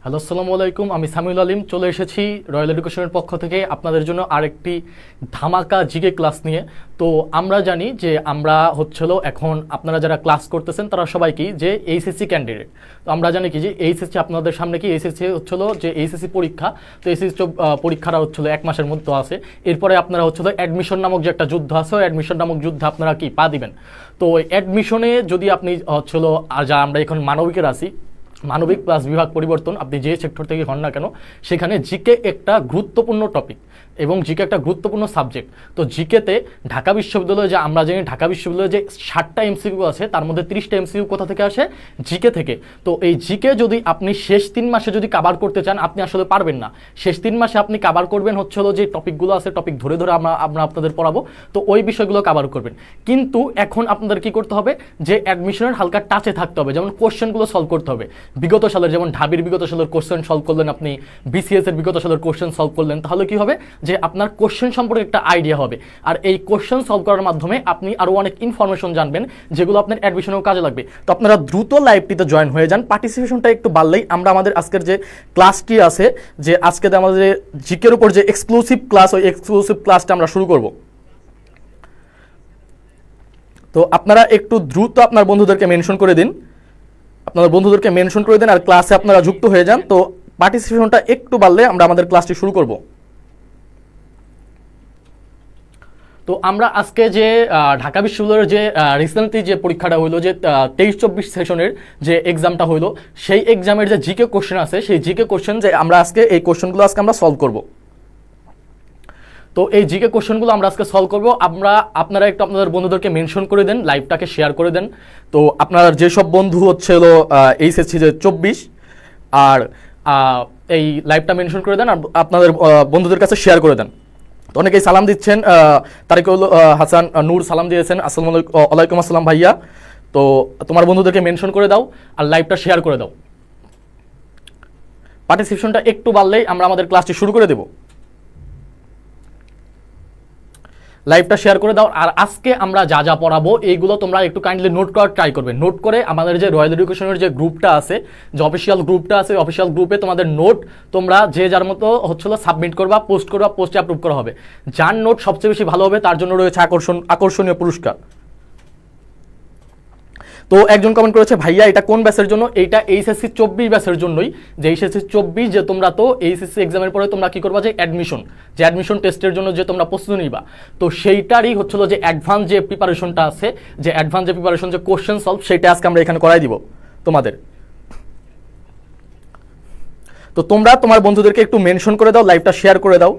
Hello, আসসালামু আলাইকুম। আমি সামিউল আলিম চলে এসেছি রয়্যাল এডুকেশনের পক্ষ থেকে আপনাদের জন্য আরেকটি ধামাকা জিকে ক্লাস নিয়ে। তো আমরা জানি যে আমরা হচ্ছিল এখন আপনারা যারা ক্লাস করতেছেন তারা সবাই কি যে এইচএসসি ক্যান্ডিডেট। তো আমরা জানি কি যে এইচএসসি আপনাদের সামনে কি এইচএসসি হচ্ছিল যে এইচএসসি পরীক্ষা। তো এইচএসসি পরীক্ষাটা হচ্ছিল 1 মাসের মধ্যে আছে। এরপরে আপনারা হচ্ছিল অ্যাডমিশন নামক যে একটা যুদ্ধ আছে, ওই অ্যাডমিশন নামক যুদ্ধে আপনারা কি পা দিবেন। তো ওই অ্যাডমিশনে যদি আপনি হচ্ছিল আর যা আমরা এখন মানবিকের আছি, মানবিক প্লাস বিভাগ পরিবর্তন, আপনি যে সেক্টর থেকে হন না কেন, সেখানে জিকে একটা গুরুত্বপূর্ণ টপিক এবং জিকে একটা গুরুত্বপূর্ণ সাবজেক্ট। তো জিকেতে ঢাকা বিশ্ববিদ্যালয়ে যে আমরা জানি ঢাকা বিশ্ববিদ্যালয়ে যে 60টা এমসিকিউ আছে তার মধ্যে 30টা এমসিকিউ কোথা থেকে আসে? জিকে থেকে। তো এই জিকে যদি আপনি শেষ 3 মাসে যদি কাভার করতে চান আপনি আসলে পারবেন না। শেষ 3 মাসে আপনি কাভার করবেন হচ্ছে হলো যে টপিকগুলো আছে, টপিক ধরে ধরে আমরা আপনাদের পড়াবো, তো ওই বিষয়গুলো কাভার করবেন। কিন্তু এখন আপনাদের কি করতে হবে যে অ্যাডমিশনের হালকা টাচে থাকতে হবে, যেমন কোশ্চেনগুলো সলভ করতে হবে। বিগত সালের যেমন ঢাবির বিগত সালের কোশ্চেন সলভ করলেন, আপনি বিসিএস এর বিগত সালের কোশ্চেন সলভ করলেন, তাহলে কি হবে যে আপনার কোশ্চেন সম্পর্কে একটা আইডিয়া হবে। আর এই কোশ্চেন সলভ করার মাধ্যমে আপনি আরও অনেক ইনফরমেশন জানবেন যেগুলো আপনার অ্যাডমিশনেও কাজে লাগবে। তো আপনারা দ্রুত লাইভটিতে জয়েন হয়ে যান। পার্টিসিপেশনটা একটু বাড়লেই আমরা আমাদের আজকের যে ক্লাসটি আছে, যে আজকে আমাদের জিকের উপর যে এক্সক্লুসিভ ক্লাস, ওই এক্সক্লুসিভ ক্লাসটা আমরা শুরু করব। তো আপনারা একটু দ্রুত আপনার বন্ধুদেরকে মেনশন করে দিন, আপনাদের বন্ধুদেরকে মেনশন করে দেন আর ক্লাসে আপনারা যুক্ত হয়ে যান। তো পার্টিসিপেশনটা একটু বাড়লে আমরা আমাদের ক্লাসটি শুরু করব। তো আমরা আজকে যে ঢাকা বিশ্ববিদ্যালয়ের যে রিসেন্টলি যে পরীক্ষাটা হইলো, যে 23-24 সেশনের যে এক্সামটা হইলো, সেই এক্সামের যে জিকে কোশ্চেন আছে, সেই জিকে কোশ্চেন যে আমরা আজকে এই কোশ্চেনগুলো আজকে আমরা সলভ করব। তো এই জিকে কোশ্চেনগুলো আমরা আজকে সলভ করবো। আপনারা একটু আপনাদের বন্ধুদেরকে মেনশন করে দেন, লাইভটাকে শেয়ার করে দেন। তো আপনার যেসব বন্ধু হচ্ছে হলো এইচএসসি যে 24 আর এই লাইভটা মেনশন করে দেন আর আপনাদের বন্ধুদের কাছে শেয়ার করে দেন। তো অনেকেই সালাম দিচ্ছেন, তারিকুল হাসান নূর সালাম দিয়েছেন, আসসালামু আলাইকুম আসসালাম ভাইয়া। তো তোমার বন্ধুদেরকে মেনশন করে দাও আর লাইভটা শেয়ার করে দাও। পার্টিসিপেশনটা একটু বাড়লেই আমরা আমাদের ক্লাসটি শুরু করে দেবো। লাইভটা শেয়ার করে দাও। আর আজকে আমরা যা যা পড়াবো এইগুলো তোমরা একটু কাইন্ডলি নোট করার ট্রাই করবে। নোট করে আমাদের যে রয়্যাল এডুকেশনের যে গ্রুপটা আছে, যে অফিসিয়াল গ্রুপটা আছে, অফিসিয়াল গ্রুপে তোমাদের নোট তোমরা যে যার মতো হচ্ছিল সাবমিট করবা, পোস্ট করবা, পোস্টে আপলোড করা হবে। যার নোট সবচেয়ে বেশি ভালো হবে তার জন্য রয়েছে আকর্ষণীয় পুরস্কার। তো একজন কমেন্ট করেছে, ভাইয়া এটা কোন ব্যাচের জন্য? এইটা এইচএসসি 24 ব্যাচের জন্যই। যে এইচএসসি 24 যে তোমরা তো এইচএসসি এক্সামের পরে তোমরা কি করবা যে অ্যাডমিশন টেস্টের জন্য যে তোমরা প্রস্তুতি নিবা, তো সেইটারই হচ্ছিল যে অ্যাডভান্স যে প্রিপারেশনটা আছে, যে অ্যাডভান্স যে প্রিপারেশন যে কোশ্চেন সলভ, সেটা আজকে আমরা এখানে করাই দিব তোমাদের। তো তোমরা তোমার বন্ধুদেরকে একটু মেনশন করে দাও, লাইভটা শেয়ার করে দাও,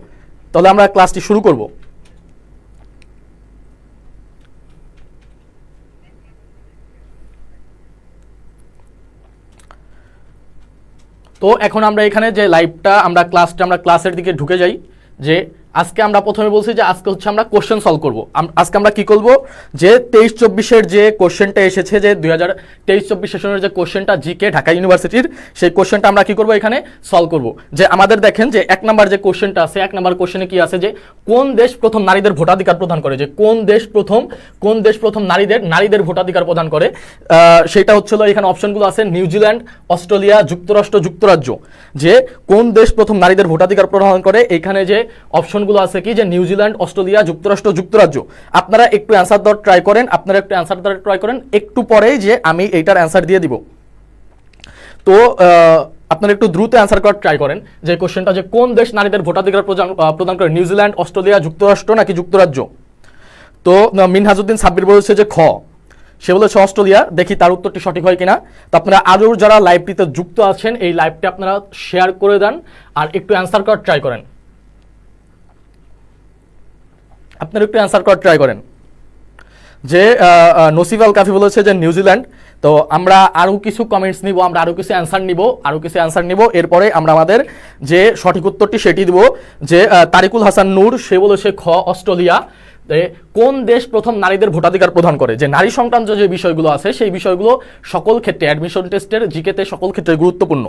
তাহলে আমরা ক্লাসটি শুরু করব। তো এখন আমরা এখানে যে লাইভটা আমরা ক্লাসের দিকে ঢুকে যাই। যে আজকে আমরা প্রথমে বলছি যে আজকে হচ্ছে আমরা কোশ্চেন সলভ করব। আজকে আমরা কি করব যে 23-24 যে কোশ্চেনটা এসেছে, যে 2023-24 সেশনের যে কোশ্চেনটা জিকে ঢাকা ইউনিভার্সিটির, সেই কোশ্চেনটা আমরা কি করব এখানে সলভ করব। যে আমাদের দেখেন যে 1 নাম্বার যে কোশ্চেনটা আছে, 1 নাম্বার কোশ্চেনে কি আছে যে কোন দেশ প্রথম নারীদের ভোটাধিকার প্রদান করে, যে কোন দেশ প্রথম নারীদের ভোটাধিকার প্রদান করে। সেটা হচ্ছিল এখানে অপশনগুলো আছে নিউজিল্যান্ড, অস্ট্রেলিয়া, যুক্তরাষ্ট্র, যুক্তরাজ্য। যে কোন দেশ প্রথম নারীদের ভোটাধিকার প্রদান করে, এখানে যে অপশনগুলো আছে কি যে নিউজিল্যান্ড, অস্ট্রেলিয়া, যুক্তরাষ্ট্র, যুক্তরাজ্য। আপনারা একটু অ্যান্সার দেওয়ার ট্রাই করেন, একটু পরেই যে আমি এইটার অ্যান্সার দিয়ে দিব। তো আপনারা একটু দ্রুত অ্যান্সার করার ট্রাই করেন যে কোশ্চেনটা যে কোন দেশ নারীদের ভোটাধিকার প্রদান করে, নিউজিল্যান্ড, অস্ট্রেলিয়া, যুক্তরাষ্ট্র নাকি যুক্তরাজ্য। তো মিনহাজউদ্দিন সাব্বির বলেছে যে খ, সে বলেছে অস্ট্রেলিয়া। দেখি তার উত্তরটি সঠিক হয় কিনা। তো আপনারা আরও যারা লাইভটিতে যুক্ত আছেন এই লাইভটি আপনারা শেয়ার করে দেন আর একটু অ্যান্সার করার ট্রাই করেন। যে নসিফ আল কাফি বলেছে যে নিউজিল্যান্ড। তো আমরা আরও কিছু কমেন্টস নিব, আমরা আরও কিছু অ্যান্সার নিব, এরপরে আমরা আমাদের যে সঠিক উত্তরটি সেটি দিব। যে তারিকুল হাসান নূর, সে বলেছে খ, অস্ট্রেলিয়া। কোন দেশ প্রথম নারীদের ভোটাধিকার প্রদান করে, যে নারী সংক্রান্ত যে বিষয়গুলো আছে সেই বিষয়গুলো সকল ক্ষেত্রে অ্যাডমিশন টেস্টের জিকেতে সকল ক্ষেত্রে গুরুত্বপূর্ণ।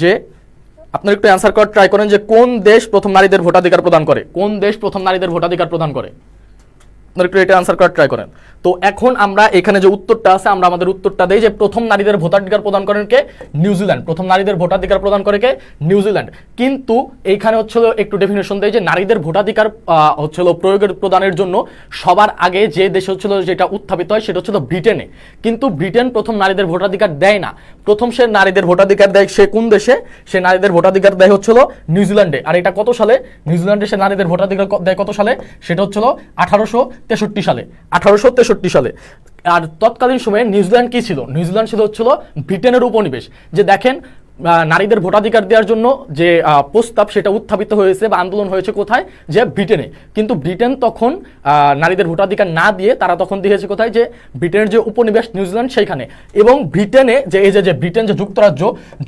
যে আপনারা একটু অ্যান্সার করার ট্রাই করেন যে কোন দেশ প্রথম নারীদের ভোটাধিকার প্রদান করে, আপনারা একটু এটা আনসার করার ট্রাই করেন। তো এখন আমরা এখানে যে উত্তরটা আছে আমরা আমাদের উত্তরটা দেই যে প্রথম নারীদের ভোটাধিকার প্রদান করেন কে? নিউজিল্যান্ড। প্রথম নারীদের ভোটাধিকার প্রদান করে কে? নিউজিল্যান্ড। কিন্তু এইখানে হচ্ছিল একটু ডেফিনেশন দেয় যে নারীদের ভোটাধিকার হচ্ছিল প্রয়োগের প্রদানের জন্য সবার আগে যে দেশ হচ্ছিল যেটা উত্থাপিত হয় সেটা হচ্ছিল ব্রিটেনে। কিন্তু ব্রিটেন প্রথম নারীদের ভোটাধিকার দেয় না। প্রথম সে নারীদের ভোটাধিকার দেয় সে কোন দেশে? সে নারীদের ভোটাধিকার দেয় হচ্ছিল নিউজিল্যান্ডে। আর এটা কত সালে? নিউজিল্যান্ডে সে নারীদের ভোটাধিকার দেয় কত সালে? সেটা হচ্ছিল 1863 সালে। 1863 সালে। আর তৎকালীন সময়ে নিউজিল্যান্ড কি ছিল? নিউজিল্যান্ড ছিল হচ্ছিল ব্রিটেনের উপনিবেশ। যে দেখেন নারীদের ভোটাধিকার দেওয়ার জন্য যে প্রস্তাব সেটা উত্থাপিত হয়েছে বা আন্দোলন হয়েছে কোথায়? যে ব্রিটেনে। কিন্তু ব্রিটেন তখন নারীদের ভোটাধিকার না দিয়ে তারা তখন দিয়েছে কোথায়? যে ব্রিটেনের যে উপনিবেশ নিউজিল্যান্ড সেইখানে। এবং ব্রিটেনে যে এই যে ব্রিটেন যে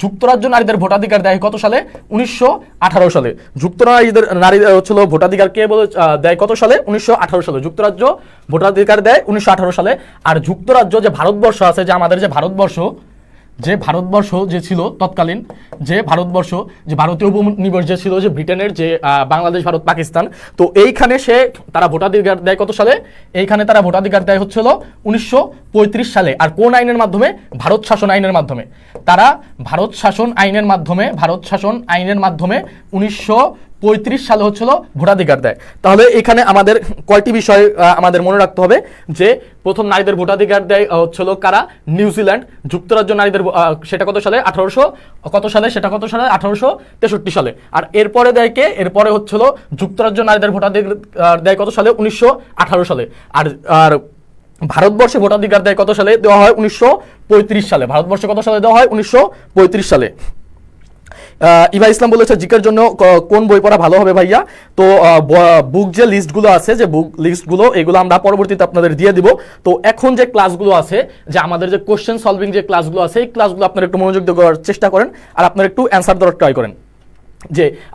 যুক্তরাজ্য নারীদের ভোটাধিকার দেয় কত সালে? 1918 সালে। যুক্তরাজ্যের নারীদের হচ্ছিল ভোটাধিকার কে বলে দেয় কত সালে? 1918 সালে। যুক্তরাজ্য ভোটাধিকার দেয় 1918 সালে। আর যুক্তরাজ্য যে ভারতবর্ষ আছে, যে আমাদের যে ভারতবর্ষ যে ছিল তৎকালীন, যে ভারতীয় উপনিবেশ যে ছিল, যে ব্রিটেনের যে বাংলাদেশ, ভারত, পাকিস্তান, তো এইখানে তারা ভোটাধিকার দেয় কত সালে? এইখানে তারা ভোটাধিকার দেয় হচ্ছিল 1935 সালে। আর কোন আইনের মাধ্যমে? ভারত শাসন আইনের মাধ্যমে। তারা ভারত শাসন আইনের মাধ্যমে 1935 সালে হচ্ছিল ভোটাধিকার দেয়। তাহলে এখানে আমাদের কয়টি বিষয় আমাদের মনে রাখতে হবে? যে প্রথম নারীদের ভোটাধিকার দেয় হচ্ছিল কারা? নিউজিল্যান্ড। যুক্তরাজ্য নারীদের সেটা কত সালে? 1863 সালে। আর এরপরে দেয় কে? এরপরে হচ্ছিল যুক্তরাজ্য নারীদের ভোটাধিকার দেয় কত সালে? 1918 সালে। আর ভারতবর্ষে ভোটাধিকার দেয় কত সালে? দেওয়া হয় 1935 সালে। ভারতবর্ষে কত সালে দেওয়া হয়? 1935 সালে। ইভা ইসলাম বলেছে জিকের জন্য কোন বই পড়া ভালো হবে ভাইয়া? তো বুক যে লিস্টগুলো আছে, যে বুক লিস্টগুলো, এগুলো আমরা পরবর্তীতে আপনাদের দিয়ে দিব। তো এখন যে ক্লাসগুলো আছে, যে আমাদের যে কোশ্চেন সলভিং যে ক্লাসগুলো আছে, এই ক্লাসগুলো আপনারা একটু মনোযোগ দিয়ে করার চেষ্টা করেন আর আপনারা একটু অ্যান্সার দেওয়ার ট্রাই করেন।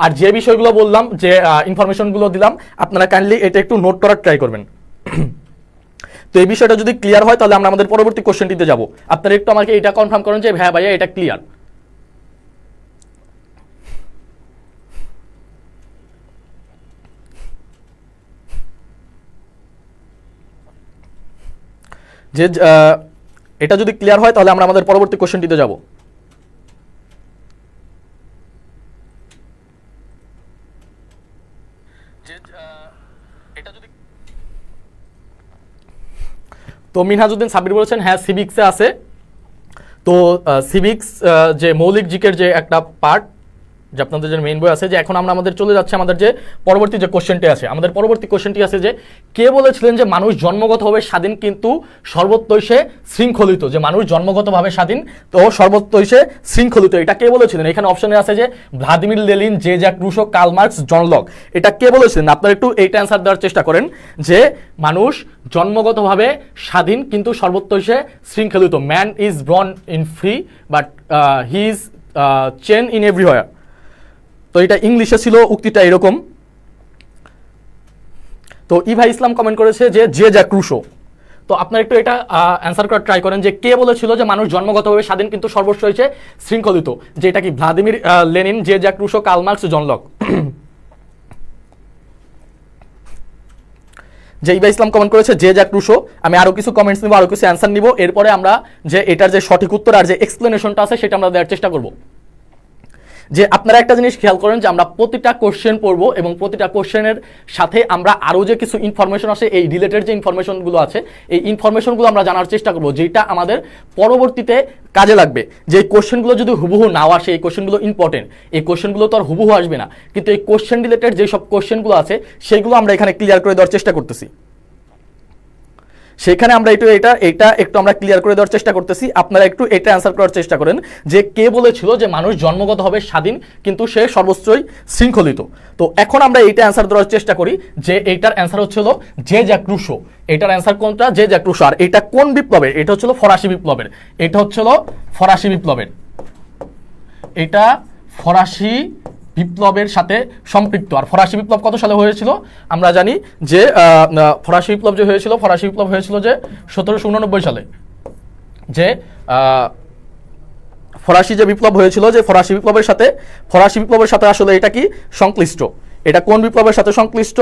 আর যে বিষয়গুলো বললাম, যে ইনফরমেশনগুলো দিলাম, আপনারা কাইন্ডলি এটা একটু নোট করার ট্রাই করবেন। তো এই বিষয়টা যদি ক্লিয়ার হয় তাহলে আমরা আমাদের পরবর্তী কোশ্চেনটিতে যাব। আপনারা একটু আমাকে এটা কনফার্ম করেন যে হ্যাঁ ভাইয়া এটা ক্লিয়ার। যে এটা যদি ক্লিয়ার হয় তাহলে আমরা আমাদের পরবর্তী কোশ্চেনটিতে যাব। তো মিনহাজউদ্দিন সাব্বির বলেছেন হ্যাঁ সিভিক্সে আছে। তো সিভিক্স যে মৌলিক জিকের যে একটা পার্ট, যে আপনাদের যে মেইন বই আছে, যে এখন আমরা আমাদের চলে যাচ্ছে আমাদের যে পরবর্তী যে কোশ্চেনটি আছে। আমাদের পরবর্তী কোশ্চেনটি আছে যে কে বলেছিলেন যে মানুষ জন্মগতভাবে স্বাধীন কিন্তু সর্বত্রই সে শৃঙ্খলিত? যে মানুষ জন্মগতভাবে স্বাধীন তো সর্বত্রই সে শৃঙ্খলিত, এটা কে বলেছিলেন? এখানে অপশনে আছে যে Vladimir Lenin, Jean Jacques Rousseau, Karl Marx, John Locke. এটা কে বলেছিলেন? আপনারা একটু এইটা অ্যান্সার দেওয়ার চেষ্টা করেন যে মানুষ জন্মগতভাবে স্বাধীন কিন্তু সর্বত্রই সে শৃঙ্খলিত। Man is born in free but he is chain in everywhere. তো এটা ইংলিশে ছিল উক্তিটা এরকম। তো ইভা ইসলাম কমেন্ট করেছে যে জে জ্যাক রুসো। তো আপনারা একটু এটা অ্যান্সার করার ট্রাই করেন যে কে বলেছিল যে মানুষ জন্মগতভাবে স্বাধীন কিন্তু সর্বস্ব হয়েছে শৃঙ্খলিত? যে এটা কি Vladimir Lenin, Jean Jacques Rousseau, Karl Marx, John Locke? যে ইভা ইসলাম কমেন্ট করেছে জে জ্যাক রুসো। আমি আরো কিছু কমেন্টস নিব, আরো কিছু অ্যান্সার নিব, এরপরে আমরা যে এটার যে সঠিক উত্তর আর যে এক্সপ্লেনেশনটা আছে সেটা আমরা দেওয়ার চেষ্টা করব। যে আপনারা একটা জিনিস খেয়াল করেন যে আমরা প্রতিটা কোশ্চেন পড়বো এবং প্রতিটা কোশ্চেনের সাথে আমরা আরও যে কিছু ইনফরমেশন আছে, এই রিলেটেড যে ইনফরমেশনগুলো আছে, এই ইনফরমেশনগুলো আমরা জানার চেষ্টা করবো, যেটা আমাদের পরবর্তীতে কাজে লাগবে। যে এই কোশ্চেনগুলো যদি হুবহু নাও আসে, এই কোশ্চেনগুলো ইম্পর্টেন্ট, এই কোশ্চেনগুলো তো আর হুবহু আসবে না, কিন্তু এই কোশ্চেন রিলেটেড যেসব কোশ্চেনগুলো আছে সেইগুলো আমরা এখানে ক্লিয়ার করে দেওয়ার চেষ্টা করতেছি। সেখানে আমরা এটা একটু আমরা ক্লিয়ার করে দেওয়ার চেষ্টা করতেছি। আপনারা একটু এটা অ্যান্সার করার চেষ্টা করেন যে কে বলেছিল যে মানুষ জন্মগতভাবে স্বাধীন কিন্তু সে সর্বস্বই শৃঙ্খলিত? তো এখন আমরা এইটা অ্যান্সার দেওয়ার চেষ্টা করি যে এইটার অ্যান্সার হচ্ছিল জে জ্যাক রুসো। এটার অ্যান্সার কোনটা? Jean Jacques Rousseau. আর এটা কোন বিপ্লবের? এটা হচ্ছিল ফরাসি বিপ্লবের। এটা হচ্ছিল ফরাসি বিপ্লবের। এটা ফরাসি বিপ্লবের সাথে সম্পৃক্ত। আর ফরাসি বিপ্লব কত সালে হয়েছিল? আমরা জানি যে ফরাসি বিপ্লব যে হয়েছিল, ফরাসি বিপ্লব হয়েছিল যে 1789 সালে। যে ফরাসি যে বিপ্লব হয়েছিল, যে ফরাসি বিপ্লবের সাথে আসলে এটা কি সংশ্লিষ্ট? এটা কোন বিপ্লবের সাথে সংশ্লিষ্ট?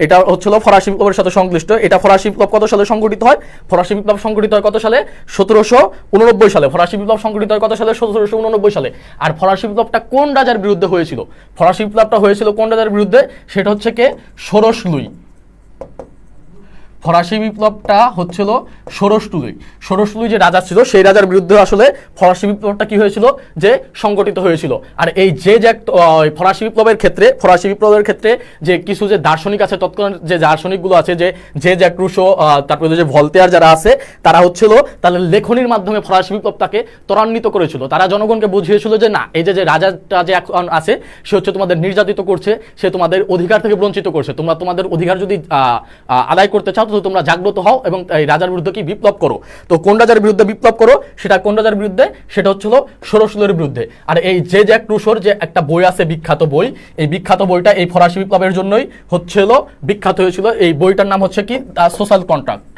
এটা হচ্ছিল ফরাসি বিপ্লবের সাথে সংশ্লিষ্ট। এটা ফরাসি বিপ্লব কত সালে সংঘটিত হয়? ফরাসি বিপ্লব সংঘটিত হয় কত সালে? 1789 সালে। ফরাসি বিপ্লব সংঘটিত হয় কত সালে? 1789 সালে। আর ফরাসি বিপ্লবটা কোন রাজার বিরুদ্ধে হয়েছিল? ফরাসি বিপ্লবটা হয়েছিল কোন রাজার বিরুদ্ধে? সেটা হচ্ছে কে? ষোড়শ লুই। ফরাসি বিপ্লবটা হচ্ছিল ষোড়শ লুই যে রাজা ছিল সেই রাজার বিরুদ্ধে আসলে ফরাসি বিপ্লবটা কি হয়েছিল? যে সংগঠিত হয়েছিল। আর এই যে ফরাসি বিপ্লবের ক্ষেত্রে যে কিছু যে দার্শনিক আছে, তৎকালীন যে দার্শনিকগুলো আছে, যে জ্যাক রুসো, তারপরে যে ভলতেয়ার যারা আছে, তারা হচ্ছিল তাদের লেখনির মাধ্যমে ফরাসি বিপ্লবটাকে ত্বরান্বিত করেছিল। তারা জনগণকে বুঝিয়েছিল যে না, এই যে রাজাটা যে এখন আছে সে হচ্ছে তোমাদের নির্যাতিত করছে, সে তোমাদের অধিকার থেকে বঞ্চিত করছে। তোমরা তোমাদের অধিকার যদি আদায় করতে চাও তো তোমরা জাগ্রত হও এবং এই রাজার বিরুদ্ধে কি বিপ্লব করো। তো কোন রাজার বিরুদ্ধে বিপ্লব করো? সেটা কোন রাজার বিরুদ্ধে? সেটা হচ্ছিল ষোড়শ লুইয়ের বিরুদ্ধে। আর এই যে জ্যাক রুসোর যে একটা বই আছে, বিখ্যাত বই, এই বিখ্যাত বইটা এই ফরাসি বিপ্লবের জন্যই হচ্ছিল বিখ্যাত হয়েছিল। এই বইটার নাম হচ্ছে কি? The social contract.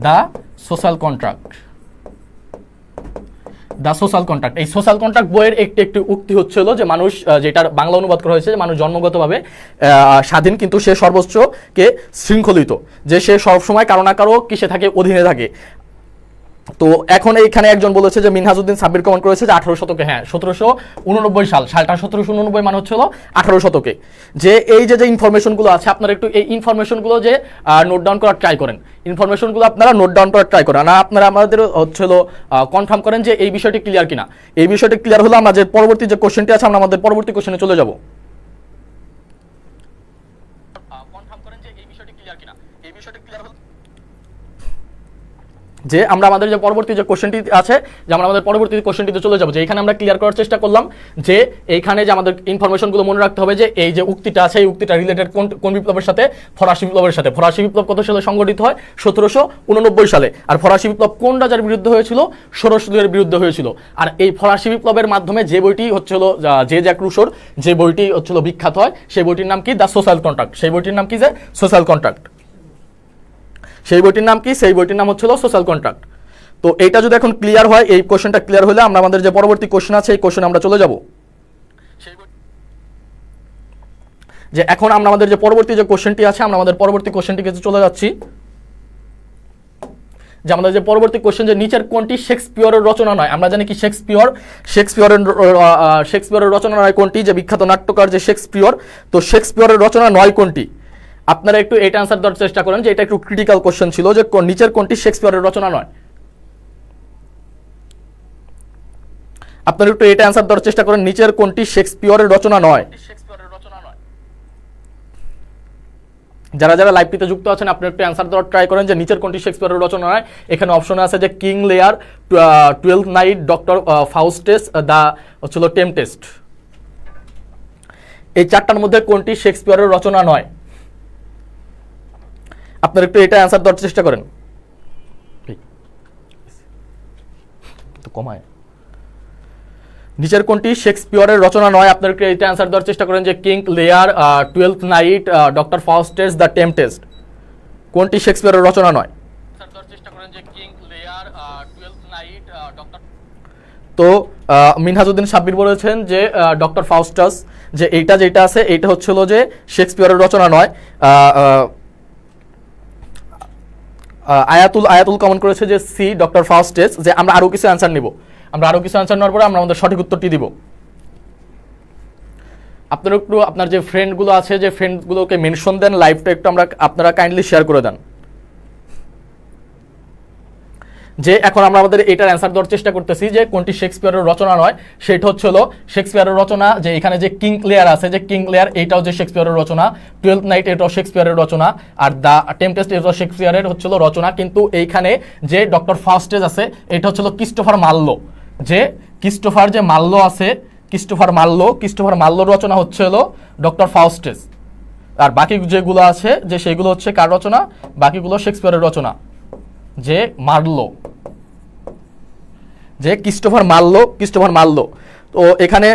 The social contract. The social contract. এই সোশ্যাল কন্ট্রাক্ট বইয়ের একটি উক্তি হচ্ছিল যে মানুষ, যেটার বাংলা অনুবাদ করা হয়েছে, মানুষ জন্মগতভাবে স্বাধীন কিন্তু সে সর্বোচ্চকে শৃঙ্খলিত, যে সে সবসময় কারো না কারো কিসে থাকে? অধীনে থাকে। তো এখন এইখানে একজন বলেছে যে মিনহাজউদ্দিন সাব্বির কমেন্ট করেছে যে 18 শতকে, হ্যাঁ 1789 সালটা 1789 মানে হচ্ছিল 18 শতকে। যে এই যে ইনফরমেশনগুলো আছে, আপনারা একটু এই ইনফরমেশনগুলো যে নোট ডাউন করার ট্রাই করেন। ইনফরমেশনগুলো আপনারা নোট ডাউন করার ট্রাই করেন, না আপনারা আমাদের হচ্ছিল কনফার্ম করেন যে এই বিষয়টি ক্লিয়ার কিনা। এই বিষয়টি ক্লিয়ার হলে আমরা যে পরবর্তী যে কোশ্চেনটি আছে, আমরা আমাদের পরবর্তী কোশ্চেনে চলে যাব। কনফার্ম করেন যে এই বিষয়টি ক্লিয়ার কিনা। এই বিষয়টি ক্লিয়ার হলে যে আমরা আমাদের যে পরবর্তী যে কোশ্চেনটি আছে, যে আমরা আমাদের পরবর্তী কোশ্চেনটিতে চলে যাব। যে এখানে আমরা ক্লিয়ার করার চেষ্টা করলাম যে এইখানে যে আমাদের ইনফরমেশনগুলো মনে রাখতে হবে যে এই যে উক্তিটা আছে, এই উক্তিটা রিলেটেড কোন বিপ্লবের সাথে? ফরাসি বিপ্লবের সাথে। ফরাসি বিপ্লব কত সালে সংগঠিত হয়? 1789 সালে। আর ফরাসি বিপ্লব কোন রাজার বিরুদ্ধে হয়েছিল? ষোড়শ লুইয়ের বিরুদ্ধে হয়েছিল। আর এই ফরাসি বিপ্লবের মাধ্যমে যে বইটি হচ্ছিল, যে জ্যাক রুসোর যে বইটি হচ্ছিল বিখ্যাত হয়, সেই বইটির নাম কি? The social contract. সেই বইটির নাম কি? যে সোশ্যাল কন্ট্রাক্ট। সেই বইটির নাম কি? সেই বইটির নাম হচ্ছিল সোশ্যাল কন্ট্রাক্ট। তো এইটা যদি এখন ক্লিয়ার হয়, এই কোশ্চেনটা ক্লিয়ার হলে আমরা আমাদের যে পরবর্তী কোশ্চেন আছে এই কোশ্চেনে আমরা চলে যাব। যে এখন আমরা আমাদের যে পরবর্তী যে কোশ্চেনটি আছে, আমরা আমাদের পরবর্তী কোশ্চেনটিকে চলে যাচ্ছি। যে আমাদের যে পরবর্তী কোশ্চেন, যে নিচের কোনটি শেক্সপিয়রের রচনা নয়? আমরা জানি কি শেক্সপিয়রের রচনা নয় কোনটি? যে বিখ্যাত নাট্যকার যে শেক্সপিয়র, তো শেক্সপিয়রের রচনা নয় কোনটি? আপনারা একটু এটা আনসার দেওয়ার চেষ্টা করেন, যে এটা একটু ক্রিটিক্যাল কোশ্চেন ছিল, যে নিচের কোনটি শেক্সপিয়রের রচনা নয়। আপনারা একটু এটা অ্যান্সার দেওয়ার চেষ্টা করেন, নিচের কোনটি শেক্সপিয়রের রচনা নয়। যারা যারা লাইভটিতে যুক্ত আছেন, আপনি একটু অ্যান্সার দেওয়ার ট্রাই করেন যে নিচের কোনটি শেক্সপিয়রের রচনা নয়। এখানে অপশনে আছে যে King Lear, 12th Night, Doctor Faustus, the হচ্ছিল টেম্পেস্ট। এই চারটার মধ্যে কোনটি শেক্সপিয়রের রচনা নয়? আপনারা একটু এটা অ্যান্সার দেওয়ার চেষ্টা করেন। কমায় নিচের কোনটি শেক্সপিয়রের রচনা নয়? আপনারা এটা অ্যান্সার দেওয়ার চেষ্টা করেন যে King Lear, 12th Night, Doctor Faustus, the Tempest. কোনটি শেক্সপিয়রের রচনা নয়? তো মিনহাজউদ্দিন সাব্বির বলেছেন যে ডক্টর ফাউস্টাস, যে এইটা যেটা আছে এইটা হচ্ছিল যে শেক্সপিয়রের রচনা নয়। আয়াতুল কমেন্ট করেছে যে সি, ডক্টর ফাউস্টেস। যে আমরা আরো কিছু অ্যান্সার নিব, আমরা আরো কিছু অ্যান্সার নেওয়ার পরে আমরা আমাদের সঠিক উত্তরটি দিব। আপনারা একটু আপনার যে ফ্রেন্ডগুলো আছে, যে ফ্রেন্ডগুলোকে মেনশন দেন, লাইভটা একটু আপনারা কাইন্ডলি শেয়ার করে দেন। যে এখন আমরা আমাদের এটার অ্যান্সার দেওয়ার চেষ্টা করতেছি যে কোনটি শেক্সপিয়রের রচনা নয়। সেটা হচ্ছিল শেক্সপিয়রের রচনা, যে এখানে যে কিং লেয়ার আছে, যে কিং লেয়ার এইটাও যে শেক্সপিয়রের রচনা, 12th নাইট এটাও শেক্সপিয়রের রচনা, আর দ্য টেম্পেস্ট এটাও শেক্সপিয়রের হচ্ছিল রচনা। কিন্তু এইখানে যে ডক্টর ফাউস্টেস আছে এটা হচ্ছিল ক্রিস্টোফার মার্লো। যে ক্রিস্টোফার যে মার্লো আছে, ক্রিস্টোফার মার্লোর রচনা হচ্ছিল ডক্টর ফাউস্টেস। আর বাকি যেগুলো আছে যে সেগুলো হচ্ছে কার রচনা? বাকিগুলো শেক্সপিয়রের রচনা। যে মার্লো, যে ক্রিস্টোফার মার্লো। তো এখানে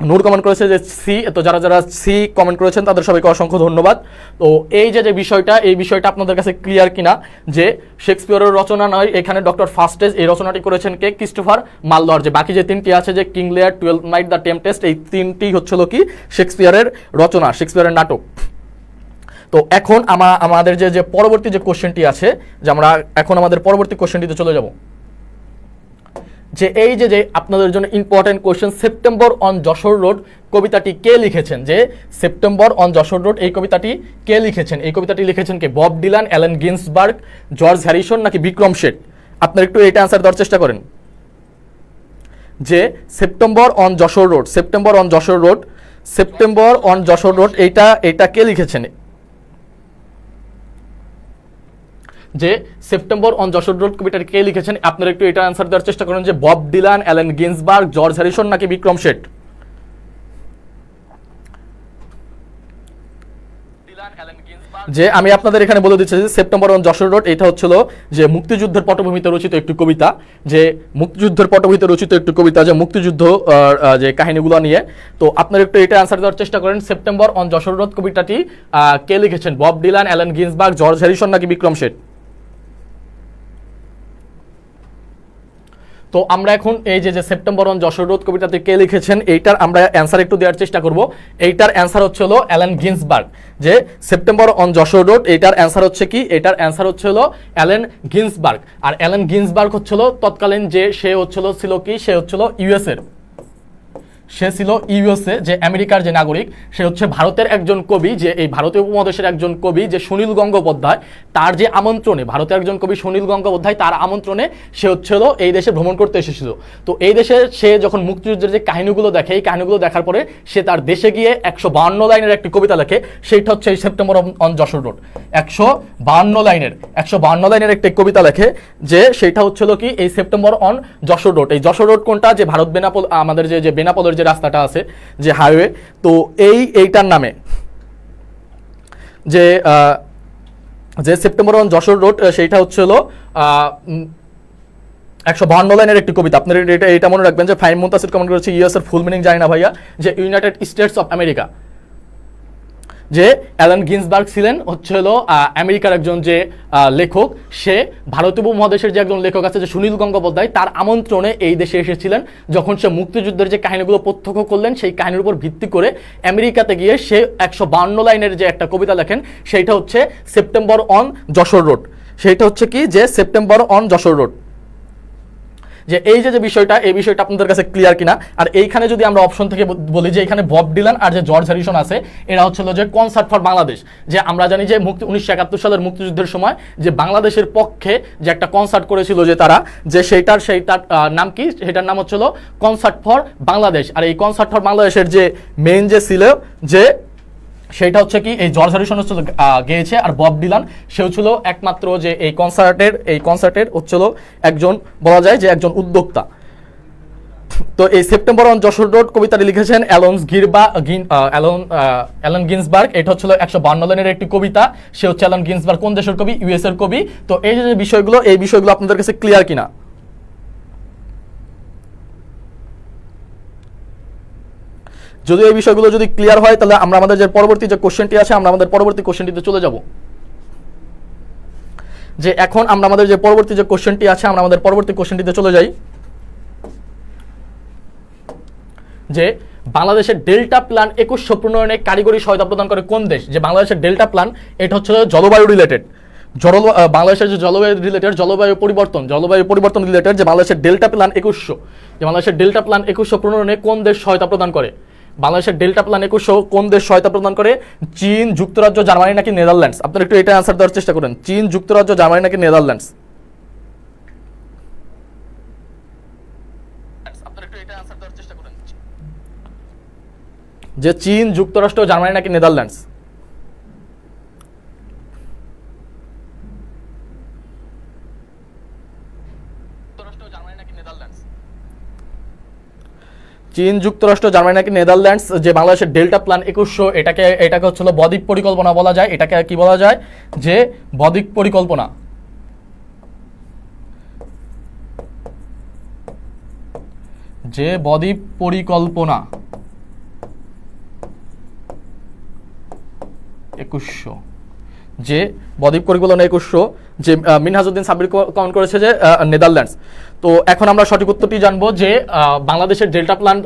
নূর কমেন্ট করেছে যে সি, তো যারা যারা সি কমেন্ট করেছেন তাদের সবাইকে অসংখ্য ধন্যবাদ। তো এই যে বিষয়টা, এই বিষয়টা আপনাদের কাছে ক্লিয়ার কিনা যে শেক্সপিয়রের রচনা নয়, এখানে ডক্টর ফাস্টেজ এই রচনাটি করেছেন কে? ক্রিস্টোফার মার্লোয়ার। যে বাকি যে তিনটি আছে যে কিং লিয়ার, 12 নাইট, দ্য টেম্পেস্ট, এই তিনটি হচ্ছিল কি শেক্সপিয়রের রচনা, শেক্সপিয়রের নাটক। তো এখন আমাদের যে পরবর্তী যে কোশ্চেনটি আছে, যে আমরা এখন আমাদের পরবর্তী কোশ্চেনটিতে চলে যাব, যে এই যে আপনাদের জন্য important question, September on Jessore road কবিতাটি কে লিখেছেন? যে সেপ্টেম্বর অন যশোর রোড এই কবিতাটি কে লিখেছেন? এই কবিতাটি লিখেছেন কে? Bob Dylan, Allen Ginsberg, George Harrison নাকি বিক্রম শেঠ? আপনারা একটু এটা অ্যান্সার দেওয়ার চেষ্টা করেন যে September on Jessore road, September on Jessore road, September on Jessore road এটা কে লিখেছেন? যে সেপ্টেম্বর অন যশোর রোড কবিতাটি কে লিখেছেন? আপনারা একটু এটা অ্যান্সার দেওয়ার চেষ্টা করেন যে Bob Dylan, Allen Ginsberg, George Harrison নাকি বিক্রম শেঠ? যে আমি আপনাদের এখানে বলে দিচ্ছি যে সেপ্টেম্বর অন যশোর রোড এটা হচ্ছিল যে মুক্তিযুদ্ধের পটভূমিতে রচিত একটি কবিতা, যে মুক্তিযুদ্ধের পটভূমিতে রচিত একটি কবিতা, যে মুক্তিযুদ্ধ যে কাহিনীগুলো নিয়ে। তো আপনারা একটু এটা অ্যান্সার দেওয়ার চেষ্টা করেন, সেপ্টেম্বর অন যশোর রোড কবিতাটি কে লিখেছেন? Bob Dylan, Allen Ginsberg, George Harrison নাকি বিক্রম শেঠ? তো আমরা এখন এই যে সেপ্টেম্বর অন যশোর রোড কবিতাতে কে লিখেছেন এইটার আমরা অ্যান্সার একটু দেওয়ার চেষ্টা করব। এইটার অ্যান্সার হচ্ছে হলো অ্যালেন গিন্সবার্গ। যে সেপ্টেম্বর অন যশোর রোড এইটার অ্যান্সার হচ্ছে কি? এটার অ্যান্সার হচ্ছে হলো অ্যালেন গিন্সবার্গ। আর অ্যালেন গিন্সবার্গ হচ্ছিল তৎকালীন যে সে ছিল কি? সে হচ্ছিল ইউএসএর, সে ছিল ইউএসএ, যে আমেরিকার যে নাগরিক, সে হচ্ছে ভারতের একজন কবি, যে এই ভারতীয় উপমহাদেশের একজন কবি, যে সুনীল গঙ্গোপাধ্যায়, তার যে আমন্ত্রণে, ভারতের একজন কবি সুনীল গঙ্গোপাধ্যায় তার আমন্ত্রণে সে হচ্ছিল এই দেশে ভ্রমণ করতে এসেছিল। তো এই দেশে সে যখন মুক্তিযুদ্ধের যে কাহিনীগুলো দেখে, এই কাহিনীগুলো দেখার পরে সে তার দেশে গিয়ে 152 লাইনের একটি কবিতা লেখে, সেইটা হচ্ছে এই সেপ্টেম্বর অন যশোর রোড। 152 লাইনের একটি কবিতা লেখে, যে সেইটা হচ্ছিল কি? এই সেপ্টেম্বর অন যশোর রোড। এই যশোর রোড কোনটা? যে ভারত বেনাপোল, আমাদের যে বেনাপোলের যে রাস্তাটা আছে, যে হাইওয়ে, তো এইটার নামে যে যে সেপ্টেম্বর অন যশোর রোড, সেইটা হচ্ছে হলো 152 লাইনের একটি কবিতা। আপনারা এটা মনে রাখবেন। যে ফাইম মুনতাসির কমেন্ট করেছে ইউএস এর ফুল মিনিং জানি না ভাইয়া, যে ইউনাইটেড স্টেটস অফ আমেরিকা। যে অ্যালেন গিন্সবার্গ ছিলেন হচ্ছে হলো আমেরিকার একজন যে লেখক, সে ভারতীয় উপমহাদেশের যে একজন লেখক আছে যে সুনীল গঙ্গোপাধ্যায়, তার আমন্ত্রণে এই দেশে এসেছিলেন। যখন সে মুক্তিযুদ্ধের যে কাহিনীগুলো প্রত্যক্ষ করলেন, সেই কাহিনীর উপর ভিত্তি করে আমেরিকাতে গিয়ে সে 152 লাইনের যে একটা কবিতা লেখেন, সেইটা হচ্ছে সেপ্টেম্বর অন যশোর রোড। সেইটা হচ্ছে কি? যে সেপ্টেম্বর অন যশোর রোড। যে এই যে বিষয়টা, এই বিষয়টা আপনাদের কাছে ক্লিয়ার কিনা? আর এইখানে যদি আমরা অপশন থেকে বলি যে এখানে বব ডিলান আর যে জর্জ হ্যারিসন আছে, এরা হচ্ছিল যে কনসার্ট ফর বাংলাদেশ। যে আমরা জানি যে 1971 সালের মুক্তিযুদ্ধের সময় যে বাংলাদেশের পক্ষে যে একটা কনসার্ট করেছিল যে তারা, যে সেইটার নাম কি? সেটার নাম হচ্ছিল কনসার্ট ফর বাংলাদেশ। আর এই কনসার্ট ফর বাংলাদেশের যে মেইন যে ছিল, যে সেইটা হচ্ছে কি? এই জর্জ হ্যারিসন হচ্ছিল গেয়েছে, আর বব ডিলান সেও ছিল একমাত্র যে এই কনসার্টের হচ্ছিল একজন, বলা যায় যে একজন উদ্যোক্তা। তো এই সেপ্টেম্বর অন যশোর রোড কবিতাটি লিখেছেন অ্যালেন গিন্সবার্গ। এটা হচ্ছিল 152 লাইনের একটি কবিতা। সে হচ্ছে অ্যালেন গিন্সবার্গ। কোন দেশের কবি? ইউএস এর কবি। তো এই যে বিষয়গুলো, এই বিষয়গুলো আপনাদের কাছে ক্লিয়ার কিনা? যদি এই বিষয়গুলো যদি ক্লিয়ার হয়, তাহলে আমরা আমাদের যে পরবর্তী যে কোশ্চেনটি আছে, আমরা আমাদের পরবর্তী কোশ্চেনটিতে চলে যাব। যে এখন আমরা আমাদের যে পরবর্তী যে কোশ্চেনটি আছে, আমরা আমাদের পরবর্তী কোশ্চেনটিতে চলে যাই। যে বাংলাদেশের ডেল্টা প্ল্যান 2100 প্রণয়নে কারিগরি সহায়তা প্রদান করে কোন দেশ? যে বাংলাদেশের ডেল্টা প্ল্যান, এটা হচ্ছে জলবায়ু রিলেটেড, বাংলাদেশের যে জলবায়ু পরিবর্তন রিলেটেড, যে বাংলাদেশের ডেল্টা প্ল্যান 2100, যে বাংলাদেশের ডেল্টা প্ল্যান 2100 প্রণয়নে কোন দেশ সহায়তা প্রদান করে? বাংলাদেশের ডেল্টা প্ল্যান 2100 কোন দেশ সহায়তা প্রদান করে? চীন, যুক্তরাজ্য, জার্মানি নাকি নেদারল্যান্ডস? আপনারা একটু এটা অ্যান্সার দেওয়ার চেষ্টা করেন। চীন, যুক্তরাজ্য, জার্মানি নাকি নেদারল্যান্ডস? যে চীন, যুক্তরাষ্ট্র, জার্মানি নাকি নেদারল্যান্ডস? চীন, যুক্তরাষ্ট্র, জার্মানি নাকি নেদারল্যান্ডস? যে বাংলাদেশের ডেল্টা প্ল্যান 2100, এটাকে হচ্ছিল বদ্বীপ পরিকল্পনা বলা যায়। এটাকে কি বলা যায়? যে বদ্বীপ পরিকল্পনা। যে বদ্বীপ পরিকল্পনা। 2100, যে বদ্বীপ পরিকল্পনা 2100, যে মিনহাজউদ্দিন সাব্বির কমেন্ট করেছে যে নেদারল্যান্ডস। তো এখন আমরা সঠিক উত্তরটি জানবো যে বাংলাদেশের ডেল্টা প্ল্যান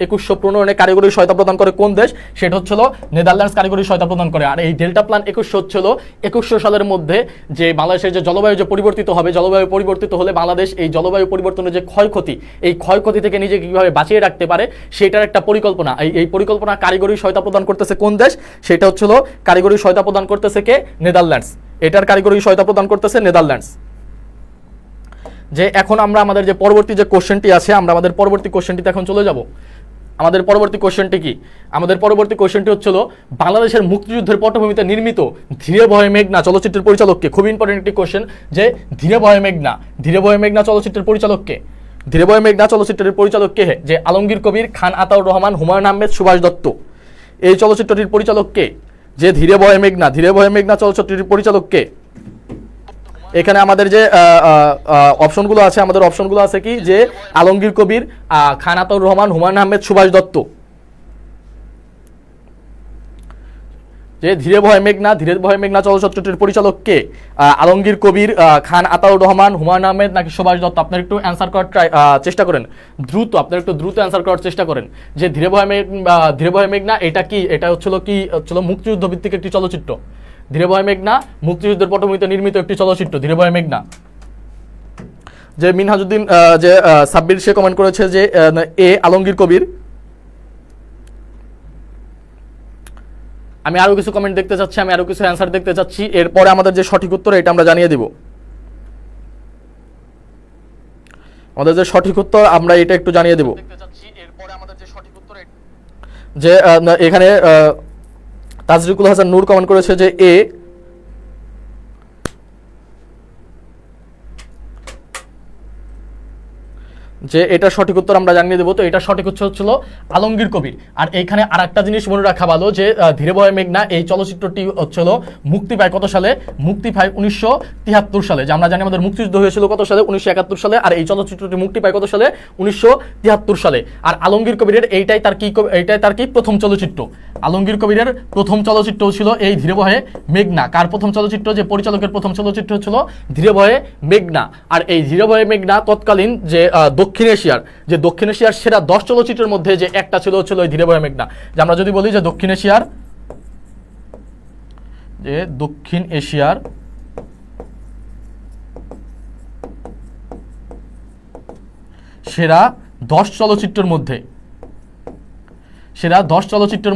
2100 প্রণয়নে কারিগরি সহায়তা প্রদান করে কোন দেশ, সেটা হচ্ছিল নেদারল্যান্ডস কারিগরি সহায়তা প্রদান করে। আর এই ডেল্টা প্ল্যান 2100 হচ্ছিল 2100 সালের মধ্যে যে বাংলাদেশের যে জলবায়ু যে পরিবর্তিত হবে, জলবায়ু পরিবর্তিত হলে বাংলাদেশ এই জলবায়ু পরিবর্তনের যে ক্ষয়ক্ষতি, এই ক্ষয়ক্ষতি থেকে নিজেকে কীভাবে বাঁচিয়ে রাখতে পারে সেটার একটা পরিকল্পনা। এই পরিকল্পনা কারিগরি সহায়তা প্রদান করতেছে কোন দেশ, সেটা হচ্ছিল কারিগরি সহায়তা প্রদান করতেছে কে, নেদারল্যান্ডস। এটার কারিগরি সহায়তা প্রদান করতেছে নেদারল্যান্ডস। যে এখন আমরা আমাদের যে পরবর্তী যে কোশ্চেনটি আছে, আমরা আমাদের পরবর্তী কোশ্চেনটিতে এখন চলে যাব। আমাদের পরবর্তী কোশ্চেনটি কি? আমাদের পরবর্তী কোশ্চেনটি হচ্ছিল বাংলাদেশের মুক্তিযুদ্ধের পটভূমিতে নির্মিত ধীরে বহে মেঘনা চলচ্চিত্রের পরিচালককে। খুব ইম্পর্টেন্ট একটি কোশ্চেন, যে ধীরে বহে মেঘনা চলচ্চিত্রের পরিচালককে। ধীরে বহে মেঘনা চলচ্চিত্রের পরিচালক কে? যে আলমগীর কবির, খান আতাউর রহমান, হুমায়ুন আহমেদ, সুভাষ দত্ত। এই চলচ্চিত্রটির পরিচালক কে? যে ধীরে বহে মেঘনা চলচ্চিত্রটির পরিচালক কে? এখানে আমাদের যে অপশনগুলো আছে, আমাদের অপশনগুলো আছে কি, যে আলমগীর কবির, খান আতাউর রহমান, হুমায়ুন আহমেদ, সুভাষ দত্ত। যে ধীরে বহে মেঘনা চলচ্চিত্রটির পরিচালক কে? আলমগীর কবির, খান আতাউর রহমান, হুমায়ুন আহমেদ নাকি সুভাষ দত্ত? আপনারা একটু অ্যান্সার করার চেষ্টা করেন দ্রুত, আপনারা একটু দ্রুত অ্যান্সার করার চেষ্টা করেন। যে ধীরে বহে মেঘনা এটা কি? এটা হচ্ছিল মুক্তিযুদ্ধ ভিত্তিক একটি চলচ্চিত্র। ধীরে বহে মেঘনা মুক্তিযুদ্ধের পটভূমিতে নির্মিত একটি চলচ্চিত্র, ধীরে বহে মেঘনা। যে মিনহাজউদ্দিন যে সাব্বির সে কমেন্ট করেছে যে এ আলমগীর কবির। আমি আরো কিছু কমেন্ট দেখতে চাচ্ছি, আমি আরো কিছু অ্যান্সার দেখতে চাচ্ছি। এরপরে আমাদের যে সঠিক উত্তর এটা আমরা জানিয়ে দিব। আমাদের যে সঠিক উত্তর আমরা এটা একটু জানিয়ে দেব। যে এখানে তাজরিকুল হাসান নূর কমেন্ট করেছে যে এ। যে এটা সঠিক উত্তর আমরা জানিয়ে দেবো। তো এটা সঠিক উত্তর হচ্ছিল আলমগীর কবির। আর এইখানে আর একটা জিনিস মনে রাখা ভালো, যে ধীরে বহে মেঘনা এই চলচ্চিত্রটি হচ্ছিল মুক্তি পায় কত সালে? মুক্তি পায় 1973 সালে। যে আমরা জানি আমাদের মুক্তিযুদ্ধ হয়েছিল কত সালে? 1971 সালে। আর এই চলচ্চিত্রটি মুক্তি পায় কত সালে? 1973 সালে। আর আলমগীর কবিরের এইটাই তার কি প্রথম চলচ্চিত্র। আলমগীর কবিরের প্রথম চলচ্চিত্র ছিল এই ধীরে বহে মেঘনা। কার প্রথম চলচ্চিত্র? যে পরিচালকের প্রথম চলচ্চিত্র ছিল ধীরে বহে মেঘনা। আর এই ধীরে বহে মেঘনা তৎকালীন যে দক্ষিণ এশিয়ার সেরা 10 চলচ্চিত্রের মধ্যে যে একটা ছিল ওই ধীরে বহে মেঘনা। যে আমরা যদি বলি যে দক্ষিণ এশিয়ার সেরা 10 চলচ্চিত্রের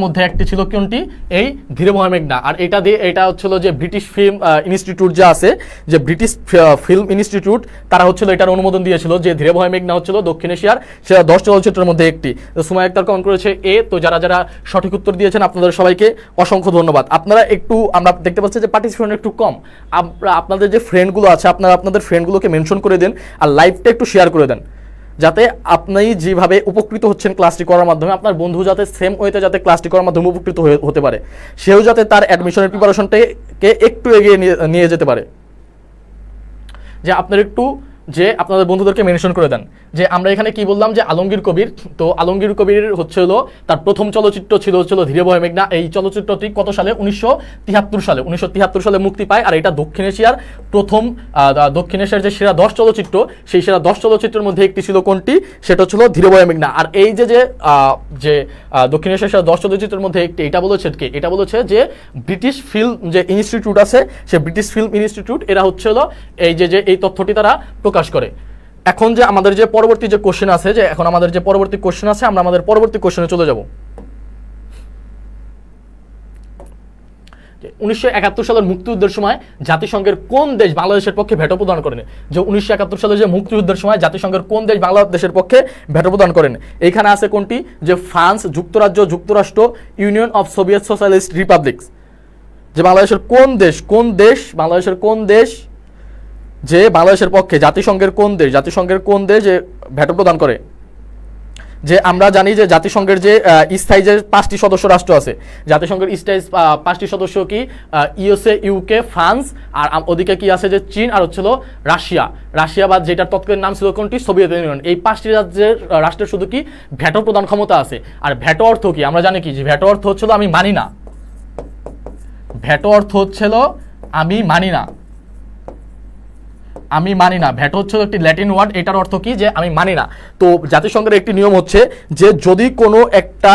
মধ্যে একটি ছিল কোনটি? এই ধীরে বহে মেঘনা। আর এটা হচ্ছিল যে ব্রিটিশ ফিল্ম ইনস্টিটিউট যে আছে, যে ব্রিটিশ ফিল্ম ইনস্টিটিউট, তারা হচ্ছিল এটার অনুমোদন দিয়েছিল যে ধীরে বহে মেঘনা হচ্ছিল দক্ষিণ এশিয়ার সেরা 10 চলচ্চিত্রের মধ্যে একটি। সুমাইয়া আক্তার কমেন্ট করেছে এ। তো যারা সঠিক উত্তর দিয়েছেন আপনাদের সবাইকে অসংখ্য ধন্যবাদ। আপনারা একটু, আমরা দেখতে পাচ্ছি যে পার্টিসিপেন্ট একটু কম। আপনাদের যে ফ্রেন্ডগুলো আছে, আপনাদের ফ্রেন্ডগুলোকে মেনশন করে দেন, আর লাইভটা একটু শেয়ার করে দেন, যাতে আপনি যেভাবে উপকৃত হচ্ছেন ক্লাসটি করার মাধ্যমে, আপনার বন্ধু যাতে সেম ওয়েতে যাতে ক্লাসটি করার মাধ্যমে উপকৃত হতে পারে, সেও যাতে তার অ্যাডমিশনের প্রিপারেশনটাকে একটু এগিয়ে নিয়ে যেতে পারে। যে আপনার একটু যে আপনাদের বন্ধুদেরকে মেনশন করে দেন। যে আমরা এখানে কি বললাম, যে আলমগীর কবির। তো আলমগীর কবির হচ্ছিল তার প্রথম চলচ্চিত্র ছিল ধীরে বহে মেঘনা। এই চলচ্চিত্রটি কত সালে? 1973 সালে মুক্তি পায়। আর এটা দক্ষিণ এশিয়ার যে সেরা 10 চলচ্চিত্র, সেই সেরা 10 চলচ্চিত্রের মধ্যে একটি ছিল কোনটি? সেটা ছিল ধীরে বহে মেঘনা। আর এই যে দক্ষিণ এশিয়ার সেরা 10 চলচ্চিত্রের মধ্যে একটি, এটা বলেছে যে ব্রিটিশ ফিল্ম যে ইনস্টিটিউট আছে, সে ব্রিটিশ ফিল্ম ইনস্টিটিউট, এরা হচ্ছিল এই তথ্যটি তারা প্রকাশ করে। এখন যে আমাদের যে পরবর্তী যে কোশ্চেন আছে, আমরা আমাদের পরবর্তী কোশ্চেনে চলে যাব। 1971 সালের মুক্তিযুদ্ধের সময় জাতিসংঘের কোন দেশ বাংলাদেশের পক্ষে ভেটো প্রদান করেন? যে 1971 সালে যে মুক্তিযুদ্ধের সময় জাতিসংঘের কোন দেশ বাংলাদেশের পক্ষে ভেটো প্রদান করেন? এইখানে আছে কোনটি? যে ফ্রান্স, যুক্তরাজ্য, যুক্তরাষ্ট্র, ইউনিয়ন অফ সোভিয়েত সোশ্যালিস্ট রিপাবলিকস। যে বাংলাদেশের কোন দেশ যে বাংলাদেশের পক্ষে জাতিসংঘের কোন দেশ যে ভেটো প্রদান করে? যে আমরা জানি যে জাতিসংঘের যে স্থায়ী যে 5টি সদস্য রাষ্ট্র আছে, জাতিসংঘের স্থায়ী 5টি সদস্য কি? ইউএসএ, ইউকে, ফ্রান্স, আর ওদিকে কি আছে? যে চীন, আর হচ্ছিল রাশিয়া বা যেটার তৎকালীন নাম ছিল কোনটি? Soviet union. এই 5টি রাষ্ট্রের শুধু কি ভেটো প্রদান ক্ষমতা আছে। আর ভেটো অর্থ কি? আমরা জানি কি যে ভেটো অর্থ হচ্ছিল আমি মানি না। ভেটো অর্থ হচ্ছিল আমি মানি না, আমি মানি না। ভেটো হচ্ছে একটি ল্যাটিন ওয়ার্ড, এটার অর্থ কি যে আমি মানি না। তো জাতিসংঘের একটি নিয়ম হচ্ছে যে যদি কোনো একটা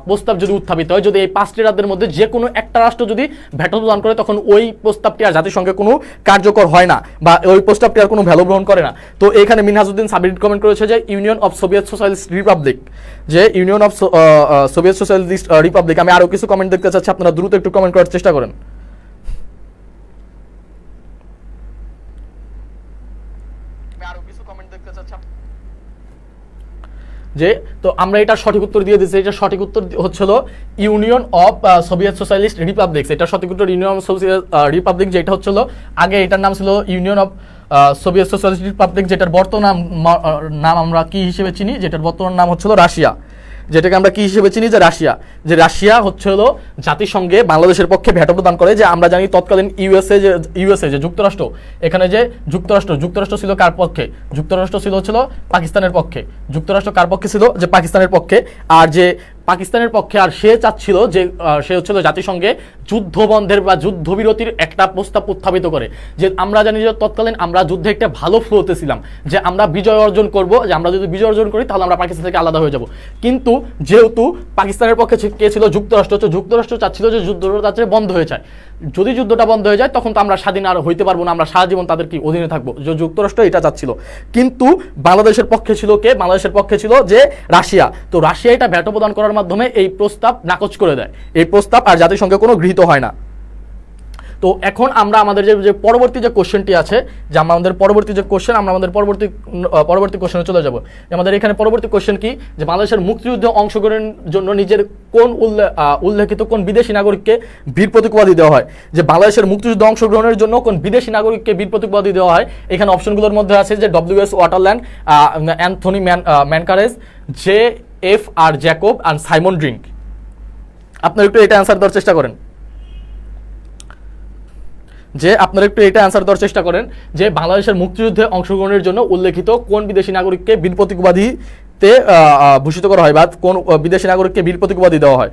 প্রস্তাব যদি উত্থাপিত হয়, যদি এই 5টি রাজ্যের মধ্যে যে কোনো একটা রাষ্ট্র যদি ভেটো প্রদান করে, তখন ওই প্রস্তাবটি আর জাতিসংঘে কোনো কার্যকর হয় না বা ওই প্রস্তাবটি আর কোনো ভ্যালু গ্রহণ করে না। তো এখানে মিনহাজউদ্দিন সাবির কমেন্ট করেছে যে Union of Soviet Socialist Republic, যে Union of Soviet Socialist Republic. আমি আরও কিছু কমেন্ট দেখতে চাচ্ছি, আপনারা দ্রুত একটু কমেন্ট করার চেষ্টা করেন। যে তো আমরা এটা সঠিক উত্তর দিয়ে দিচ্ছি, এটা সঠিক উত্তর হচ্ছিল union of Soviet socialist republics. এটা সঠিক উত্তর ইউনিয়ন অফ সোভিয়েত রিপাবলিক, যেটা হচ্ছিল আগে এটার নাম ছিল union of Soviet Socialist Republic, যেটার বর্তমান নাম আমরা কি হিসেবে চিনি, যেটার বর্তমান নাম হচ্ছিল রাশিয়া, যেটাকে আমরা কি হিসেবে চিনি যে রাশিয়া। যে রাশিয়া হচ্ছে হলো জাতিসংঘে বাংলাদেশের পক্ষে ভেটো প্রদান করে। যে আমরা জানি তৎকালীন ইউএসএ যে যুক্তরাষ্ট্র, এখানে যে যুক্তরাষ্ট্র ছিল কার পক্ষে, যুক্তরাষ্ট্র ছিল পাকিস্তানের পক্ষে। যুক্তরাষ্ট্র কার পক্ষে ছিল, যে পাকিস্তানের পক্ষে। আর যে পাকিস্তানের পক্ষে, আর সে চাচ্ছিল যে সে হচ্ছিল জাতিসংঘে যুদ্ধ বন্ধের বা যুদ্ধবিরতির একটা প্রস্তাব উত্থাপিত করে। যে আমরা জানি যে তৎকালীন আমরা যুদ্ধে একটা ভালো ফ্লোতে ছিলাম, যে আমরা বিজয় অর্জন করব, যে আমরা যদি বিজয় অর্জন করি তাহলে আমরা পাকিস্তান থেকে আলাদা হয়ে যাব। কিন্তু যেহেতু পাকিস্তানের পক্ষে কে ছিল, যুক্তরাষ্ট্র চাচ্ছিল যে যুদ্ধটা যাতে বন্ধ হয়ে যায়। যদি যুদ্ধটা বন্ধ হয়ে যায় তখন তো আমরা স্বাধীন আর হইতে পারবো না, আমরা সারা জীবন তাদের কি অধীনে থাকবো। যে যুক্তরাষ্ট্র এটা চাচ্ছিল। কিন্তু বাংলাদেশের পক্ষে ছিল কে, বাংলাদেশের পক্ষে ছিল যে রাশিয়া। তো রাশিয়া এটা ভেটো প্রদান করার মাধ্যমে এই প্রস্তাব নাকচ করে দেয়। এই প্রস্তাব আর জাতিসংঘে কোনো গৃহীত হয় না। তো এখন আমরা আমাদের যে পরবর্তী যে কোশ্চেনটি আছে, যে আমাদের পরবর্তী যে কোশ্চেন, আমরা আমাদের পরবর্তী কোশ্চেনে চলে যাব। আমাদের এখানে পরবর্তী কোশ্চেন কি, যে বাংলাদেশের মুক্তিযুদ্ধে অংশগ্রহণের জন্য নিজের কোন উল্লেখিত কোন বিদেশি নাগরিককে বীর প্রতীক উপাধি দেওয়া হয়। যে বাংলাদেশের মুক্তিযুদ্ধে অংশগ্রহণের জন্য কোন বিদেশি নাগরিককে বীর প্রতীক উপাধি দেওয়া হয়। এখানে অপশনগুলোর মধ্যে আছে যে ডব্লিউ.এস. ওয়াটারল্যান্ড, অ্যান্থনি ম্যানকারেজ, J.F.R. জ্যাকব আর সাইমন ড্রিঙ্ক। আপনারা একটু এটা অ্যান্সার দেওয়ার চেষ্টা করেন, যে বাংলাদেশের মুক্তিযুদ্ধে অংশগ্রহণের জন্য উল্লেখিত কোন বিদেশি নাগরিককে বীর প্রতীক উপাধিতে ভূষিত করা হয়, বা কোন বিদেশি নাগরিককে বীর প্রতীক উপাধি দেওয়া হয়।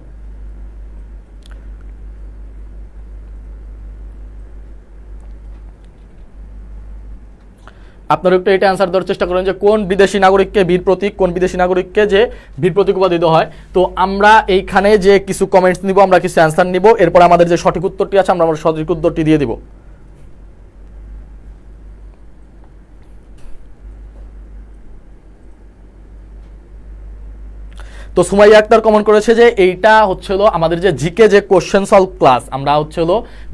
আপনারা একটু এটা অ্যান্সার দেওয়ার চেষ্টা করেন যে কোন বিদেশি নাগরিককে যে বীর প্রতীক উপাধি দেওয়া হয়। তো আমরা এইখানে যে কিছু কমেন্টস নিব, আমরা কিছু অ্যান্সার নিব, এরপর আমাদের যে সঠিক উত্তরটি আছে আমরা সঠিক উত্তরটি দিয়ে দিব। তো সুমাইয়া আক্তার কমেন্ট করেছে যে এইটা হচ্ছিল আমাদের যে জিকে যে কোশ্চেন সলভ ক্লাস, আমরা হচ্ছিল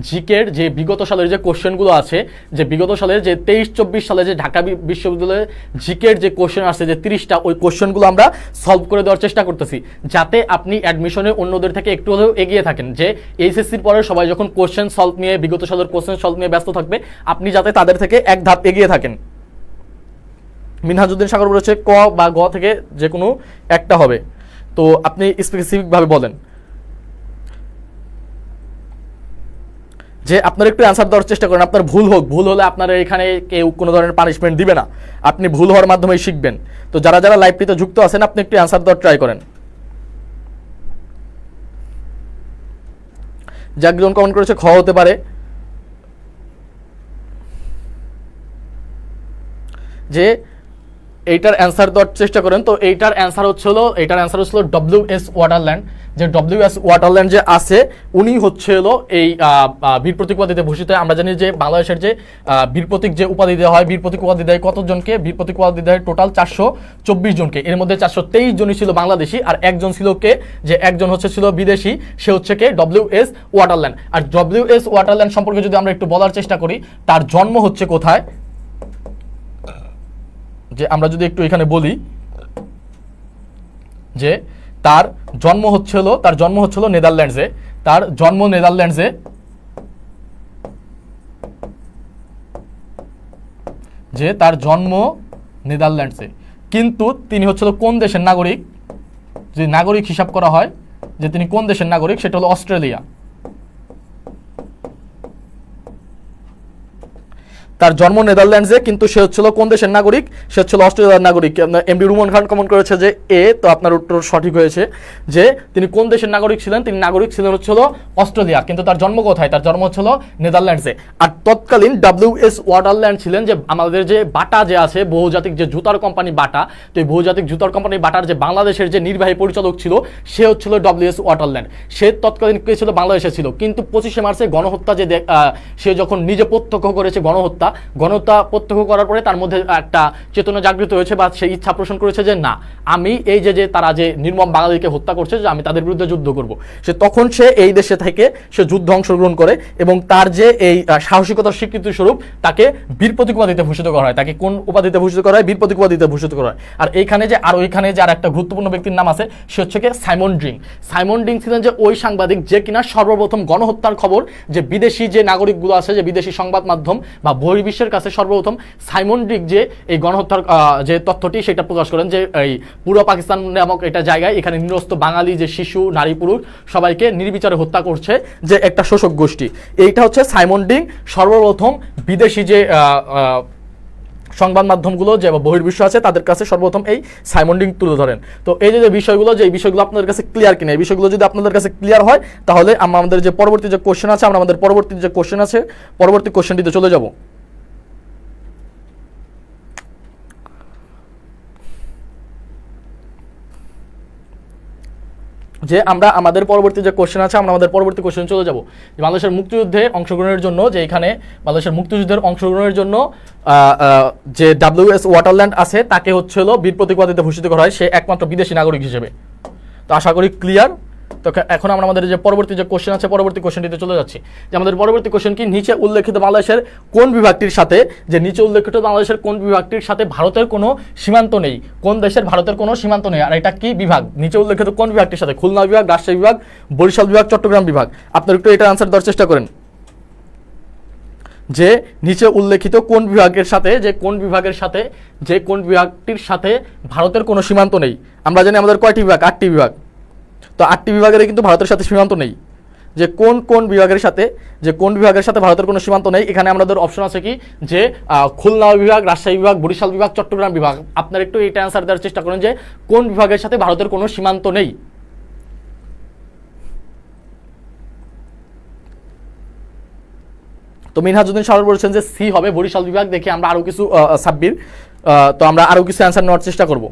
জিকের যে বিগত সালের যে কোশ্চেনগুলো আছে, যে বিগত সালের যে 23-24 সালে যে ঢাকা বিশ্ববিদ্যালয়ে জিকের যে কোশ্চেন আছে যে 30টা, ওই কোশ্চেনগুলো আমরা সলভ করে দেওয়ার চেষ্টা করতেছি, যাতে আপনি অ্যাডমিশনে অন্যদের থেকে একটু হলেও এগিয়ে থাকেন। যে এইচএসসির পরে সবাই যখন কোশ্চেন সলভ নিয়ে, বিগত সালের কোশ্চেন সলভ নিয়ে ব্যস্ত থাকবে, আপনি যাতে তাদের থেকে এক ধাপ এগিয়ে থাকেন। মিনহাজউদ্দিন সাগর বলেছে ক বা গ থেকে যে কোনো একটা হবে। তো আপনি স্পেসিফিকভাবে বলেন, যে আপনারা একটু অ্যান্সার দেওয়ার চেষ্টা করেন। আপনার ভুল হলে আপনারা এখানে কেউ কোনো ধরনের পানিশমেন্ট দিবে না, আপনি ভুল হওয়ার মাধ্যমেই শিখবেন। তো যারা লাইভটিতে যুক্ত আছেন, আপনি একটু অ্যান্সার দেওয়ার ট্রাই করেন। যে একজন কমেন্ট করেছে খ হতে পারে, যে এইটার অ্যান্সার দেওয়ার চেষ্টা করেন। তো এইটার অ্যান্সার হচ্ছিল ডব্লিউ.এস. ওয়াটারল্যান্ড। যে ডব্লিউ.এস. ওয়াটারল্যান্ড যে আছে, উনি হচ্ছে হলো এই বীর প্রতীক উপাধিতে ভূষিত। আমরা জানি যে বাংলাদেশের যে বীর প্রতীক যে উপাধি দেওয়া হয়, বীর প্রতীক উপাধি দেয় কতজনকে, বীর প্রতীক উপাধি দেয় টোটাল 424 জনকে। এর মধ্যে 423 জনই ছিল বাংলাদেশি, আর একজন ছিল কে, যে একজন ছিল বিদেশি, সে হচ্ছে কে, ডব্লিউ.এস. ওয়াটারল্যান্ড। আর ডব্লিউ.এস. ওয়াটারল্যান্ড সম্পর্কে যদি আমরা একটু বলার চেষ্টা করি, তার জন্ম হচ্ছে কোথায়, যে আমরা যদি একটু এখানে বলি যে তার জন্ম হচ্ছিল নেদারল্যান্ডসে। তার জন্ম নেদারল্যান্ডসে, কিন্তু তিনি হচ্ছিল কোন দেশের নাগরিক, যদি নাগরিক হিসাব করা হয় যে তিনি কোন দেশের নাগরিক, সেটা হলো অস্ট্রেলিয়া। তার জন্ম নেদারল্যান্ডসে, কিন্তু সে হচ্ছিল কোন দেশের নাগরিক? সে হচ্ছিল অস্ট্রেলিয়ার নাগরিক। এমডি রুমন খান কমেন্ট করেছে যে এ, তো আপনার উত্তর সঠিক হয়েছে যে তিনি কোন দেশের নাগরিক ছিলেন? তিনি নাগরিক ছিলেন হচ্ছিল অস্ট্রেলিয়া, কিন্তু তার জন্ম কোথায়? তার জন্ম হচ্ছিল নেদারল্যান্ডসে। আর তৎকালীন WS ওয়াটারল্যান্ড ছিলেন যে আমাদের যে বাটা যে আছে বহুজাতিক যে জুতার কোম্পানি বাটা, তো এই বহুজাতিক জুতার কোম্পানি বাটার যে বাংলাদেশের যে নির্বাহী পরিচালক ছিল সে হচ্ছিল WS ওয়াটারল্যান্ড। সে তৎকালীন কে ছিল? বাংলাদেশে ছিল। কিন্তু 25শে মার্চে গণহত্যা যে সে যখন নিজে প্রত্যক্ষ করেছে গণহত্যা প্রত্যক্ষ করার পরে তার মধ্যে একটা চেতনা জাগৃত হয়েছে বা সে ইচ্ছা পোষণ করেছে যে না, আমি এই যে তারা যে নির্মম বাঙালিকে হত্যা করছে, যে আমি তাদের বিরুদ্ধে যুদ্ধ করব। সে এই দেশে থেকে সে যুদ্ধ অংশগ্রহণ করে এবং তার যে এই সাহসিকতার স্বীকৃতি স্বরূপ তাকে বীর প্রতীক উপাধিতে ভূষিত করা হয়। তাকে কোন উপাধিতে ভূষিত করা হয়? বীর প্রতীক উপাধিতে ভূষিত করা হয়। আর এইখানে যে আর একটা গুরুত্বপূর্ণ ব্যক্তির নাম আছে, সে হচ্ছে কি সাইমন ড্রিং। সাইমন ড্রিং ছিলেন যে ওই সাংবাদিক যে কিনা সর্বপ্রথম গণহত্যার খবর যে বিদেশি যে নাগরিকগুলো আছে, যে বিদেশি সংবাদ মাধ্যম বা বহির্বিশ্বের কাছে সর্বপ্রথম সাইমন ড্রিং যে এই গণহত্যার যে তথ্যটি সেটা প্রকাশ করেন যে এই পুরো পাকিস্তান নামক এটা জায়গায় এখানে নিরস্ত বাঙালি যে শিশু, নারী, পুরুষ সবাইকে নির্বিচারে হত্যা করছে যে একটা শোষক গোষ্ঠী। এইটা হচ্ছে সাইমন ড্রিং সর্বপ্রথম বিদেশি যে সংবাদ মাধ্যমগুলো যে বহির্বিশ্ব আছে তাদের কাছে সর্বপ্রথম এই সাইমন ড্রিং তুলে ধরেন। তো এই যে বিষয়গুলো, যে এই বিষয়গুলো আপনাদের কাছে ক্লিয়ার কিনা, এই বিষয়গুলো যদি আপনাদের কাছে ক্লিয়ার হয় তাহলে আমাদের যে পরবর্তী যে কোশ্চেন আছে, আমরা আমাদের পরবর্তী যে কোশ্চেন আছে পরবর্তী কোশ্চেনটিতে চলে যাব। যে আমরা আমাদের পরবর্তী যে কোশ্চেন আছে, আমরা আমাদের পরবর্তী কোশ্চেন চলে যাব। যে বাংলাদেশের মুক্তিযুদ্ধে অংশগ্রহণের জন্য, যে এখানে বাংলাদেশের মুক্তিযুদ্ধের অংশগ্রহণের জন্য যে WS ওয়াটারল্যান্ড আছে তাকে হচ্ছিল বীর প্রতীক উপাধিতে ভূষিত করা হয়, সে একমাত্র বিদেশি নাগরিক হিসেবে। তো আশা করি ক্লিয়ার। তো এখন আমরা আমাদের যে পরবর্তী যে কোশ্চেন আছে পরবর্তী কোশ্চেনটিতে চলে যাচ্ছি। যে আমাদের পরবর্তী কোশ্চেন কি, নিচে উল্লেখিত বাংলাদেশের কোন বিভাগটির সাথে, যে নিচে উল্লেখিত বাংলাদেশের কোন বিভাগটির সাথে ভারতের কোনো সীমান্ত নেই? কোন দেশের ভারতের কোনো সীমান্ত নেই? আর এটা কি বিভাগ? নিচে উল্লেখিত কোন বিভাগটির সাথে? খুলনা বিভাগ, রাজশাহী বিভাগ, বরিশাল বিভাগ, চট্টগ্রাম বিভাগ। আপনারা একটু এটা আনসার দেওয়ার চেষ্টা করেন যে নিচে উল্লেখিত কোন বিভাগের সাথে, যে কোন বিভাগটির সাথে ভারতের কোনো সীমান্ত নেই। আমরা জানি আমাদের কয়টি বিভাগ? 8টি বিভাগ। তো 8টি বিভাগের কিন্তু ভারতের সাথে সীমান্ত নেই। যে কোন বিভাগের সাথে ভারতের কোনো সীমান্ত নেই, এখানে আমাদের অপশন আছে কি যে খুলনা বিভাগ, রাজশাহী বিভাগ, বরিশাল বিভাগ, চট্টগ্রাম বিভাগ। আপনারা একটু এটা অ্যান্সার দেওয়ার চেষ্টা করেন যে কোন বিভাগের সাথে ভারতের কোনো সীমান্ত নেই। তো মিনহাজউদ্দিন সারোয়ার বলেছেন যে সি হবে, বরিশাল বিভাগ। দেখি আমরা আরো কিছু সাব্বির, তো আমরা আরো কিছু অ্যান্সার নেওয়ার চেষ্টা করব।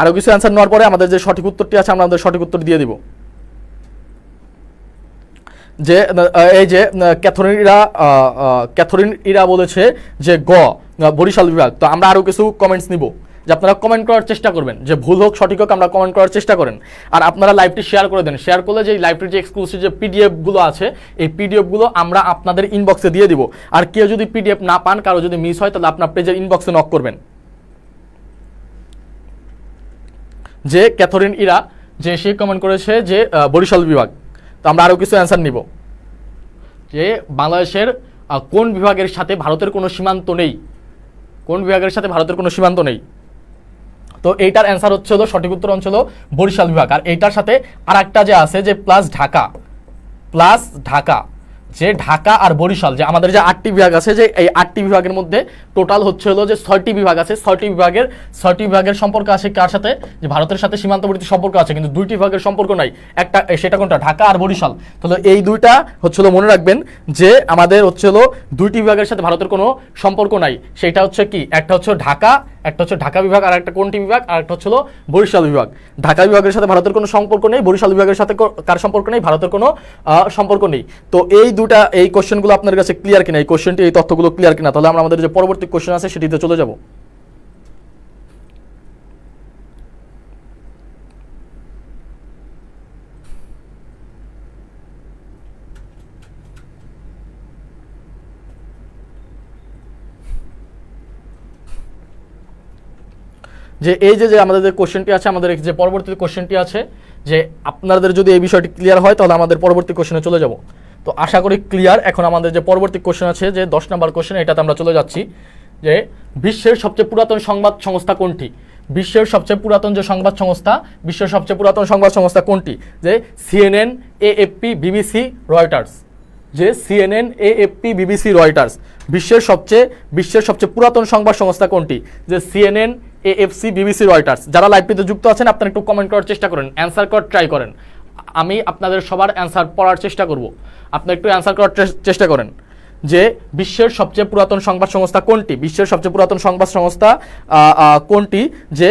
আরো কিছু অ্যান্সার নেওয়ার পরে আমাদের যে সঠিক উত্তরটি আছে আমরা আমাদের সঠিক উত্তর দিয়ে দিব। যে এই যে ক্যাথরিন ইরা বলেছে যে বরিশাল বিভাগ। তো আমরা আরো কিছু কমেন্টস নিব, যে আপনারা কমেন্ট করার চেষ্টা করবেন, যে ভুল হোক সঠিক হোক আমরা কমেন্ট করার চেষ্টা করেন। আর আপনারা লাইভটি শেয়ার করে দেন। শেয়ার করলে যে লাইভটির যে এক্সক্লুসিভ যে PDF গুলো আছে এই PDF গুলো আমরা আপনাদের ইনবক্সে দিয়ে দিব। আর কেউ যদি PDF না পান, কারো যদি মিস হয়, তাহলে আপনার পেজের ইনবক্সে নক করবেন। যে ক্যাথরিন ইরা যে সে কমেন্ট করেছে যে বরিশাল বিভাগ। তো আমরা আরো কিছু অ্যান্সার নিব। যে বাংলাদেশের কোন বিভাগের সাথে ভারতের কোনো সীমান্ত নেই? কোন বিভাগের সাথে ভারতের কোনো সীমান্ত নেই? তো এইটার অ্যান্সার হচ্ছে হলো, সঠিক উত্তর হচ্ছে হলো বরিশাল বিভাগ। আর এইটার সাথে আর একটা যে আছে যে প্লাস ঢাকা, যে ঢাকা আর বরিশাল, যে আমাদের যে 8টি বিভাগ আছে, যে এই 8টি বিভাগের মধ্যে টোটাল হচ্ছে হলো যে 6টি বিভাগ আছে। 6টি বিভাগের সম্পর্ক আছে কার সাথে? যে ভারতের সাথে সীমান্তবর্তী সম্পর্ক আছে, কিন্তু 2টি বিভাগের সম্পর্ক নাই। একটা সেটা কোনটা? ঢাকা আর বরিশাল। তাহলে এই দুইটা হচ্ছে হলো মনে রাখবেন যে আমাদের হচ্ছে হলো 2টি বিভাগের সাথে ভারতের কোনো সম্পর্ক নাই। সেটা হচ্ছে কি, একটা হচ্ছে ঢাকা বিভাগ, আর একটা কোনটি বিভাগ, আর একটা হচ্ছে হলো বরিশাল বিভাগ। ঢাকা বিভাগের সাথে ভারতের কোনো সম্পর্ক নেই, বরিশাল বিভাগের সাথে কার সম্পর্ক নেই? ভারতের কোনো সম্পর্ক নেই। তো এই কোশ্চেনগুলো আপনার কাছে ক্লিয়ার কিনা, এই তথ্যগুলো ক্লিয়ার কিনা? তাহলে আমরা আমাদের যে পরবর্তী কোশ্চেন আছে সেটিতে চলে যাব। যে এই যে আমাদের যে কোশ্চেনটি আছে, আমাদের যে পরবর্তী কোশ্চেনটি আছে, যে আপনাদের যদি এই বিষয়টি ক্লিয়ার হয় তাহলে আমাদের পরবর্তী কোশ্চেনে চলে যাব। তো আশা করি ক্লিয়ার। এখন আমাদের যে পরবর্তী কোশ্চেন আছে, যে 10 নম্বর কোশ্চেন, এটাতে আমরা চলে যাচ্ছি। যে বিশ্বের সবচেয়ে পুরাতন সংবাদ সংস্থা কোনটি? বিশ্বের সবচেয়ে পুরাতন সংবাদ সংস্থা কোনটি? যে CNN, AFP, BBC, রয়টার্স। যে সিএনএন, এএফপি, বিবিসি, রয়টার্স বিশ্বের সবচেয়ে পুরাতন সংবাদ সংস্থা কোনটি? যে সিএনএন, এএফসি, বিবিসি, রয়টার্স। যারা লাইভটিতে যুক্ত আছেন আপনারা একটু কমেন্ট করার চেষ্টা করেন, অ্যান্সার করার ট্রাই করেন। আমি আপনাদের সবার অ্যান্সার পড়ার চেষ্টা করব, আপনারা একটু অ্যান্সার করার চেষ্টা করেন যে বিশ্বের সবচেয়ে পুরাতন সংবাদ সংস্থা কোনটি? বিশ্বের সবচেয়ে পুরাতন সংবাদ সংস্থা কোনটি? যে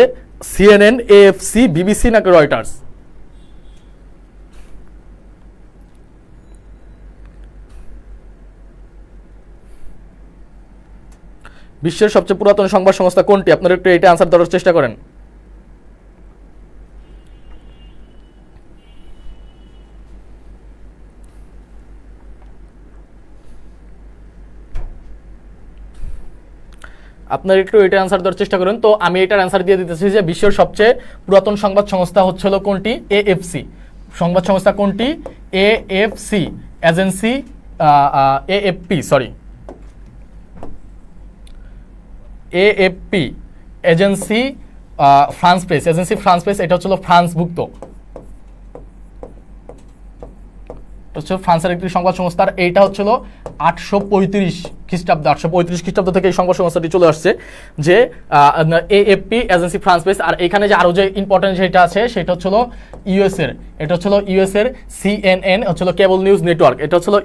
সিএনএন, এএফসি, বিবিসি নাকি রয়টার্স? বিশ্বের সবচেয়ে পুরাতন সংবাদ সংস্থা কোনটি? আপনারা একটু এটা আনসার দেওয়ার চেষ্টা করেন। আপনারা একটু এটা অ্যান্সার দেওয়ার চেষ্টা করেন। তো আমি এটার অ্যান্সার দিয়ে দিতেছি যে বিশ্বের সবচেয়ে পুরাতন সংবাদ সংস্থা হচ্ছিল কোনটি? এএফসি। সংবাদ সংস্থা কোনটি? AFC agency, AFP sorry, AFP agency France press, agency France press, এটা হচ্ছিল ফ্রান্সভুক্ত, হচ্ছে ফ্রান্সের একটি সংবাদ সংস্থার। এইটা হচ্ছিল 835 খ্রিস্টাব্দে, 835 খ্রিস্টাব্দ থেকে এই সংবাদ সংস্থাটি চলে আসছে, যে এএফপি এজেন্সি ফ্রান্স প্রেস। আর এখানে যে আরো যে ইম্পর্টেন্ট যেটা আছে সেটা হচ্ছিল ইউএসএর, এটা হচ্ছিল ইউএসএর সিএনএন হচ্ছিল কেবল নিউজ নেটওয়ার্ক, এটা হচ্ছিল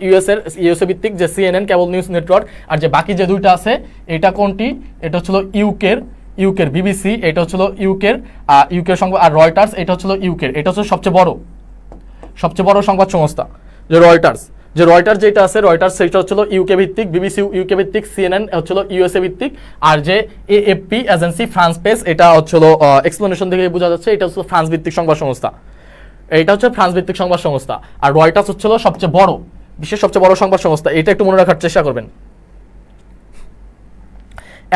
ইউএসএ ভিত্তিক যে সিএনএন কেবল নিউজ নেটওয়ার্ক। আর যে বাকি যে দুইটা আছে এটা কোনটি? এটা হচ্ছিল ইউকের বিবিসি, এটা হচ্ছিল ইউকের সংবাদ। আর রয়টার্স এটা হচ্ছিল ইউকের, এটা হচ্ছে সবচেয়ে বড় সংবাদ সংস্থা যে রয়টার্স যেটা আছে, রয়টার্স সেটা হচ্ছিল ইউকে ভিত্তিক, বিবিসি ইউকে ভিত্তিক, সিএনএন হচ্ছিল ইউএসএ ভিত্তিক। আর যে এএফপি এজেন্সি ফ্রান্স প্রেস, এটা হচ্ছিল এক্সপ্লেনেশন থেকে বোঝা যাচ্ছে এটা হচ্ছে ফ্রান্স ভিত্তিক সংবাদ সংস্থা, এটা হচ্ছে ফ্রান্স ভিত্তিক সংবাদ সংস্থা। আর রয়টার্স হচ্ছিল বিশ্বের সবচেয়ে বড় সংবাদ সংস্থা। এটা একটু মনে রাখার চেষ্টা করবেন।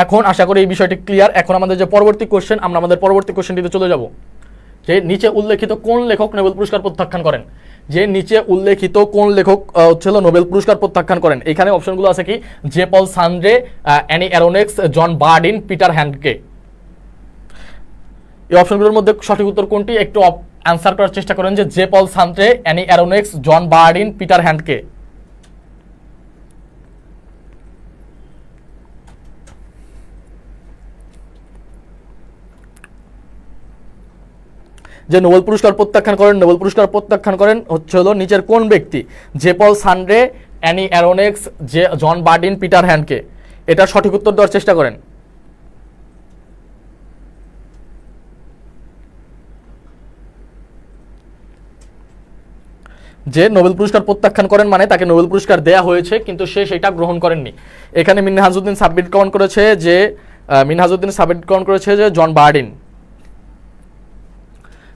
এখন আশা করি এই বিষয়টি ক্লিয়ার। এখন আমাদের যে পরবর্তী কোশ্চেন, আমরা আমাদের পরবর্তী কোশ্চেনটিতে চলে যাব, যে নিচে উল্লেখিত কোন লেখক নোবেল পুরস্কার প্রত্যাখ্যান করেন? যে নিচে উল্লেখিত কোন লেখক হচ্ছিল নোবেল পুরস্কার প্রত্যাখ্যান করেন? এখানে অপশনগুলো আছে কি? জে পল সান্ড্রে, অ্যানি অ্যারোনেক্স, জন বার্ডিন, পিটার হ্যান্ডকে। এই অপশনগুলোর মধ্যে সঠিক উত্তর কোনটি? একটু অ্যান্সার করার চেষ্টা করেন যে জে পল সান্ড্রে, অ্যানি অ্যারোনেক্স, জন বার্ডিন, পিটার হ্যান্ডকে। যে নোবেল পুরস্কার প্রত্যাখ্যান করেন হচ্ছে হলো নিচের কোন ব্যক্তি? জে পল সান্ড্রে, অ্যানি অ্যারোনেক্স, জন বার্ডিন, পিটার হ্যান্ডকে। এটা সঠিক উত্তর দেওয়ার চেষ্টা করেন। যে নোবেল পুরস্কার প্রত্যাখ্যান করেন মানে তাকে নোবেল পুরস্কার দেয়া হয়েছে কিন্তু সে সেটা গ্রহণ করেননি। এখানে মিনহাজউদ্দিন সাবমিট করেছে যে জন বার্ডিন।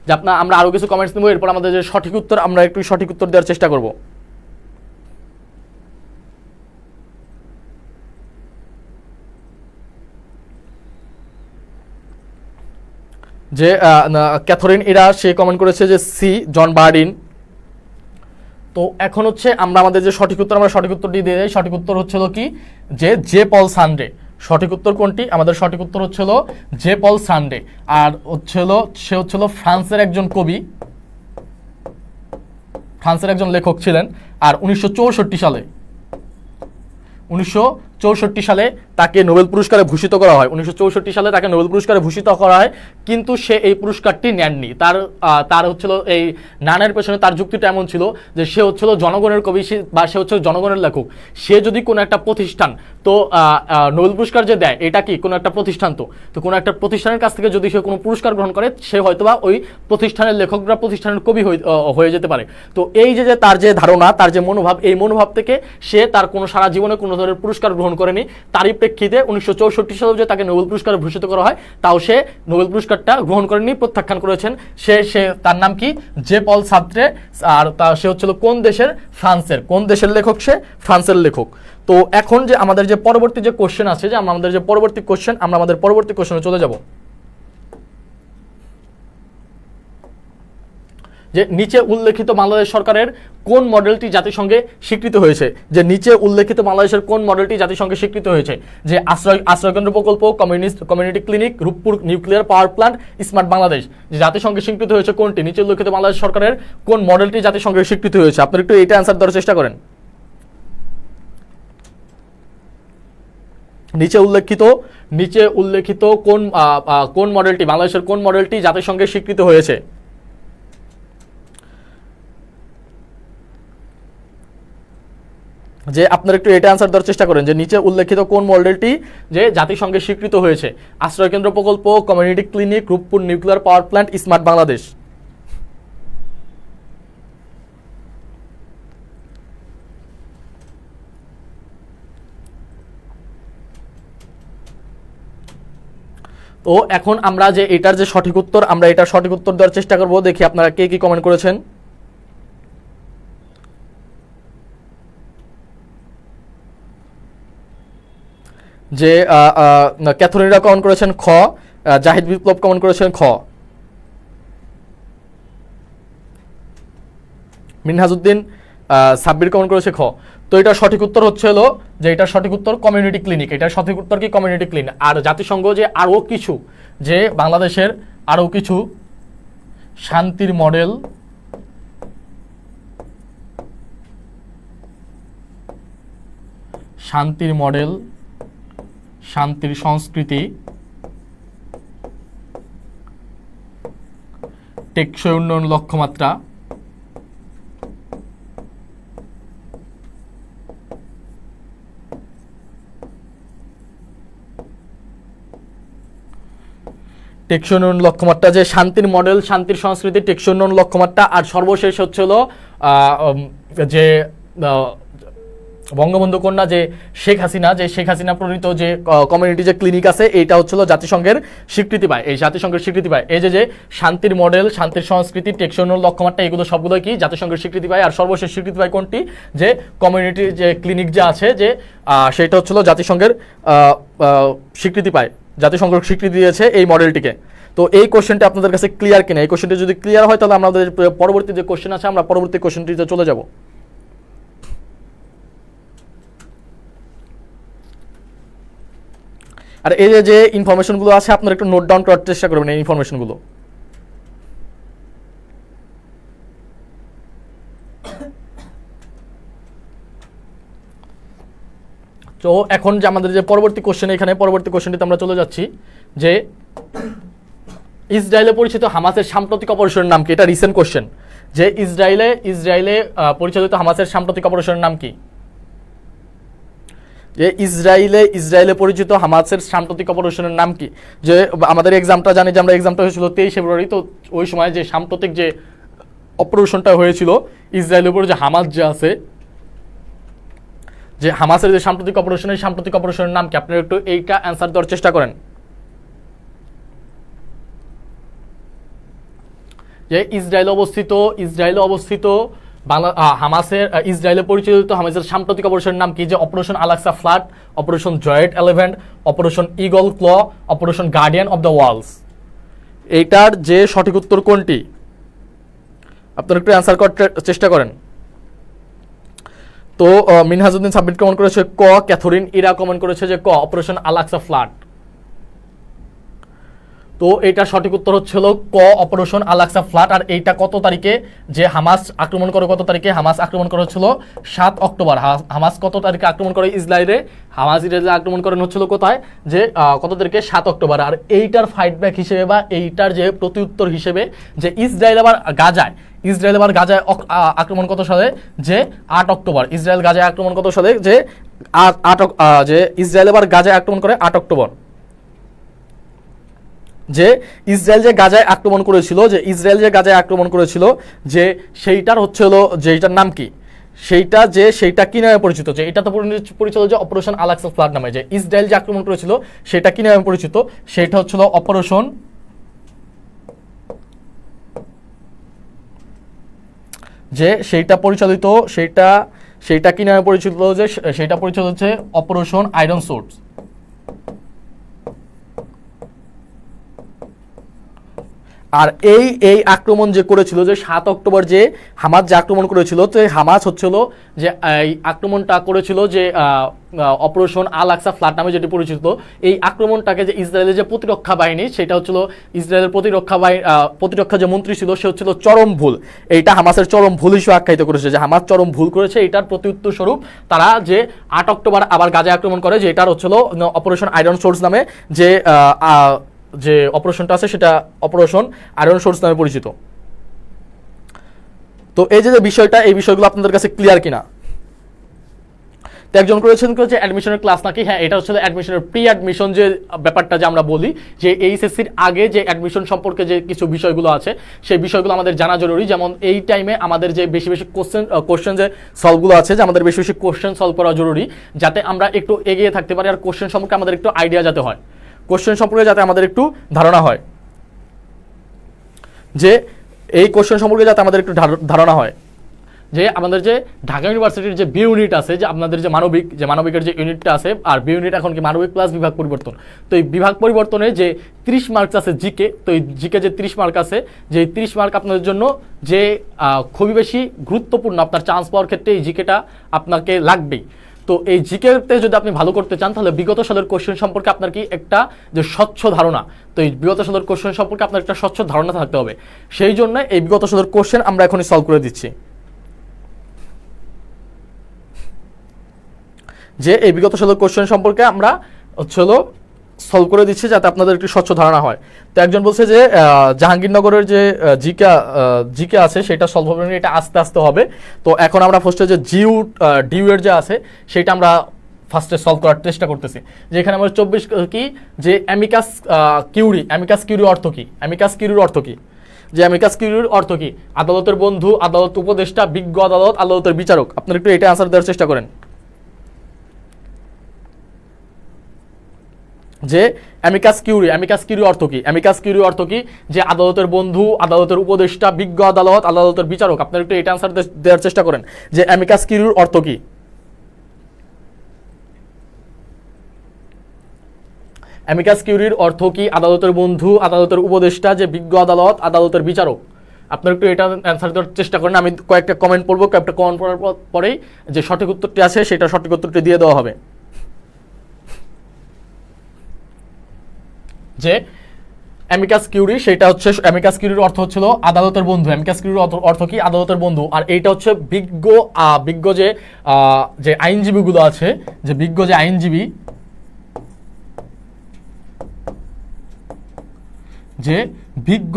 যে আমরা আরো কিছু কমেন্টস নেব, এরপর আমাদের যে সঠিক উত্তর আমরা একটু সঠিক উত্তর দেওয়ার চেষ্টা করব। যে ক্যাথরিন ইরা সে কমেন্ট করেছে যে সি, জন বার্ডিন। তো এখন হচ্ছে আমরা আমাদের যে সঠিক উত্তরটি দিয়ে দেই। সঠিক উত্তর হচ্ছিল কি? যে জে পল সান্ড্রে। সঠিক উত্তর কোনটি? আমাদের সঠিক উত্তর হচ্ছিল জে পল সান্ড্রে। আর সে হচ্ছিল ফ্রান্সের একজন কবি, ফ্রান্সের একজন লেখক ছিলেন। আর 1964 সালে তাকে নোবেল পুরস্কারে ভূষিত করা হয়। 1964 সালে তাকে নোবেল পুরস্কারে ভূষিত করা হয়, কিন্তু সে এই পুরস্কারটি নেননি। তার হচ্ছিল এই নানের পেছনে তার যুক্তিটা এমন ছিল যে সে হচ্ছিল জনগণের কবি বা সে হচ্ছে জনগণের লেখক। সে যদি কোনো একটা প্রতিষ্ঠান, তো নোবেল পুরস্কার যে দেয় এটা কি কোনো একটা প্রতিষ্ঠান, তো কোনো একটা প্রতিষ্ঠানের কাছ থেকে যদি সে কোনো পুরস্কার গ্রহণ করে সে হয়তোবা ওই প্রতিষ্ঠানের লেখকরা প্রতিষ্ঠানের কবি হয়ে যেতে পারে। তো এই যে তার যে ধারণা, তার যে মনোভাব, এই মনোভাব থেকে সে তার কোনো সারা জীবনে কোনো ধরনের পুরস্কার গ্রহণ করেনি। তারই প্রেক্ষিতে 1964 সালে যে তাকে নোবেল পুরস্কারে ভূষিত করা হয়, তাও সে নোবেল পুরস্কারটা গ্রহণ করেনি, প্রত্যাখ্যান করেছেন। তার নাম কি? জে পল সান্ড্রে। আর সে হচ্ছিল কোন দেশের? ফ্রান্সের। কোন দেশের লেখক? সে ফ্রান্সের লেখক। তো এখন যে আমাদের যে পরবর্তী যে কোশ্চেন আছে, যে আমরা আমাদের পরবর্তী কোশ্চেনে চলে যাব। যে নিচে উল্লেখিত বাংলাদেশ সরকারের কোন মডেলটি জাতিসংঘে স্বীকৃত হয়েছে? যে নিচে উল্লেখিত বাংলাদেশের কোন মডেলটি জাতিসংঘে স্বীকৃত হয়েছে? যে আশ্রয়কেন্দ্র প্রকল্প, community clinic, Rooppur nuclear power plant, smart Bangladesh. যে জাতিসংঘে স্বীকৃত হয়েছে কোনটি? নিচে উল্লেখিত বাংলাদেশ সরকারের কোন মডেলটি জাতিসংঘে স্বীকৃত হয়েছে? আপনারা একটু এটা অ্যান্সার দেওয়ার চেষ্টা করেন। নিচে উল্লেখিত কোন মডেলটি, বাংলাদেশের কোন মডেলটি জাতিসংঘে স্বীকৃত হয়েছে? যে আপনারা একটু এটা আনসার দেওয়ার চেষ্টা করেন যে নিচে উল্লেখিত কোন মডেলটি যে জাতিসংঘে স্বীকৃত হয়েছে? আশ্রয়কেন্দ্র প্রকল্প, community clinic, Rooppur nuclear power plant, smart Bangladesh. তো এখন আমরা যে এটার যে সঠিক উত্তর, আমরা এটার সঠিক উত্তর দেওয়ার চেষ্টা করব। দেখি আপনারা কে কি কমেন্ট করেছেন। যে ক্যাথরিনরা কমেন্ট করেছেন খ, জাহিদ বিপ্লব কমেন্ট করেছেন খ, মিনহাজউদ্দিন সাব্বির কমেন্ট করেছে খ। তো এটার সঠিক উত্তর হচ্ছে হলো যে এটার সঠিক উত্তর কমিউনিটি ক্লিনিক। এটার সঠিক উত্তর কি? Community clinic. আর জাতিসংঘ যে আরও কিছু, যে বাংলাদেশের আরও কিছু শান্তির মডেল, শান্তির সংস্কৃতি, টেকসই উন্নয়ন লক্ষ্যমাত্রা, টেকসই উন্নয়ন লক্ষ্যমাত্রা, যে শান্তির মডেল, শান্তির সংস্কৃতি, টেকসই উন্নয়ন লক্ষ্যমাত্রা। আর সর্বশেষ হচ্ছে হলো যে বঙ্গবন্ধু কন্যা, যে শেখ হাসিনা প্রণীত যে কমিউনিটি যে ক্লিনিক আছে, এইটা হচ্ছিল জাতিসংঘের স্বীকৃতি পায়। এই জাতিসংঘের স্বীকৃতি পায় এই যে শান্তির মডেল, শান্তির সংস্কৃতি, টেকসই উন্নয়ন লক্ষ্যমাত্রা, এগুলো সবগুলো কি জাতিসংঘের স্বীকৃতি পায়। আর সর্বশেষ স্বীকৃতি পায় কোনটি? যে কমিউনিটি যে ক্লিনিক যে আছে, যে সেটা হচ্ছিল জাতিসংঘের স্বীকৃতি পায়, জাতিসংঘ স্বীকৃতি দিয়েছে এই মডেলটিকে। তো এই কোশ্চেনটা আপনাদের কাছে ক্লিয়ার কিনা? এই কোশ্চেনটা যদি ক্লিয়ার হয় তাহলে আমাদের পরবর্তী যে কোশ্চেন আছে, আমরা পরবর্তী কোশ্চেনটিতে চলে যাব। আর এই যে ইনফরমেশনগুলো আছে, আপনারা একটু নোট ডাউন করার চেষ্টা করবেন এই ইনফরমেশনগুলো। তো এখন যে আমাদের যে পরবর্তী কোশ্চেন, এখানে পরবর্তী কোশ্চেনটিতে আমরা চলে যাচ্ছি যে ইসরায়েলে পরিচিত হামাসের সাম্প্রতিক অপারেশনের নাম কি? এটা রিসেন্ট কোশ্চেন। যে ইসরায়েলে পরিচালিত হামাসের সাম্প্রতিক অপারেশনের নাম কি? যে ইসরায়েলে পরিচিত হামাসের সাম্প্রতিক অপারেশনের নাম কি? যে আমাদের এক্সামটা জানি, যে আমরা এক্সামটা হয়েছিল 23 ফেব্রুয়ারি। তো ওই সময় যে সাম্প্রতিক যে অপারেশনটা হয়েছিল ইসরায়েলের উপর, যে হামাস যে আছে, যে হামাসের যে সাম্প্রতিক অপারেশনের নাম কি? আপনারা একটু এইটা অ্যান্সার দেওয়ার চেষ্টা করেন। যে ইসরায়েলে অবস্থিত ইসরায়েলে পরিচালিত হামাসের সাম্প্রতিক অপারেশনের নাম কি? যে Operation Al Aqsa Flood, Operation Joint Elephant, Operation Eagle Claw, Operation Guardian of the Walls. এইটার যে সঠিক উত্তর কোনটি? আপনারা একটু অ্যান্সার করতে চেষ্টা করেন। তো মিনহাজউদ্দিন সাব্বির কমেন্ট করেছে ক, ক্যাথরিন ইরা কমেন্ট করেছে যে ক, অপারেশন আল-আকসা ফ্লাড। তো এইটা সঠিক উত্তর হচ্ছিল ক, অপারেশন আল-আকসা ফ্লাড। আর এইটা কত তারিখে যে হামাস আক্রমণ করে? কত তারিখে হামাস আক্রমণ করা হচ্ছিল? 7 অক্টোবর। হামাস কত তারিখে আক্রমণ করে ইসরায়েলে? হামাস ইসরায়েলে আক্রমণ করেন হচ্ছিল কোথায়? যে কত তারিখে? 7 অক্টোবর। আর এইটার ফাইট ব্যাক হিসেবে বা এইটার যে প্রত্যুত্তর হিসেবে যে ইসরায়েল আবার গাজায় আক্রমণ কত সালে? যে 8 অক্টোবর। ইসরায়েল গাজায় আক্রমণ কত সালে? যে ইসরায়েল আবার গাজায় আক্রমণ করে 8 অক্টোবর। যে ইসরায়েল যে গাজায় আক্রমণ করেছিল, যে সেইটার হচ্ছে হলো, যে এইটার নাম কি? সেইটা কি নামে পরিচিত? যে এটা তো পরিচিত যে অপারেশন আল-আকসা ফ্লাড নামে। যে ইসরায়েল যে আক্রমণ করেছিল সেটা কি নামে পরিচিত? সেটা হচ্ছিল অপারেশন, যে সেইটা কি নামে পরিচিত? যে সেইটা পরিচিত হচ্ছে অপারেশন আয়রন সোর্স। আর এই আক্রমণ যে করেছিল, যে 7 অক্টোবর যে হামাস যে আক্রমণ করেছিল, তো হামাস হচ্ছিল যে এই আক্রমণটা করেছিল যে অপারেশন আল আকসা ফ্লাড নামে যেটি পরিচিত। এই আক্রমণটাকে যে ইসরায়েলের যে প্রতিরক্ষা বাহিনী, সেটা হচ্ছিল ইসরায়েলের প্রতিরক্ষা যে মন্ত্রী ছিল, সে হচ্ছিল চরম ভুল। এইটা হামাসের চরম ভুল হিসেবে আখ্যায়িত করেছে, যে হামাস চরম ভুল করেছে। এটার প্রত্যুত্তর স্বরূপ তারা যে 8 অক্টোবর আবার গাজায় আক্রমণ করে, যে এটার হচ্ছিল অপারেশন আয়রন সোর্স নামে যে অপারেশনটা আছে, সেটা অপারেশন আয়রন সোর্স নামে পরিচিত। তো এই যে বিষয়টা, এই বিষয়গুলো আপনাদের কাছে ক্লিয়ার কিনা? তো একজন করেছেন যে অ্যাডমিশনের ক্লাস নাকি, হ্যাঁ, এটা হচ্ছে অ্যাডমিশনের প্রি অ্যাডমিশন যে ব্যাপারটা যে আমরা বলি, যে এইচএসসির আগে যে অ্যাডমিশন সম্পর্কে যে কিছু বিষয়গুলো আছে, সেই বিষয়গুলো আমাদের জানা জরুরি। যেমন এই টাইমে আমাদের যে বেশি বেশি কোশ্চেন যে সলভগুলো আছে, যে আমাদের বেশি বেশি কোশ্চেন সলভ করা জরুরি, যাতে আমরা একটু এগিয়ে থাকতে পারি, আর কোশ্চেন সম্পর্কে আমাদের একটু আইডিয়া যাতে হয়, কোশ্চেন সম্পর্কে যাতে আমাদের একটু ধারণা হয়, যে এই কোশ্চেন সম্পর্কে যাতে আমাদের একটু ধারণা হয়। যে আমাদের যে ঢাকা ইউনিভার্সিটির যে বি ইউনিট আছে, যে আপনাদের যে মানবিকের যে ইউনিটটা আছে, আর বি ইউনিট এখন কি মানবিক প্লাস বিভাগ পরিবর্তন, তো এই বিভাগ পরিবর্তনে যে 30 মার্কস আছে জিকে, তো এই জিকে যে 30 মার্ক আছে, যে 30 মার্ক আপনাদের জন্য যে খুবই বেশি গুরুত্বপূর্ণ, আপনার চান্স পাওয়ার ক্ষেত্রে এই জিকেটা আপনাকে লাগবেই। তো এই জিকেতে যদি আপনি ভালো করতে চান, তাহলে বিগত সালের কোশ্চেন সম্পর্কে আপনার কি একটা যে স্বচ্ছ ধারণা, তো এই বিগত সালের কোশ্চেন সম্পর্কে আপনার একটা স্বচ্ছ ধারণা থাকতে হবে। সেই জন্য এই বিগত সালের কোশ্চেন আমরা এখনই সলভ করে দিচ্ছি, যে এই বিগত সালের কোশ্চেন সম্পর্কে আমরা সলভ করে দিচ্ছি, যাতে আপনাদের একটি স্বচ্ছ ধারণা হয়। তো একজন বলছে যে জাহাঙ্গীরনগরের যে জিকে আছে, সেটা সলভ হবে না, এটা আস্তে আস্তে হবে। তো এখন আমরা ফার্স্টে যে ডিউ এর যে আছে, সেটা আমরা ফার্স্টে সলভ করার চেষ্টা করতেছি। যে এখানে আমরা 24 কি, যে অ্যামিকাস কিউরি অর্থ কি? অ্যামিকাস কিউরির অর্থ কি? যে অ্যামিকাস কিউরির অর্থ কি? আদালতের বন্ধু, আদালত উপদেষ্টা, বিজ্ঞ আদালত, আদালতের বিচারক। আপনারা একটু এটা আনসার দেওয়ার চেষ্টা করেন, যে অ্যামিকাস কিউরি অর্থ কি? অ্যামিকাস কিউরি অর্থ কি? যে আদালতের বন্ধু, আদালতের উপদেষ্টা, বিজ্ঞ আদালত, আদালতের বিচারক। আপনারা একটু এটা আনসার দেওয়ার চেষ্টা করেন, যে অ্যামিকাস কিউরির অর্থ কি? অ্যামিকাস কিউরির অর্থ কি? আদালতের বন্ধু, আদালতের উপদেষ্টা, যে বিজ্ঞ আদালত, আদালতের বিচারক। আপনারা একটু এটা অ্যান্সার দেওয়ার চেষ্টা করেন। আমি কয়েকটা কমেন্ট পড়বো, কয়েকটা কমেন্ট পড়ার পরেই যে সঠিক উত্তরটি আছে, সেটা সঠিক উত্তরটি দিয়ে দেওয়া হবে। যে অ্যামিকাস কিউরি, সেটা হচ্ছে অ্যামিকাস কিউরির অর্থ হচ্ছিল আদালতের বন্ধু। অ্যামিকাস কিউরির অর্থ কি? আদালতের বন্ধু। আর এইটা হচ্ছে বিজ্ঞ যে আইনজীবীগুলো আছে, যে বিজ্ঞ যে আইনজীবী, যে বিজ্ঞ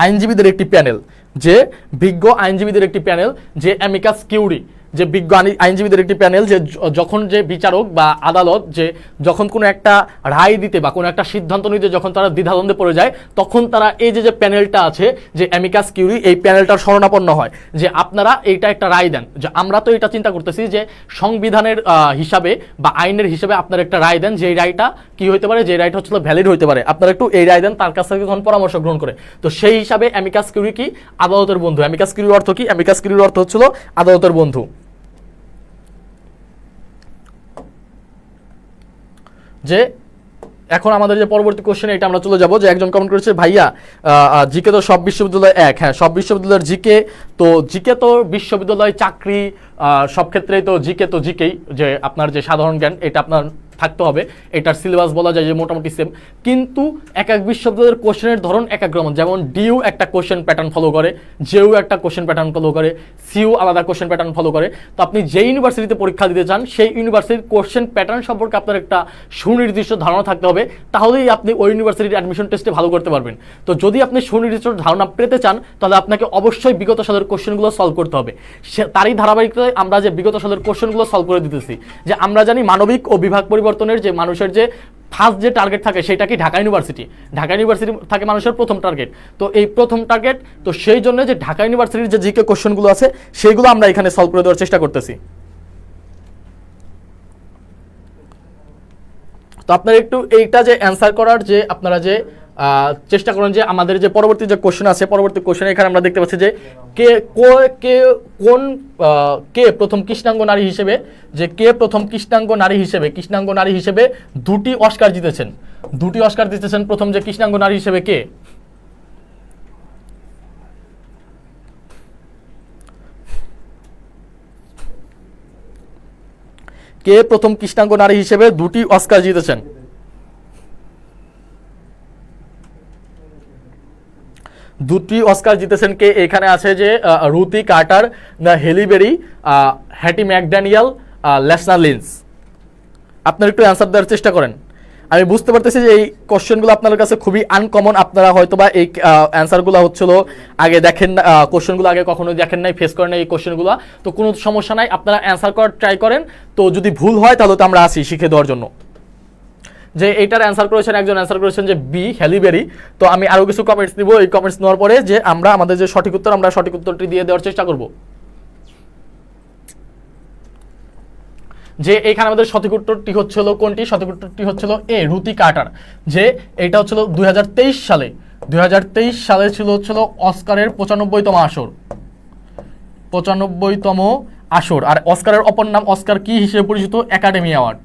আইনজীবীদের একটি প্যানেল, যে বিজ্ঞ আইনজীবীদের একটি প্যানেল, যে অ্যামিকাস কিউরি, যে বিজ্ঞ আইনজীবীদের একটি প্যানেল, যে যখন যে বিচারক বা আদালত যে যখন কোনো একটা রায় দিতে বা কোনো একটা সিদ্ধান্ত নিতে যখন তারা দ্বিধাদ্বন্দ্বে পড়ে যায়, তখন তারা এই যে প্যানেলটা আছে, যে অ্যামিকাস কিউরি, এই প্যানেলটার শরণাপন্ন হয়, যে আপনারা এইটা একটা রায় দেন। যে আমরা তো এটা চিন্তা করতেছি যে সংবিধানের হিসাবে বা আইনের হিসাবে আপনারা একটা রায় দেন, যে রায়টা কি হইতে পারে, যে রায়টা হচ্ছে ভ্যালিড হইতে পারে, আপনারা একটু এই রায় দেন তার কাছ থেকে তখন পরামর্শ গ্রহণ করে। তো সেই হিসাবে অ্যামিকাস কিউরি কি? আদালতের বন্ধু। অ্যামিকাস কিউরির অর্থ কি? অ্যামিকাস কিউরির অর্থ হচ্ছিল আদালতের বন্ধু। যে এখন আমাদের যে পরবর্তী কোশ্চেন, এটা আমরা চলে যাব। যে একজন কমেন্ট করেছে, ভাইয়া জিকে তো সব বিশ্ববিদ্যালয় এক। হ্যাঁ, সব বিশ্ববিদ্যালয়ের জিকে তো বিশ্ববিদ্যালয়, চাকরি, সব ক্ষেত্রেই তো জিকেই, যে আপনার যে সাধারণ জ্ঞান, এটা আপনার থাকতে হবে। এটার সিলেবাস বলা যায় যে মোটামুটি সেম, কিন্তু এক এক বিশ্ববিদ্যালয়ের কোশ্চেনের ধরন এক এক রকম। যেমন ডিইউ একটা কোশ্চেন প্যাটার্ন ফলো করে, জেইউ একটা কোশ্চেন প্যাটার্ন ফলো করে, সিইউ আলাদা কোশ্চেন প্যাটার্ন ফলো করে। তো আপনি যে ইউনিভার্সিটিতে পরীক্ষা দিতে চান, সেই ইউনিভার্সিটির কোশ্চেন প্যাটার্ন সম্পর্কে আপনার একটা সুনির্দিষ্ট ধারণা থাকতে হবে, তাহলেই আপনি ওই ইউনিভার্সিটির অ্যাডমিশন টেস্টে ভালো করতে পারবেন। তো যদি আপনি সুনির্দিষ্ট ধারণা পেতে চান, তাহলে আপনাকে অবশ্যই বিগত সালের কোশ্চেনগুলো সলভ করতে হবে। তারই ধারাবাহিকতায় আমরা যে বিগত সালের কোশ্চেনগুলো সলভ করে দিতেছি। যে আমরা জানি মানবিক ও বিভাগ পরিবর্তনের যে মানুষের যে ফার্স্ট যে টার্গেট থাকে, সেটা কি ঢাকা ইউনিভার্সিটি থাকে মানুষের প্রথম টার্গেট। তো এই প্রথম টার্গেট, তো সেই জন্য যে ঢাকা ইউনিভার্সিটির যে জিকে কোশ্চেনগুলো আছে, সেইগুলো আমরা এখানে সলভ করে দেওয়ার চেষ্টা করতেছি। তো আপনারা একটু এইটা যে অ্যান্সার করার যে আপনারা যে চেষ্টা করেন, যে আমাদের যে পরবর্তী যে কোশ্চেন আছে, পরবর্তী কোশ্চেন এখানে আমরা দেখতে পাচ্ছি যে কে প্রথম কৃষ্ণাঙ্গ নারী হিসেবে, যে কে প্রথম কৃষ্ণাঙ্গ নারী হিসেবে 2টি অস্কার জিতেছেন। প্রথম যে কৃষ্ণাঙ্গ নারী হিসেবে কে? কে প্রথম কৃষ্ণাঙ্গ নারী হিসেবে 2টি অস্কার জিতেছেন? দুটি অস্কার জিতেছেন কে? এখানে আছে যে রুথি কার্টার, হেলি বেরি, হ্যাটি ম্যাকড্যানিয়েল, লেসনা লিন্স। আপনারা একটু অ্যান্সার দেওয়ার চেষ্টা করেন। আমি বুঝতে পারতেছি যে এই কোশ্চেনগুলো আপনাদের কাছে খুবই আনকমন, আপনারা হয়তোবা এই অ্যান্সারগুলো হচ্ছিল আগে দেখেন, কোশ্চেনগুলো আগে কখনো দেখেন নাই, ফেস করেন নাই এই কোশ্চেনগুলো। তো কোনো সমস্যা নাই, আপনারা অ্যান্সার করার ট্রাই করেন। তো যদি ভুল হয় তাহলে তো আমরা আসি শিখে দেওয়ার জন্য। যে এইটার অ্যান্সার করেছেন, একজন অ্যান্সার করেছেন যে বি, হ্যালিবেরি। তো আমি আরও কিছু কমেন্টস দিব, এই কমেন্টস নেওয়ার পরে যে আমরা আমাদের যে সঠিক উত্তর, আমরা সঠিক উত্তরটি দিয়ে দেওয়ার চেষ্টা করব। যে এইখানে আমাদের সঠিক উত্তরটি হচ্ছিল কোনটি? সঠিক উত্তরটি হচ্ছিল এ, রুথি কার্টার। যে এইটা হচ্ছিল 2023 সালে, 2023 সালে হচ্ছিল অস্কারের 95তম আসর, 95তম আসর। আর অস্কারের অপর নাম অস্কার কি হিসেবে পরিচিত? Academy award.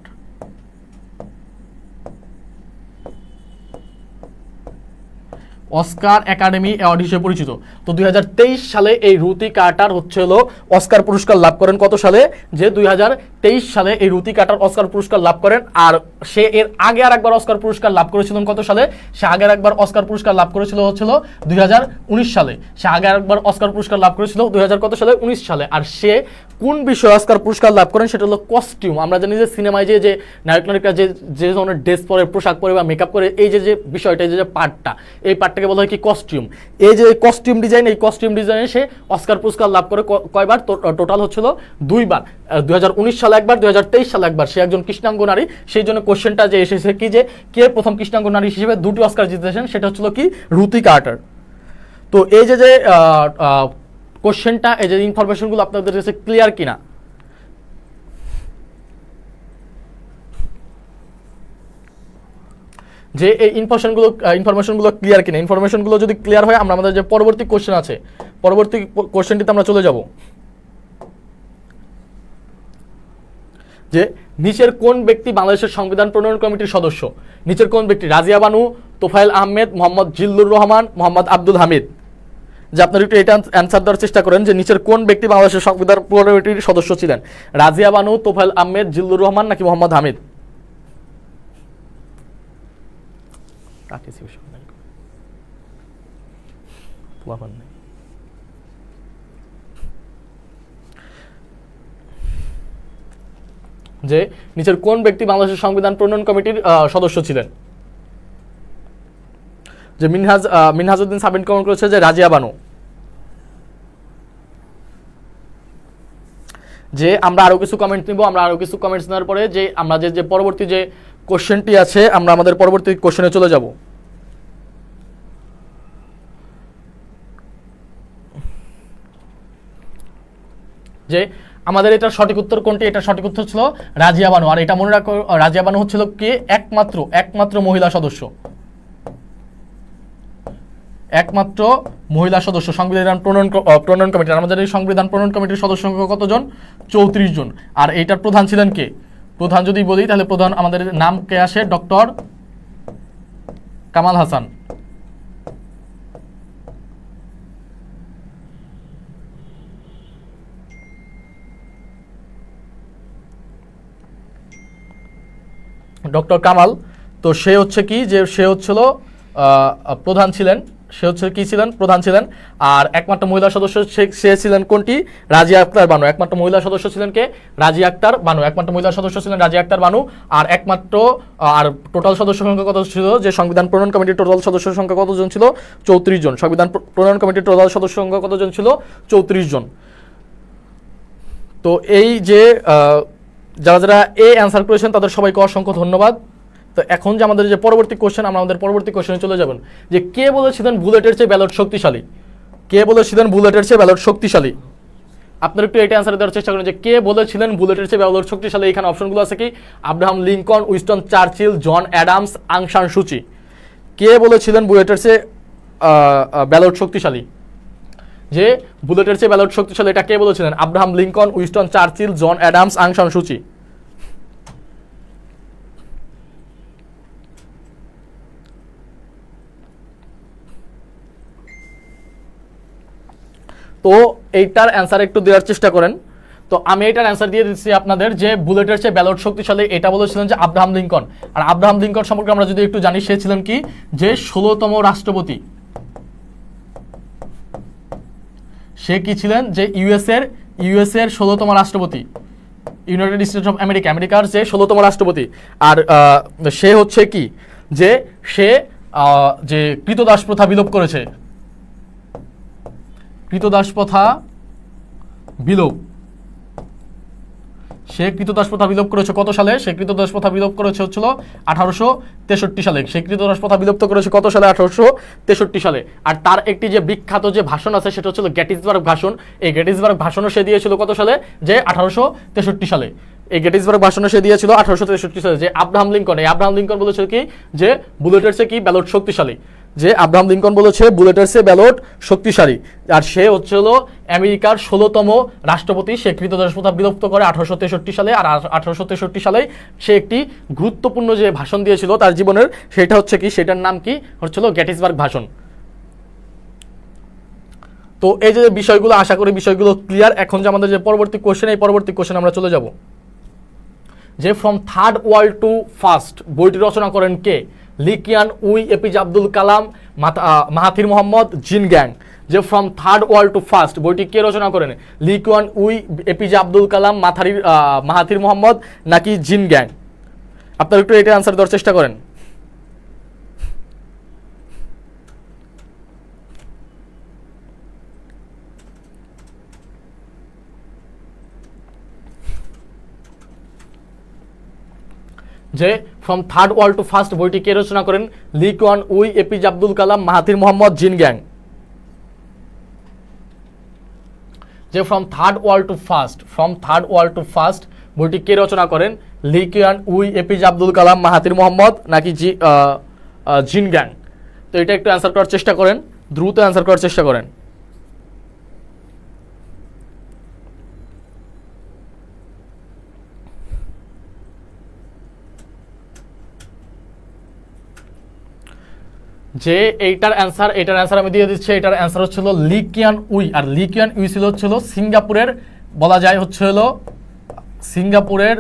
Oscar academy award হিসেবে পরিচিত। তো 2023 সালে এই রুথি কার্টার হচ্ছিল অস্কার পুরস্কার লাভ করেন। কত সালে? যে 2023 সালে এই রুথি কার্টার অস্কার পুরস্কার লাভ করেন। আর সে এর আগে আর একবার অস্কার পুরস্কার লাভ করেছিলেন কত সালে? সে আগে আর একবার অস্কার পুরস্কার লাভ করেছিল হচ্ছিল 2019 সালে। সে আগে আর একবার অস্কার পুরস্কার লাভ করেছিল 2019 সালে। আর সে কোন বিষয়ে অস্কার পুরস্কার লাভ করেন? সেটা হলো কস্টিউম। আমরা জানি যে সিনেমায় যে নায়ক নায়িকা যে ধরনের ড্রেস পরে, পোশাক পরে বা মেকআপ করে, এই যে বিষয়টা, এই যে পার্টটা, এই পার্টটাকে বলা হয় কি? কস্টিউম। এই যে কস্টিউম ডিজাইন, এই কস্টিউম ডিজাইনে সে অস্কার পুরস্কার লাভ করে কয়বার? টোটাল হচ্ছিল 2বার। 2019 সালে একবার, 2023 সালে একবার। সে একজন কৃষ্ণাঙ্গ নারী, সেই জন্য কোশ্চেনটা যে এসেছে কি, যে কে প্রথম কৃষ্ণাঙ্গ নারী হিসেবে 2টি অস্কার জিতেছেন, সেটা হচ্ছিল কি? Ruthie Carter. তো এই যে কোশ্চেনটা, এই যে ইনফরমেশনগুলো আপনাদের কাছে ক্লিয়ার কিনা? যে এই ইনফরমেশনগুলো ক্লিয়ার কিনা? ইনফরমেশনগুলো যদি ক্লিয়ার হয়, আমরা আমাদের যে পরবর্তী কোশ্চেন আছে, পরবর্তী কোশ্চেনটিতে আমরা চলে যাব। যে নিচের কোন ব্যক্তি বাংলাদেশের সংবিধান প্রণয়ন কমিটির সদস্য? নিচের কোন ব্যক্তি? রাজিয়া বানু, তোফায়েল আহমেদ, মোহাম্মদ জিল্লুর রহমান, মোহাম্মদ আব্দুল হামিদ। যে আপনারা একটু এটা অ্যান্সার দেওয়ার চেষ্টা করেন যে নিচের কোন ব্যক্তি বাংলাদেশের সংবিধান প্রণয়ন কমিটির সদস্য ছিলেন? রাজিয়া বানু, তোফায়েল আহমেদ, জিল্লুর রহমান নাকি মোহাম্মদ হামিদ? যে নিচের কোন ব্যক্তি বাংলাদেশের সংবিধান প্রণয়ন কমিটির সদস্য ছিলেন? যে মিনহাজউদ্দিন সাবিন কমেন্ট করেছে যে রাজিয়া বানু। যে আমরা আরো কিছু কমেন্ট নিব, আমরা আরো কিছু কমেন্টস নেওয়ার পরে যে আমরা যে পরবর্তী যে কোশ্চেনটি আছে, আমরা আমাদের পরবর্তী কোশ্চেনে চলে যাব। যে আমাদের এটা সঠিক উত্তর কোনটি? এটা সঠিক উত্তর ছিল রাজিয়া বানু। আর এটা মনে রাখো, রাজিয়া বানু হচ্ছিল কে? একমাত্র মহিলা সদস্য, একমাত্র মহিলা সদস্য সংবিধান প্রণয়ন কমিটির। আমাদের এই সংবিধান প্রণয়ন কমিটির সদস্য সংখ্যা কতজন? 34 জন। আর এইটার প্রধান ছিলেন কে? প্রধান যদি বলি তাহলে প্রধান আমাদের নাম কে আসে? ডক্টর কামাল হাসান। ডক্টর কামাল। তো সে হচ্ছে কি, যে সে হচ্ছিল প্রধান ছিলেন, সে হচ্ছে কি ছিলেন? প্রধান ছিলেন। আর একমাত্র মহিলা সদস্য সে ছিলেন কোনটি? রাজিয়া আক্তার বানু। একমাত্র মহিলা সদস্য ছিলেন কে? রাজিয়া আক্তার বানু। একমাত্র মহিলা সদস্য ছিলেন রাজিয়া আক্তার বানু। আর আর টোটাল সদস্য সংখ্যা কত ছিল? যে সংবিধান প্রণয়ন কমিটির টোটাল সদস্য সংখ্যা কতজন ছিল? 34 জন। সংবিধান প্রণয়ন কমিটির টোটাল সদস্য সংখ্যা কতজন ছিল? 34 জন। তো এই যে যারা অ্যান্সার করেছেন তাদের সবাইকে অসংখ্য ধন্যবাদ। তো এখন যে আমাদের যে পরবর্তী কোশ্চেন, আমরা আমাদের পরবর্তী কোশ্চেনে চলে যাবেন। যে কে বলেছিলেন বুলেটের চেয়ে ব্যালট শক্তিশালী? কে বলেছিলেন বুলেটের চেয়ে ব্যালট শক্তিশালী? আপনারা একটু এটা অ্যান্সার দেওয়ার চেষ্টা করেন যে কে বলেছিলেন বুলেটের চেয়ে ব্যালট শক্তিশালী। এখানে অপশনগুলো আছে কি? Abraham Lincoln, Winston Churchill, John Adams, Aung San সুচি। কে বলেছিলেন বুলেটের চেয়ে ব্যালট শক্তিশালী? যে বুলেটের চেয়ে ব্যালট শক্তিশালী, এটা কে বলেছিলেন? Abraham Lincoln, Winston Churchill, John Adams, Aung San সুচি। তো এইটার অ্যান্সার একটু দেওয়ার চেষ্টা করেন। তো আমি এটার অ্যান্সার দিয়ে দিচ্ছি আপনাদের যে বুলেটের চেয়ে ব্যালট শক্তিশালী, এটা বলেছিলেন যে আব্রাহাম লিঙ্কন। আর আব্রাহাম লিঙ্কন সম্পর্কে আমরা যদি একটু জানি, সে ছিলেন কি যে 16তম রাষ্ট্রপতি। সে কি ছিলেন যে ইউএস এর 16তম রাষ্ট্রপতি, ইউনাইটেড স্টেটস অফ আমেরিকা, আমেরিকার যে 16তম রাষ্ট্রপতি। আর সে হচ্ছে কি যে সে যে কৃতদাস প্রথা বিলোপ করেছে, কৃতদাস প্রথা বিলোপ, সে কৃতদাস প্রথা বিলোপ করেছে কত সালে? সে কৃতদাস প্রথা বিলোপ করেছে হচ্ছিল 1863 সালে। সে কৃতদাস প্রথা বিলুপ্ত করেছে কত সালে? 1863 সালে। আর তার একটি যে বিখ্যাত যে ভাষণ আছে সেটা হচ্ছিল গেটিসবার্গ ভাষণ। এই গেটিসবার্গ ভাষণও সে দিয়েছিল কত সালে? যে 1863 সালে। এই গেটিসবার্গ ভাষণে সে দিয়েছিল 1863 সালে। যে আব্রাহাম লিঙ্কন, এই আব্রাহাম লিঙ্কন বলেছিল কি যে বুলেটের চেয়ে কি ব্যালট শক্তিশালী, যে আব্রাহাম লিঙ্কন বলেছে বুলেটের চেয়ে ব্যালট শক্তিশালী। আর সে হচ্ছে হলো আমেরিকার 16তম রাষ্ট্রপতি। সে কৃতদাস প্রথা বিলুপ্ত করে 1863 সালে। আর 1863 সালে সে একটি গুরুত্বপূর্ণ যে ভাষণ দিয়েছিল তার জীবনের, সেটা হচ্ছে কি, সেটার নাম কি হচ্ছিল গেটিসবার্গ ভাষণ। তো এই যে বিষয়গুলো, আশা করি বিষয়গুলো ক্লিয়ার। এখন যে আমাদের যে পরবর্তী কোশ্চেন, এই পরবর্তী কোশ্চেন আমরা চলে যাব যে from third world to First বইটি রচনা করেন কে? Lee Kuan Yew, APJ Abdul Kalam, Mahathir Mohamad, জিন গ্যাং। যে from third world to First বইটি কে রচনা করেন? Lee Kuan Yew, APJ Abdul Kalam, Mahathir Mohamad নাকি জিন গ্যাং? আপনারা একটু এটা আনসার দেওয়ার চেষ্টা করেন। যে from third world to First বইটি কে রচনা করেন? Lee Kuan Yew, APJ Abdul Kalam, Mahathir Mohamad, জিন গ্যাং। যে from third world to First বইটি কে রচনা করেন? Lee Kuan Yew, APJ Abdul Kalam, Mahathir Mohamad নাকি জিন গ্যাং? তো এটা একটু অ্যান্সার করার চেষ্টা করেন, দ্রুত অ্যান্সার করার চেষ্টা করেন। যে এটার অ্যান্সার আমি দিয়ে দিচ্ছি। এটার অ্যান্সার হচ্ছিল লি কিয়ান উই। আর লি কিয়ান উই ছিল সিঙ্গাপুরের, বলা যায় হচ্ছে হলো সিঙ্গাপুরের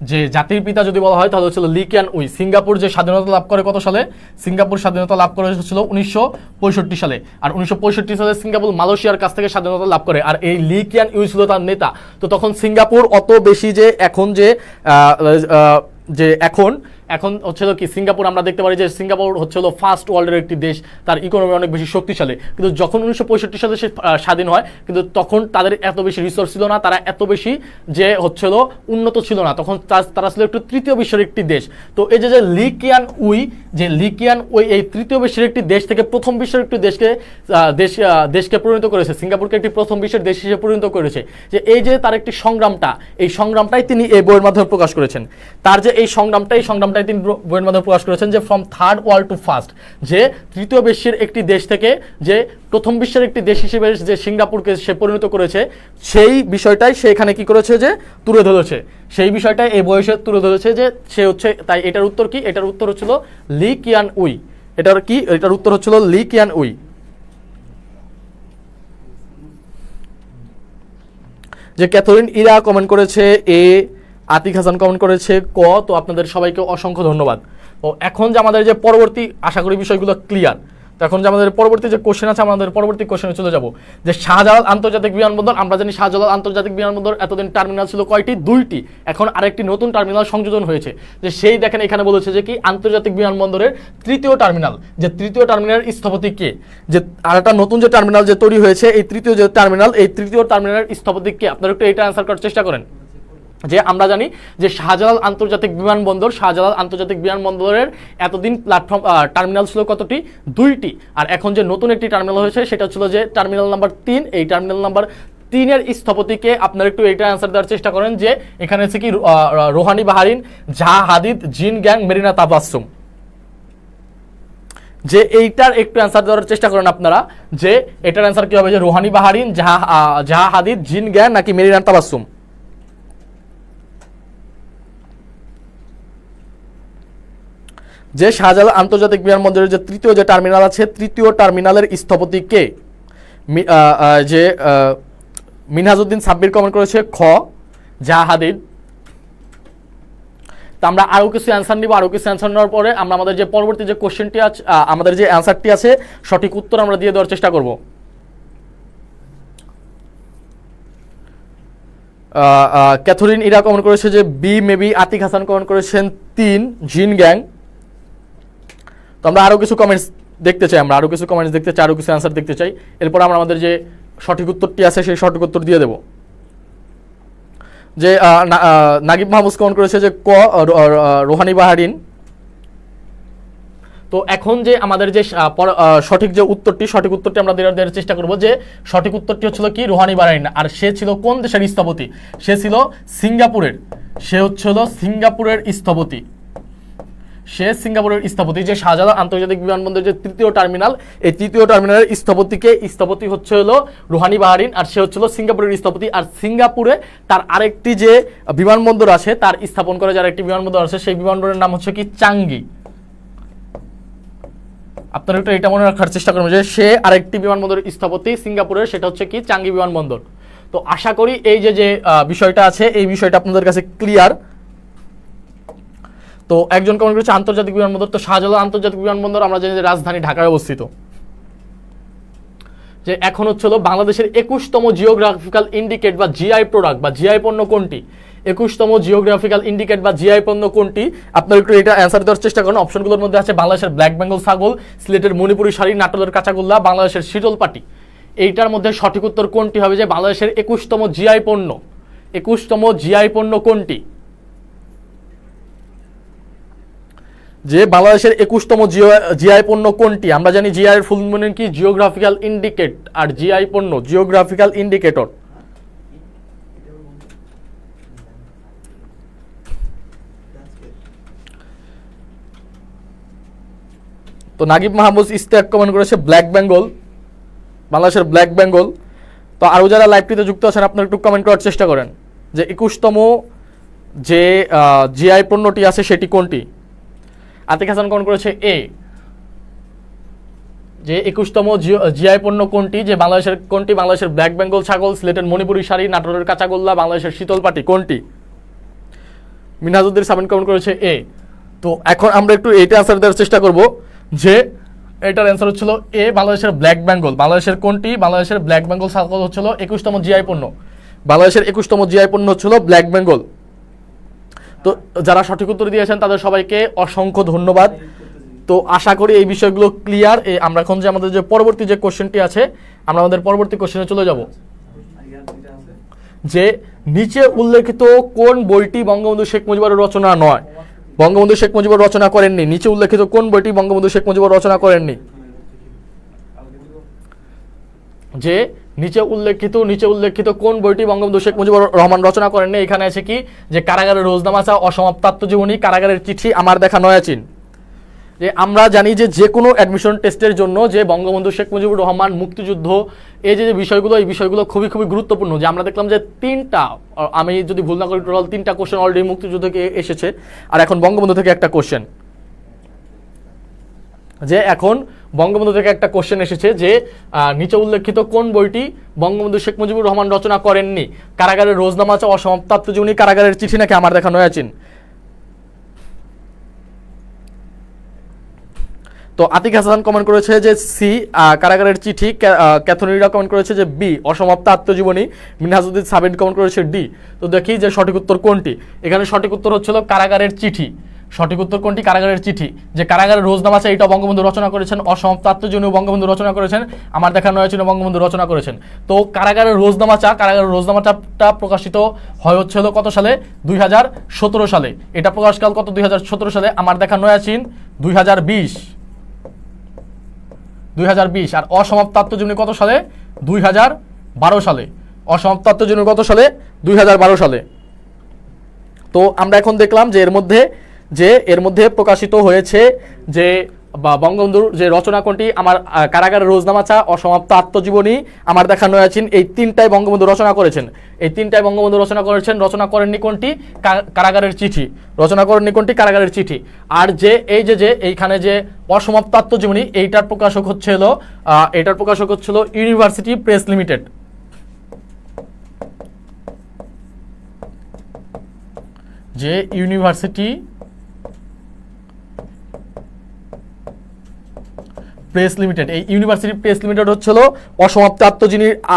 যে জাতির পিতা যদি বলা হয় তাহলে হচ্ছিল লি কিয়ান উই। সিঙ্গাপুর যে স্বাধীনতা লাভ করে কত সালে? সিঙ্গাপুর স্বাধীনতা লাভ করে হচ্ছিল 1965 সালে। আর 1965 সালে সিঙ্গাপুর মালয়েশিয়ার কাছ থেকে স্বাধীনতা লাভ করে। আর এই লি কিয়ান উই ছিল তার নেতা। তো তখন সিঙ্গাপুর অত বেশি যে এখন হচ্ছিল কি, সিঙ্গাপুর আমরা দেখতে পারি যে সিঙ্গাপুর হচ্ছিল ফার্স্ট ওয়ার্ল্ডের একটি দেশ, তার ইকোনমি অনেক বেশি শক্তিশালী। কিন্তু যখন 1965 সালে সে স্বাধীন হয়, কিন্তু তখন তাদের এত বেশি রিসোর্স ছিল না, তারা এত বেশি যে হচ্ছিল উন্নত ছিল না। তখন তারা ছিল একটু তৃতীয় বিশ্বের একটি দেশ। তো এই যে লি কিয়ান উই এই তৃতীয় বিশ্বের একটি দেশ থেকে প্রথম বিশ্বের একটি দেশকে পরিণত করেছে, সিঙ্গাপুরকে একটি প্রথম বিশ্বের দেশ হিসেবে পরিণত করেছে। যে এই যে তার একটি সংগ্রামটাই তিনি এই বইয়ের মাধ্যমে প্রকাশ করেছেন। তার যে এই সংগ্রামটাই তিনি বইয়ের মাধ্যমে প্রকাশ করেছেন যে from third world to first, যে তৃতীয় বিশ্বের একটি দেশ থেকে যে প্রথম বিশ্বের একটি দেশ হিসেবে যে সিঙ্গাপুরকে সে পরিণত করেছে, সেই বিষয়টাই সে এখানে কি করেছে যে তুলে ধরেছে। সেই বিষয়টাই এই বইয়ে তুলে ধরেছে যে সে হচ্ছে, তাই এটার উত্তর কি? এটার উত্তর হচ্ছিল লি কিয়ান উই। এটার উত্তর হচ্ছিল লি কিয়ান উই। যে ক্যাথরিন ইরা কমেন্ট করেছে এ, আতিক হাসান কমেন্ট করেছে ক। তো আপনাদের সবাইকে অসংখ্য ধন্যবাদ। তো এখন যে আমাদের যে পরবর্তী, আশা করি বিষয়গুলো ক্লিয়ার। তো এখন যে আমাদের পরবর্তী যে কোশ্চেন আছে, আমাদের পরবর্তী কোশ্চেনে চলে যাব। যে শাহজালাল আন্তর্জাতিক বিমানবন্দর, আমরা জানি শাহজালাল আন্তর্জাতিক বিমানবন্দর এতদিন টার্মিনাল ছিল কয়টি? 2টি। এখন আরেকটি নতুন টার্মিনাল সংযোজন হয়েছে। যে সেই দেখেন এখানে বলেছে যে কি আন্তর্জাতিক বিমানবন্দরের তৃতীয় টার্মিনাল, যে তৃতীয় টার্মিনালের স্থপতি কে? যে আর একটা নতুন যে টার্মিনাল যে তৈরি হয়েছে, এই তৃতীয় টার্মিনালের স্থপতি কে? আপনারা একটু এটা অ্যান্সার করার চেষ্টা করেন। যে আমরা জানি যে শাহজালাল আন্তর্জাতিক বিমানবন্দরের এতদিন টার্মিনাল ছিল কতটি? 2টি। আর এখন যে নতুন একটি টার্মিনাল হয়েছে সেটা হচ্ছিল যে টার্মিনাল নাম্বার 3। এই টার্মিনাল নাম্বার 3-এর স্থপতিকে আপনারা একটু এইটা অ্যান্সার দেওয়ার চেষ্টা করেন। যে এখানে আছে কি রোহানি বাহারিন, জাহা হাদিদ, জিন গ্যাং, মেরিনা তাবাসসুম। যে এইটার একটু অ্যান্সার দেওয়ার চেষ্টা করেন আপনারা, যে এটার অ্যান্সার কি হবে? যে রোহানি বাহারিন, জাহা হাদিদ, জিন গ্যাং নাকি মেরিনা তাবাসসুম? যে শাহজালাল আন্তর্জাতিক বিমানবন্দরের যে তৃতীয় যে টার্মিনাল আছে, তৃতীয় টার্মিনালের স্থপতি কে? যে মিনহাজউদ্দিন সাব্বির কমেন্ট করেছে খ জাহাদিদ। তো আমরা আরও কিছু অ্যান্সার নিব, আরও কিছু অ্যান্সার নেওয়ার পরে আমরা আমাদের যে পরবর্তী যে কোশ্চেনটি আছে, আমাদের যে অ্যান্সারটি আছে সঠিক উত্তর আমরা দিয়ে দেওয়ার চেষ্টা করব। ক্যাথরিন ইরা কমেন্ট করেছে যে B maybe. Atiq Hasan comment করেছেন 3 জিন গ্যাং। তো আমরা আরও কিছু কমেন্টস দেখতে চাই, আরও কিছু অ্যান্সার দেখতে চাই। এরপর আমরা আমাদের যে সঠিক উত্তরটি আছে সেই সঠিক উত্তর দিয়ে দেব। যে নাগিব মাহমুদ কমেন্ট করেছে যে ক রোহানি বাহারিন। তো এখন যে আমাদের যে সঠিক উত্তরটি আমরা দেওয়ার চেষ্টা করব। যে সঠিক উত্তরটি হচ্ছিল কি রোহানি বাহারিন। আর সে ছিল কোন দেশের স্থপতি? সে ছিল সিঙ্গাপুরের। সে হচ্ছিল সিঙ্গাপুরের স্থপতি। যে শাহজালাল আন্তর্জাতিক বিমানবন্দরের যে তৃতীয় টার্মিনাল, এই তৃতীয় টার্মিনালের স্থপতি হচ্ছে হলো রুহানি বাহারিন। আর সে হচ্ছিল সিঙ্গাপুরের স্থপতি। আর সিঙ্গাপুরে তার আরেকটি যে বিমানবন্দর আছে, তার স্থাপন করে যার একটি বিমানবন্দর আছে, সেই বিমানবন্দরের নাম হচ্ছে কি চাঙ্গি। আপনারা একটু এটা মনে রাখার চেষ্টা করবেন যে সে আরেকটি বিমানবন্দরের স্থপতি সিঙ্গাপুরের, সেটা হচ্ছে কি চাঙ্গি বিমানবন্দর। তো আশা করি এই যে বিষয়টা আছে, এই বিষয়টা আপনাদের কাছে ক্লিয়ার। তো একজন কমেন্ট করেছে আন্তর্জাতিক বিমানবন্দর। তো শাহজালাল আন্তর্জাতিক বিমানবন্দর আমরা জানি যে রাজধানী ঢাকায় অবস্থিত। যে এখন হচ্ছে বাংলাদেশের 21তম জিওগ্রাফিক্যাল ইন্ডিকেট বা জিআই প্রোডাক্ট বা জিআই পণ্য কোনটি? 21তম জিওগ্রাফিক্যাল ইন্ডিকেট বা জিআই পণ্য কোনটি? আপনারা একটু এটা অ্যান্সার দেওয়ার চেষ্টা করুন। অপশনগুলোর মধ্যে আছে বাংলাদেশের ব্ল্যাক বেঙ্গল ছাগল, সিলেটের মণিপুরি শাড়ি, নাটোরের কাঁচাগোল্লা, বাংলাদেশের শীতল পাটি। এইটার মধ্যে সঠিক উত্তর কোনটি হবে? যে বাংলাদেশের 21তম জিআই পণ্য, 21তম জিআই পণ্য কোনটি? যে বাংলাদেশের 21তম জিআই পণ্য কোনটি? আমরা জানি জিআই এর ফুল মিনিং কি? Geographical indicate. আর জিআই পণ্য জিওগ্রাফিক্যাল ইন্ডিকেটর। তো নাগিব মাহমুদ ইস্তেক কমেন্ট করেছে ব্ল্যাক বেঙ্গল, বাংলাদেশের ব্ল্যাক বেঙ্গল। তো আরও যারা লাইভটিতে যুক্ত আছেন আপনারা একটু কমেন্ট করার চেষ্টা করেন যে 21তম যে জিআই পণ্যটি আছে সেটি কোনটি? আতিক হাসান কমেন্ট করেছে এ। যে 21তম জিআই পণ্য কোনটি? যে বাংলাদেশের কোনটি? বাংলাদেশের ব্ল্যাক বেঙ্গল ছাগল, সিলেটের মণিপুরি শাড়ি, নাটোরের কাঁচাগোল্লা, বাংলাদেশের শীতল পাটি কোনটি? মিনহাজউদ্দিন সাবিন কমেন্ট করেছে এ। তো এখন আমরা একটু এইটা আনসার দেওয়ার চেষ্টা করব যে এটার অ্যান্সার হচ্ছিল এ, বাংলাদেশের ব্ল্যাক বেঙ্গল। বাংলাদেশের কোনটি? বাংলাদেশের ব্ল্যাক বেঙ্গল ছাগল হচ্ছিল 21তম জিআই পণ্য। বাংলাদেশের 21তম জিআই পণ্য হচ্ছিল ব্ল্যাক বেঙ্গল। তো যারা সঠিক উত্তর দিয়েছেন তাদের সবাইকে অসংখ্য ধন্যবাদ। তো আশা করি এই বিষয়গুলো ক্লিয়ার। আমরা এখন যে আমাদের যে পরবর্তী যে কোশ্চেনটি আছে, আমরা আমাদের পরবর্তী কোশ্চেনে চলে যাব। যে নিচে উল্লেখিত কোন বইটি বঙ্গবন্ধু শেখ মুজিবুর রচনা নয়? বঙ্গবন্ধু শেখ মুজিবুর রচনা করেননি। নিচে উল্লেখিত কোন বইটি বঙ্গবন্ধু শেখ মুজিবুর রচনা করেননি? যে নিচে উল্লেখিত কোন বইটি বঙ্গবন্ধু শেখ মুজিবুর রহমান রচনা করেননি? এখানে আছে কি? যে কারাগারের রোজনামাচা, অসমাপ্ত আত্মজীবনী, কারাগারের চিঠি, আমার দেখা নয়াচিন। যে আমরা জানি যে কোনো অ্যাডমিশন টেস্টের জন্য যে বঙ্গবন্ধু শেখ মুজিবুর রহমান, মুক্তিযুদ্ধ, এই যে বিষয়গুলো, এই বিষয়গুলো খুবই খুবই গুরুত্বপূর্ণ। যে আমরা দেখলাম যে 3টা, আমি যদি ভুল না করি টোটাল 3টা কোশ্চেন অলরেডি মুক্তিযুদ্ধ থেকে এসেছে। আর এখন বঙ্গবন্ধু থেকে একটা কোশ্চেন, যে এখন বঙ্গবন্ধু থেকে একটা কোশ্চেন এসেছে যে নিচে উল্লেখিত কোন বইটি বঙ্গবন্ধু শেখ মুজিবুর রহমান রচনা করেননি? কারাগারের রোজনামাচা, অসমাপ্ত আত্মজীবনী, কারাগারের চিঠি নাকি আমার দেখা নয়াচিন? তো আতিক হাসান কমেন্ট করেছে যে সি, কারাগারের চিঠি। ক্যাথরিনা কমেন্ট করেছে যে বি, অসমাপ্ত আত্মজীবনী। মিনহাজউদ্দিন সাবিন কমেন্ট করেছে ডি। তো দেখি যে সঠিক উত্তর কোনটি। এখানে সঠিক উত্তর হচ্ছিল কারাগারের চিঠি। সঠিক উত্তর কোনটি? কারাগারের চিঠি। যে কারাগারের রোজনামাচা এটা বঙ্গবন্ধু রচনা করেছেন, অসমাপ্ত আত্মজীবনী বঙ্গবন্ধু রচনা করেছেন, আমার দেখা নয়াচিন বঙ্গবন্ধু রচনা করেছেন। তো কারাগারের রোজনামাচাটা প্রকাশিত হয় হচ্ছে কত সালে? 2017 সালে। এটা প্রকাশকাল কত? 2017 সালে। আমার দেখা নয়াচিন 2020। আর অসমাপ্ত আত্মজীবনী কত সালে? 2012 সালে। অসমাপ্ত আত্মজীবনী কত সালে? 2012 সালে। তো আমরা এখন দেখলাম যে এর মধ্যে প্রকাশিত হয়েছে যে বা বঙ্গবন্ধুর যে রচনা কোনটি, আমার কারাগারের রোজনামাচা, অসমাপ্ত আত্মজীবনী, আমার দেখা নয়াচিন, এই তিনটাই বঙ্গবন্ধু রচনা করেছেন। এই তিনটাই বঙ্গবন্ধু রচনা করেছেন। রচনা করেননি কোনটি? কারাগারের চিঠি। রচনা করেননি কোনটি? কারাগারের চিঠি। আর যে এই যে এইখানে যে অসমাপ্ত আত্মজীবনী, এইটার প্রকাশক হচ্ছিল ইউনিভার্সিটি প্রেস লিমিটেড। যে ইউনিভার্সিটি প্রেস লিমিটেড, এই ইউনিভার্সিটি প্রেস লিমিটেড হচ্ছিল অসমাপ্ত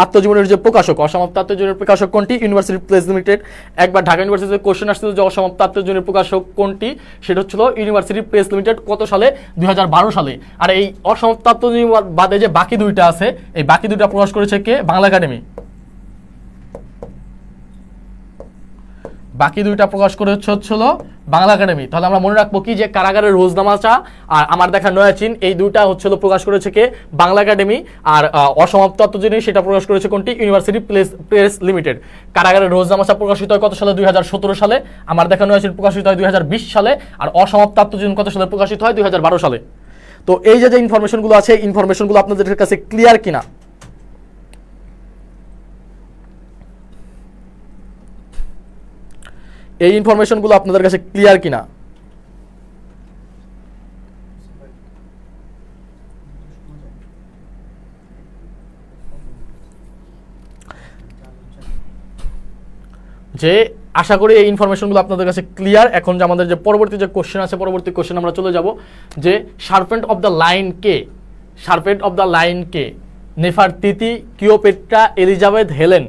আত্মজীবনের যে প্রকাশক। অসমাপ্ত আত্মজীবনের প্রকাশক কোনটি? University press limited. একবার ঢাকা ইউনিভার্সিটিতে কোশ্চেন আসছিল যে অসমাপ্ত আত্মজীবনের প্রকাশক কোনটি, সেটা হচ্ছিল ইউনিভার্সিটি প্রেস লিমিটেড। কত সালে? 2012 সালে। আর এই অসমাপ্ত আত্মজীবনী বাদে যে বাকি দুইটা আছে, এই বাকি দুইটা প্রকাশ করেছে কে? বাংলা একাডেমি। বাকি দুইটা প্রকাশ করে হচ্ছিল বাংলা একাডেমি। তাহলে আমরা মনে রাখবো কি, যে কারাগারের রোজনামাচা আর আমার দেখা নয়াচিন, এই দুইটা হচ্ছিল প্রকাশ করেছে কে? বাংলা একাডেমি। আর অসমাপ্ত আত্মজীবনী সেটা প্রকাশ করেছে কোনটি? University press limited. কারাগারের রোজনামাচা প্রকাশিত হয় কত সালে? 2017 সালে। আমার দেখা নয়াচিন প্রকাশিত হয় 2020 সালে। আর অসমাপ্ত আত্মজীবনী কত সালে প্রকাশিত হয়? 2012 সালে। তো এই যে ইনফরমেশনগুলো আছে, ইনফরমেশনগুলো আপনাদের কাছে ক্লিয়ার কিনা? এই ইনফরমেশনগুলো আপনাদের কাছে ক্লিয়ার কিনা? যে আশা করি এই ইনফরমেশনগুলো আপনাদের কাছে ক্লিয়ার। এখন যে আমাদের যে পরবর্তী যে কোশ্চেন আছে, পরবর্তী কোশ্চেন আমরা চলে যাব, যে সার্পেন্ট অফ দ্য লাইন কে? সার্পেন্ট অফ দ্য লাইন কে? Nefertiti, Cleopatra, Elizabeth, Helen.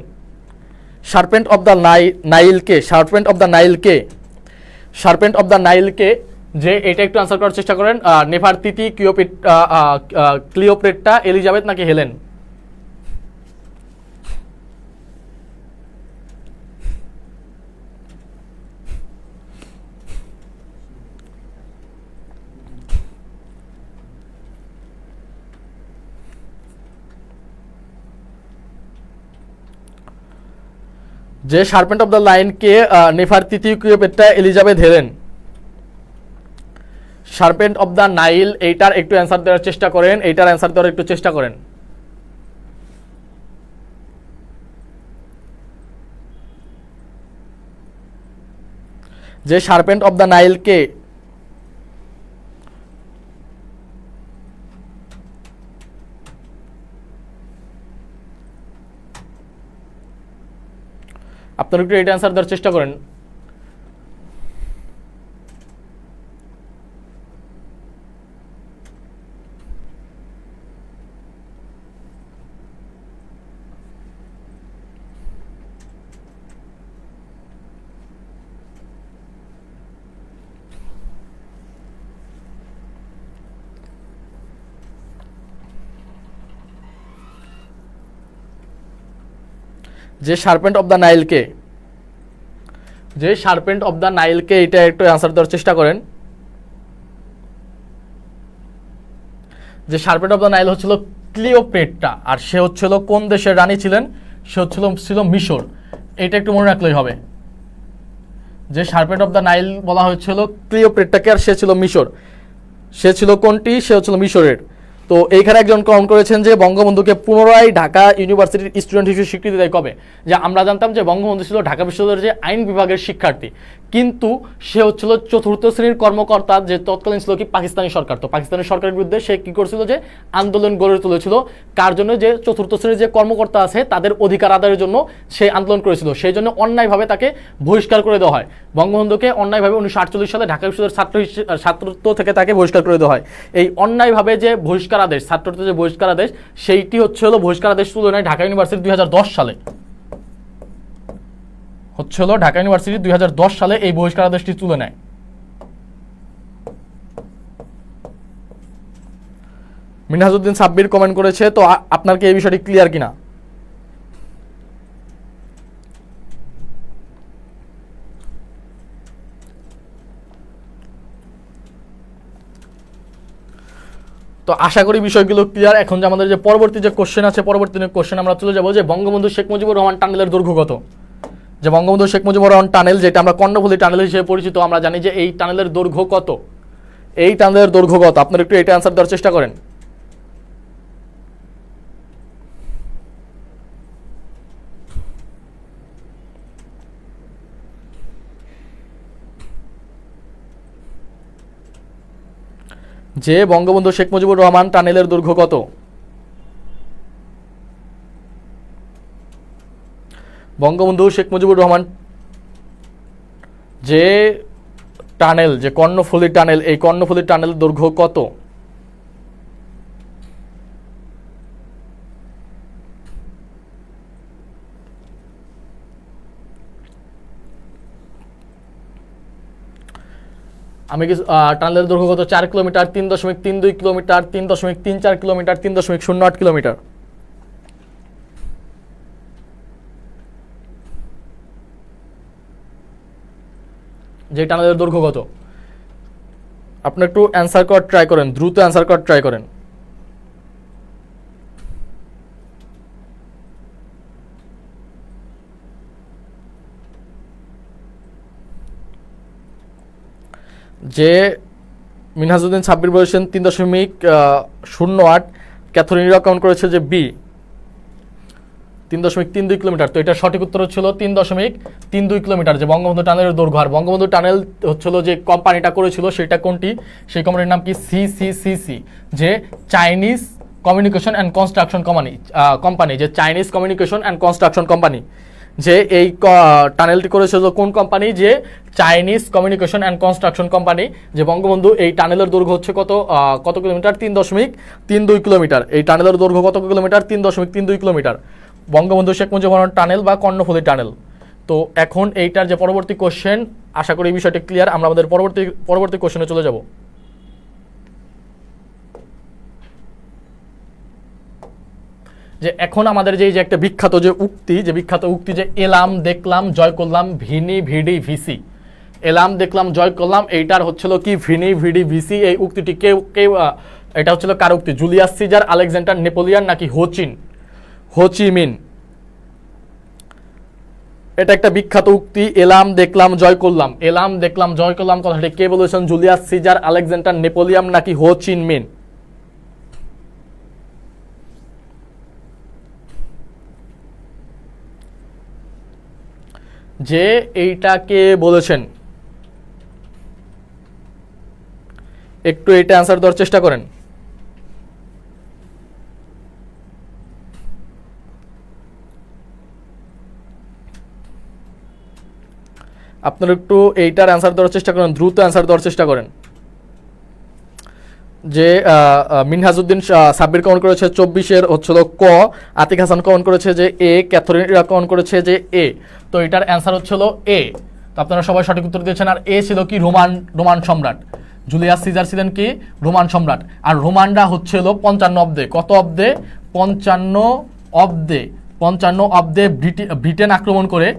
Serpent of the Nile কে? সার্পেন্ট অফ দ্য নাইল কে? সার্পেন্ট অফ দ্য নাইল কে? যে এটা একটু আনসার করার চেষ্টা করেন। নেফারতিতি, ক্লিওপেট্রা, এলিজাবেথ নাকি হেলেন? যে সার্পেন্ট অফ দ্য লাইন কে? Nefertiti, Cleopatra, Elizabeth, Helen. Serpent of the Nile, এইটার একটু অ্যান্সার দেওয়ার চেষ্টা করেন। এইটার অ্যান্সার দেওয়ার একটু চেষ্টা করেন। যে সার্পেন্ট অফ দ্য নাইল কে? আপনারা একটু এটা অ্যান্সার দেওয়ার চেষ্টা করেন। যে সার্পেন্ট অফ দ্য নাইল কে? যে সার্পেন্ট অফ দ্য নাইল কে? এটা একটু অ্যান্সার দেওয়ার চেষ্টা করেন। যে সার্পেন্ট অফ দ্য নাইল হচ্ছিল ক্লিওপেট্রা। আর সে হচ্ছিল কোন দেশের রানী ছিলেন? সে ছিল মিশর। এটা একটু মনে রাখলেই হবে। যে সার্পেন্ট অফ দ্য নাইল বলা হয়েছিল ক্লিওপেট্রাকে, আর সে ছিল মিশর। সে ছিল কোনটি? সে হচ্ছিল মিশরের। তো এইখানে একজন কমেন্ট করেছেন যে বঙ্গবন্ধুকে পুনরায় ঢাকা ইউনিভার্সিটির স্টুডেন্ট হিসেবে স্বীকৃতি দেয় কবে? যে আমরা জানতাম যে বঙ্গবন্ধু ছিল ঢাকা বিশ্ববিদ্যালয়ের যে আইন বিভাগের শিক্ষার্থী, কিন্তু সে হচ্ছিল চতুর্থ শ্রেণীর কর্মকর্তা, যে তৎকালীন ছিল কি পাকিস্তানি সরকার। তো পাকিস্তানি সরকারের বিরুদ্ধে সে কি করছিল? যে আন্দোলন গড়ে তুলেছিল। কার জন্য? যে চতুর্থ শ্রেণীর যে কর্মকর্তা আছে তাদের অধিকার আদায়ের জন্য সে আন্দোলন করেছিল। সেই জন্য অন্যায়ভাবে তাকে বহিষ্কার করে দেওয়া হয়। বঙ্গবন্ধুকে অন্যায়ভাবে 1948 সালে ঢাকা বিশ্ববিদ্যালয়ের ছাত্রত্ব থেকে তাকে বহিষ্কার করে দেওয়া হয়। এই অন্যায়ভাবে যে বহিষ্কার আদেশ, ছাত্রত্ব যে বহিষ্কার আদেশ, সেইটি হচ্ছে হলো বহিষ্কার আদেশ তুলে নেয় ঢাকা ইউনিভার্সিটি 2010 সালে। হচ্ছিল ঢাকা ইউনিভার্সিটি 2010 সালে এই বহিষ্কার আদেশটি তুলে নেয়। মিনহাজউদ্দিন সাব্বির কমেন্ট করেছে। তো আপনার কি এই বিষয়টি ক্লিয়ার কিনা? তো আশা করি বিষয়গুলো ক্লিয়ার। এখন যে আমাদের যে পরবর্তী যে কোশ্চেন আছে, পরবর্তী কোশ্চেন আমরা চলে যাব, যে বঙ্গবন্ধু শেখ মুজিবুর রহমান টানেলের দৈর্ঘ্য কত? যে বঙ্গবন্ধু শেখ মুজিবুর রহমান টানেল, যেটা আমরা কর্ণফুলী টানেল হিসেবে পরিচিত, আমরা জানি যে এই টানেলের দৈর্ঘ্য কত? এই টানেলের দৈর্ঘ্য কত? আপনারা একটু এটা অ্যান্সার দেওয়ার চেষ্টা করেন। যে বঙ্গবন্ধু শেখ মুজিবুর রহমান টানেলের দৈর্ঘ্য কত? বঙ্গবন্ধু শেখ মুজিবুর রহমান যে টানেল, যে কর্ণফুলী টানেল, এই কর্ণফুলী টানেলের দৈর্ঘ্য কত? আমি কি টানেলের দৈর্ঘ্য কত? 4 কিলোমিটার, 3.32 কিলোমিটার, 3.34 কিলোমিটার, 3.08 কিলোমিটার। যে টানেলের দৈর্ঘ্য কত? আপনি একটু অ্যান্সার করার ট্রাই করেন, দ্রুত অ্যান্সার করার ট্রাই করেন। যে মিনহাজউদ্দিন সাব্বির বলেছেন 3.08, ক্যাথরিনরা কাউন্ট করেছে যে বি 3.32 কিলোমিটার। তো এটা সঠিক উত্তর হচ্ছিল 3.32 কিলোমিটার, যে বঙ্গবন্ধু টানেলের দৈর্ঘ্য। আর বঙ্গবন্ধু টানেল হচ্ছিল যে কোম্পানিটা করেছিল সেটা কোনটি? সেই কোম্পানির নাম কি? সিসিসিসি, যে Chinese Communication and Construction Company, যে Chinese Communication and Construction Company. যে এই টানেলটি করেছিল কোন কোম্পানি? যে Chinese Communication and Construction Company. যে বঙ্গবন্ধু এই টানেলের দৈর্ঘ্য হচ্ছে কত কিলোমিটার? 3.32 কিলোমিটার। এই টানেলের দৈর্ঘ্য কত kilometre? 3.32 kilometre. Bangabandhu Sheikh Mujibur Rahman tunnel বা কর্ণফুলী টানেল। তো এখন এইটার যে পরবর্তী কোশ্চেন, আশা করি এই বিষয়টি ক্লিয়ার। আমরা আমাদের পরবর্তী কোশ্চেনে চলে যাব। যে এখন আমাদের যে একটা বিখ্যাত উক্তি, যে এলাম দেখলাম জয় করলাম ভিনি ভিডি ভিসি, এলাম দেখলাম জয় করলাম, এইটার হচ্ছিল কি? Veni vidi vici. এই উক্তিটি এটা হচ্ছিল কার উক্তি? জুলিয়াস সিজার, আলেকজান্ডার নেপোলিয়ান, নাকি হোচিমিন? এটা একটা বিখ্যাত উক্তি, এলাম দেখলাম জয় করলাম। এলাম দেখলাম জয় করলাম কথাটি কে বলেছেন? জুলিয়াস সিজার, আলেকজান্ডার নেপোলিয়ান, নাকি হোচিমিন? যে এইটাকে বলেছেন, একটু এটা অ্যান্সার দেওয়ার চেষ্টা করেন। আপনারা একটু এইটার অ্যান্সার দেওয়ার চেষ্টা করেন, দ্রুত অ্যান্সার দেওয়ার চেষ্টা করেন। যে মিনহাজউদ্দিন সাব্বির কাউন্ট করেছে 24 হচ্ছিল ক, আতিক হাসান কাউন্ট করেছে যে এ, ক্যাথরিন কাউন্ট করেছে যে এ। তো এটার অ্যান্সার হচ্ছিল এ। তো আপনারা সবাই সঠিক উত্তর দিয়েছেন। আর এ ছিল কি? রোমান সম্রাট। জুলিয়াস সিজার ছিলেন কি? রোমান সম্রাট। আর রোমানরা হচ্ছিল 55 অব্দে, কত অব্দে? 55 অব্দে ব্রিটেন আক্রমণ করে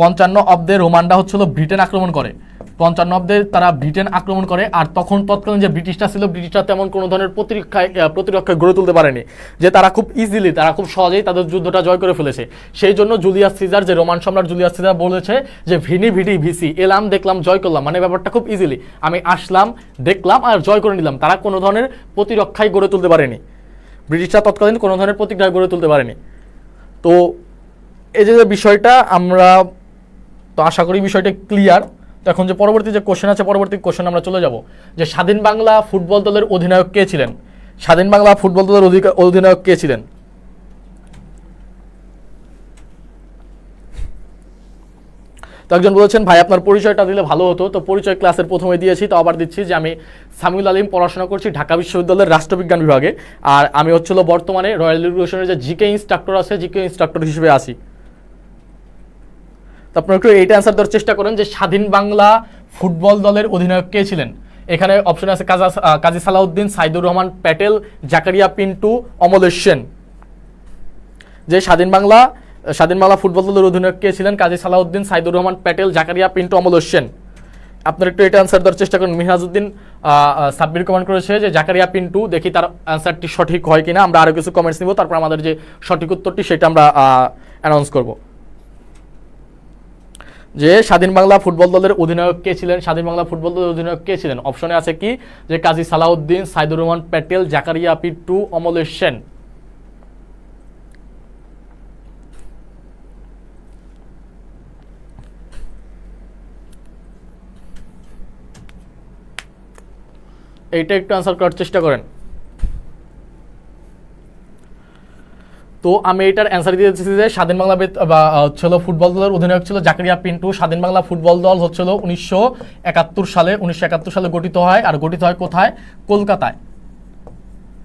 55 অব্দে রোমানরা হচ্ছিল ব্রিটেন আক্রমণ করে। 55 অব্দে তারা ব্রিটেন আক্রমণ করে। আর তৎকালীন যে ব্রিটিশরা ছিল, ব্রিটিশরা তেমন কোনো ধরনের প্রতিরক্ষায় গড়ে তুলতে পারেনি। যে তারা খুব সহজেই তাদের যুদ্ধটা জয় করে ফেলেছে। সেই জন্য জুলিয়াস সিজার, যে রোমান সম্রাট জুলিয়াস সিজার বলেছে যে ভিনি ভিডি ভিসি, এলাম দেখলাম জয় করলাম, মানে ব্যাপারটা খুব ইজিলি, আমি আসলাম দেখলাম আর জয় করে নিলাম। তারা কোনো ধরনের প্রতিরক্ষায় গড়ে তুলতে পারেনি, ব্রিটিশরা তৎকালীন কোনো ধরনের প্রতিক্রিয়া গড়ে তুলতে পারেনি। তো এই যে বিষয়টা আমরা, তো আশা করি বিষয়টা ক্লিয়ার। তো এখন যে পরবর্তী যে কোশ্চেন আছে, পরবর্তী কোশ্চেন আমরা চলে যাব। যে স্বাধীন বাংলা ফুটবল দলের অধিনায়ক কে ছিলেন? স্বাধীন বাংলা ফুটবল দলের অধিনায়ক কে ছিলেন? তো একজন বলেছেন ভাই আপনার পরিচয়টা দিলে ভালো হতো। তো পরিচয় ক্লাসের প্রথমে দিয়েছি, তো আবার দিচ্ছি যে আমি সামিউল আলিম, পড়াশোনা করছি ঢাকা বিশ্ববিদ্যালয়ের রাষ্ট্রবিজ্ঞান বিভাগে। আর আমি হচ্ছিল বর্তমানে রয়্যাল এডুকেশনের যে জিকে ইনস্ট্রাক্টর আছে, জিকে ইনস্ট্রাক্টর হিসেবে আছি। তো আপনারা একটু এইটা অ্যান্সার দেওয়ার চেষ্টা করেন যে স্বাধীন বাংলা ফুটবল দলের অধিনায়ক কে ছিলেন। এখানে অপশন আছে কাজী সালাউদ্দিন, সাইদুর রহমান প্যাটেল, জাকারিয়া পিন্টু, অমলেশ সেন। যে স্বাধীন বাংলা ফুটবল দলের অধিনায়ক কে ছিলেন? কাজী সালাউদ্দিন, সাইদুর রহমান প্যাটেল, জাকারিয়া পিন্টু, অমলেশ সেন। আপনারা একটু এটা অ্যান্সার দেওয়ার চেষ্টা করেন। মিনহাজউদ্দিন সাব্বির কমেন্ট করেছে যে জাকারিয়া পিন্টু। দেখি তার অ্যান্সারটি সঠিক হয় কিনা। আমরা আরও কিছু কমেন্টস নিব, তারপর আমাদের যে সঠিক উত্তরটি সেটা আমরা অ্যানাউন্স করব। যে স্বাধীন বাংলা ফুটবল দলের অধিনায়ক কে ছিলেন? স্বাধীন বাংলা ফুটবল দলের অধিনায়ক কে ছিলেন? অপশনে আছে কি যে কাজী সালাউদ্দিন, সাইদুর রহমান প্যাটেল, জাকারিয়া পিন্টু, অমলেশ সেন। এইটা একটু অ্যান্সার করার চেষ্টা করেন। তো আমি এটার অ্যান্সার দিয়ে দিচ্ছি যে স্বাধীন বাংলা হচ্ছিল ফুটবল দলের অধিনায়ক ছিল জাকারিয়া পিন্টু। স্বাধীন বাংলা ফুটবল দল হচ্ছিল 1971 সালে গঠিত হয়। আর গঠিত হয় কোথায়? কলকাতায়।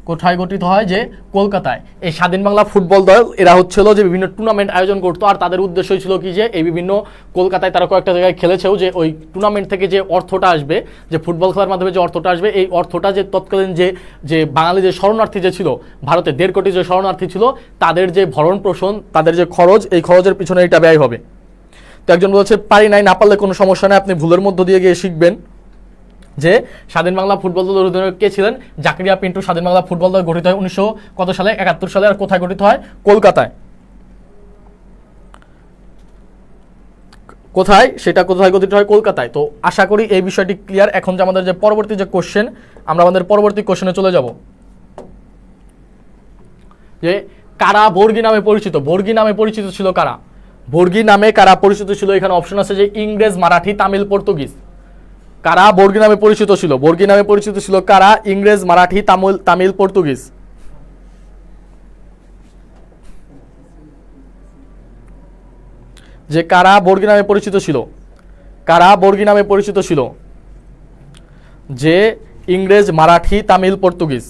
কোথায় গঠিত হয়? যে কলকাতায়। এই স্বাধীন বাংলা ফুটবল দল এরা হচ্ছিল যে বিভিন্ন টুর্নামেন্ট আয়োজন করতো, আর তাদের উদ্দেশ্য ছিল কি যে এই বিভিন্ন কলকাতায় তারা কয়েকটা জায়গায় খেলেছেও, যে ওই টুর্নামেন্ট থেকে যে অর্থটা আসবে, যে ফুটবল খেলার মাধ্যমে যে অর্থটা আসবে, এই অর্থটা যে তৎকালীন যে বাঙালি যে শরণার্থী যে ছিল ভারতে 1.5 কোটি যে শরণার্থী ছিল, তাদের যে ভরণ পোষণ, তাদের যে খরচ, এই খরচের পিছনে এটা ব্যয় হবে। তো একজন বলছে পারি নাই, না পারলে কোনো সমস্যা নেই, আপনি ভুলের মধ্য দিয়ে গিয়ে শিখবেন। যে স্বাধীন বাংলা ফুটবল দলের অধিনায়ক কে ছিলেন? জাকারিয়া পিন্টু। স্বাধীন বাংলা ফুটবল দল গঠিত হয় 1971 সালে। আর কোথায় গঠিত হয়? কলকাতায়। কোথায়? সেটা কোথায় গঠিত হয়? কলকাতায়। তো আশা করি এই বিষয়টি ক্লিয়ার। এখন যে আমাদের যে পরবর্তী যে কোশ্চেন, আমরা আমাদের পরবর্তী কোশ্চেনে চলে যাব। যে কারা বর্গী নামে পরিচিত? বর্গী নামে পরিচিত ছিল কারা? বর্গী নামে কারা পরিচিত ছিল? এখানে অপশন আছে যে ইংরেজ, মারাঠি, তামিল, পর্তুগিজ। কারা বর্গী নামে পরিচিত ছিল? বর্গী নামে পরিচিত ছিল কারা? ইংরেজ, মারাঠি, তামিল, পর্তুগিজ। যে কারা বর্গী নামে পরিচিত ছিল? কারা বর্গী নামে পরিচিত ছিল? যে ইংরেজ, মারাঠি, তামিল, পর্তুগিজ।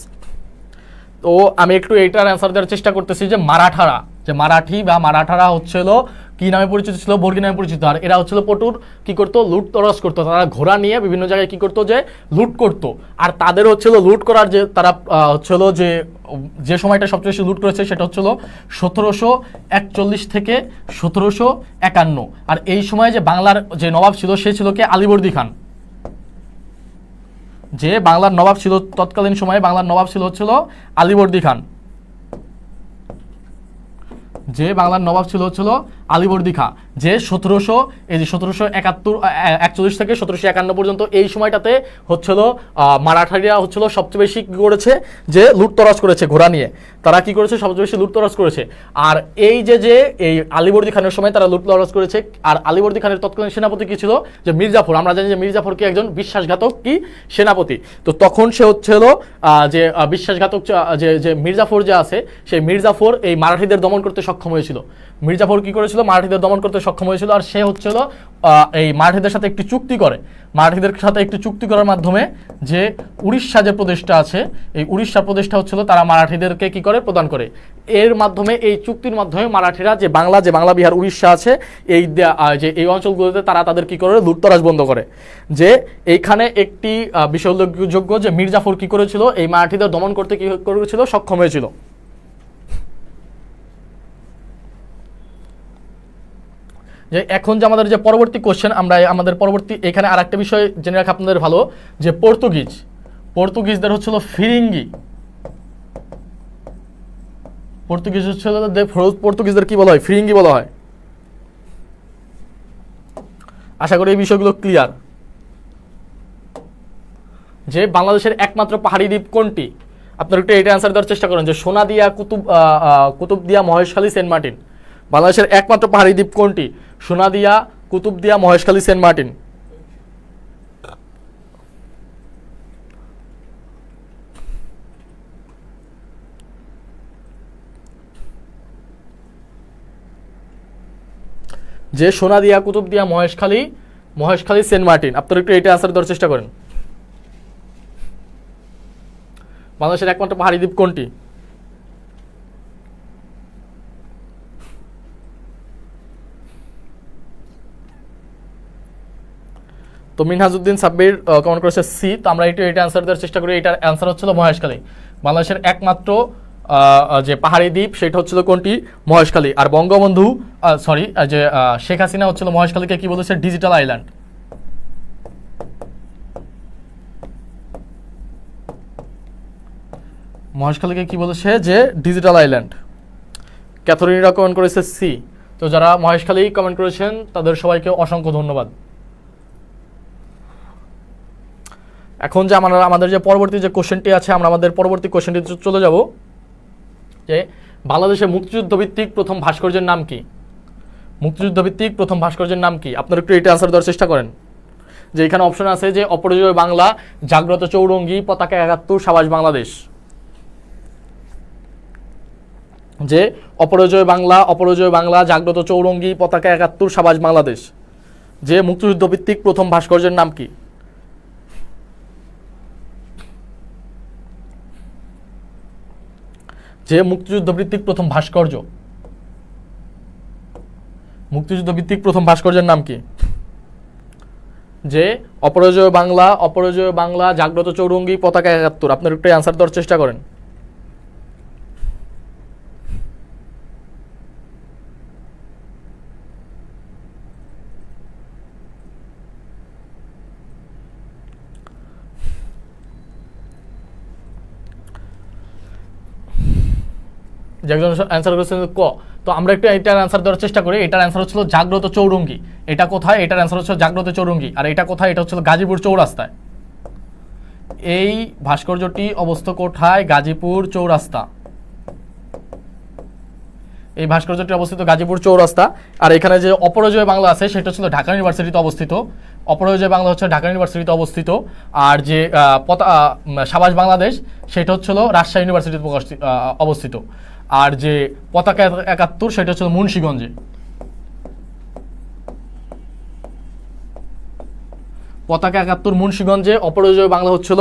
তো আমি একটু এইটার অ্যান্সার দেওয়ার চেষ্টা করতেছি যে মারাঠারা, যে মারাঠি বা মারাঠারা হচ্ছিল কি নামে পরিচিত ছিল? বর্গী নামে পরিচিত। আর এরা হচ্ছিল পটুর কি করতো? লুট তরাস করতো। তারা ঘোড়া নিয়ে বিভিন্ন জায়গায় কি করতো? যে লুট করতো। আর তাদের হচ্ছিল লুট করার যে তারা হচ্ছিল যে সময়টা সবচেয়ে বেশি লুট করেছে সেটা হচ্ছিল 1741 থেকে 1751। আর এই সময় যে বাংলার যে নবাব ছিল সে ছিল কে? আলীবর্দী খান। যে বাংলার নবাব ছিল তৎকালীন সময়ে, বাংলার নবাব ছিল হচ্ছিল আলীবর্দী খান। যে বাংলার নবাব ছিল হচ্ছিল আলীবর্দী খাঁ। যে 1741 থেকে 1751 পর্যন্ত এই সময়টাতে হচ্ছিল মারাঠারা হচ্ছিল সবচেয়ে বেশি কি করেছে? যে লুটতরাজ করেছে ঘোড়া নিয়ে। তারা কি করেছে? সবচেয়ে বেশি লুটতরাজ করেছে। আর এই যে এই আলীবর্দী খানের সময় তারা লুটতরাজ করেছে। আর আলীবর্দী খানের তৎকালীন সেনাপতি কি ছিল? যে মির্জাফর। আমরা জানি যে মির্জাফর কি একজন বিশ্বাসঘাতক কি সেনাপতি। তো তখন সে হচ্ছিল যে বিশ্বাসঘাতক যে মির্জাফর যে আছে, সেই মির্জাফর এই মারাঠিদের দমন করতে সক্ষম হয়েছিল। মির্জাফর কি করেছিল? মারাঠিদের দমন করতে সক্ষম হয়েছিল। আর সে হচ্ছিল এই মারাঠিদের সাথে একটি চুক্তি করে। মারাঠিদের সাথে একটি চুক্তি করার মাধ্যমে যে উড়িষ্যা যে প্রদেশটা আছে, এই উড়িষ্যা প্রদেশটা হচ্ছিল তারা মারাঠিদেরকে কি করে? প্রদান করে। এর মাধ্যমে, এই চুক্তির মাধ্যমে মারাঠিরা যে বাংলা বিহার উড়িষ্যা আছে, এই অঞ্চলগুলোতে তারা তাদের কি করে? লুটতরাজ বন্ধ করে। যে এইখানে একটি বিষয় উল্লেখযোগ্য যে মির্জাফর কি করেছিল? এই মারাঠিদের দমন করতে কি করেছিল? সক্ষম হয়েছিল। যে এখন যে আমাদের যে পরবর্তী কোশ্চেন, আমরা আমাদের পরবর্তী এখানে আর একটা বিষয় জেনে রাখা আপনাদের ভালো, যে পর্তুগিজদের হচ্ছিল ফিরিঙ্গি। পর্তুগিজদের কি বলা হয়? ফিরিঙ্গি বলা হয়। আশা করি এই বিষয়গুলো ক্লিয়ার। যে বাংলাদেশের একমাত্র পাহাড়ি দ্বীপ কোনটি? আপনারা একটু এটা অ্যান্সার দেওয়ার চেষ্টা করেন। যে সোনাদিয়া, কুতুবদিয়া, মহেশখালী, সেন্ট মার্টিন। বাংলাদেশের একমাত্র পাহাড়ি দ্বীপ কোনটি? Sonadia, Kutubdia, Maheshkhali, Saint Martin. যে সোনাদিয়া, কুতুবদিয়া, মহেশখালী, সেন্ট মার্টিন। আপনারা একটু এটা অ্যান্সার দেওয়ার চেষ্টা করেন। বাংলাদেশের একমাত্র পাহাড়ি দ্বীপ কোনটি? তো মিনহাজউদ্দিন সাব্বির কমেন্ট করেছে সি। তো আমরা একটু এটা অ্যান্সার দেওয়ার চেষ্টা করি। এটার অ্যান্সার হচ্ছিল মহেশখালী। বাংলাদেশের একমাত্র যে পাহাড়ি দ্বীপ সেটা হচ্ছিল কোনটি? মহেশখালী। আর বঙ্গবন্ধু যে শেখ হাসিনা হচ্ছিল মহেশখালীকে কি বলেছে? Digital island. মহেশখালীকে কি বলেছে? যে ডিজিটাল আইল্যান্ড। ক্যাথরিনরা কমেন্ট করেছে সি। তো যারা মহেশখালী কমেন্ট করেছেন তাদের সবাইকে অসংখ্য ধন্যবাদ। এখন যে আমাদের যে পরবর্তী যে কোশ্চেনটি আছে, আমরা আমাদের পরবর্তী কোশ্চেনটি চলে যাব যে বাংলাদেশের মুক্তিযুদ্ধ ভিত্তিক প্রথম ভাস্কর্যের নাম কি? মুক্তিযুদ্ধ ভিত্তিক প্রথম ভাস্কর্যের নাম কি? আপনারা একটু এটা আনসার দেওয়ার চেষ্টা করেন। যে এখানে অপশন আছে যে অপরাজয় বাংলা, জাগ্রত চৌরঙ্গি, পতাকা ৭১, সাবাস বাংলাদেশ। যে অপরাজয় বাংলা, জাগ্রত চৌরঙ্গি, পতাকা ৭১, সাবাস বাংলাদেশ। যে মুক্তিযুদ্ধ ভিত্তিক প্রথম ভাস্কর্যের নাম কি? যে মুক্তিযুদ্ধ ভিত্তিক প্রথম ভাস্কর্য, মুক্তিযুদ্ধ ভিত্তিক প্রথম ভাস্কর্যের নাম কি? যে অপরাজয় বাংলা, জাগ্রত চৌরঙ্গি, পতাকা ৭১। আপনার একটু আনসার দেওয়ার চেষ্টা করেন। যে একজন অ্যান্সার করেছেন ক। তো আমরা একটু এটার অ্যান্সার দেওয়ার চেষ্টা করি। এটার অ্যান্সার হচ্ছিল জাগ্রত চৌরঙ্গি। এটা কোথায়? এটার অ্যান্সার হচ্ছে জাগ্রত চৌরঙ্গি। আর এটা কোথায়? এটা হচ্ছিল গাজীপুর চৌরাস্তায়। এই ভাস্কর্যটি অবস্থিত কোথায়? গাজীপুর চৌরাস্তা। এই ভাস্কর্যটি অবস্থিত গাজীপুর চৌরাস্তা। আর এখানে যে অপরাজয় বাংলা আছে সেটা ছিল ঢাকা ইউনিভার্সিটিতে অবস্থিত। অপরাজয় বাংলা হচ্ছে ঢাকা ইউনিভার্সিটিতে অবস্থিত। আর যে সাবাস বাংলাদেশ সেটা হচ্ছিল রাজশাহী ইউনিভার্সিটিতে অবস্থিত। আর যে পতাকা ৭১ সেটা হচ্ছিল মুন্সিগঞ্জে। পতাকা ৭১ মুন্সিগঞ্জে। অপরাজয় বাংলা হচ্ছিল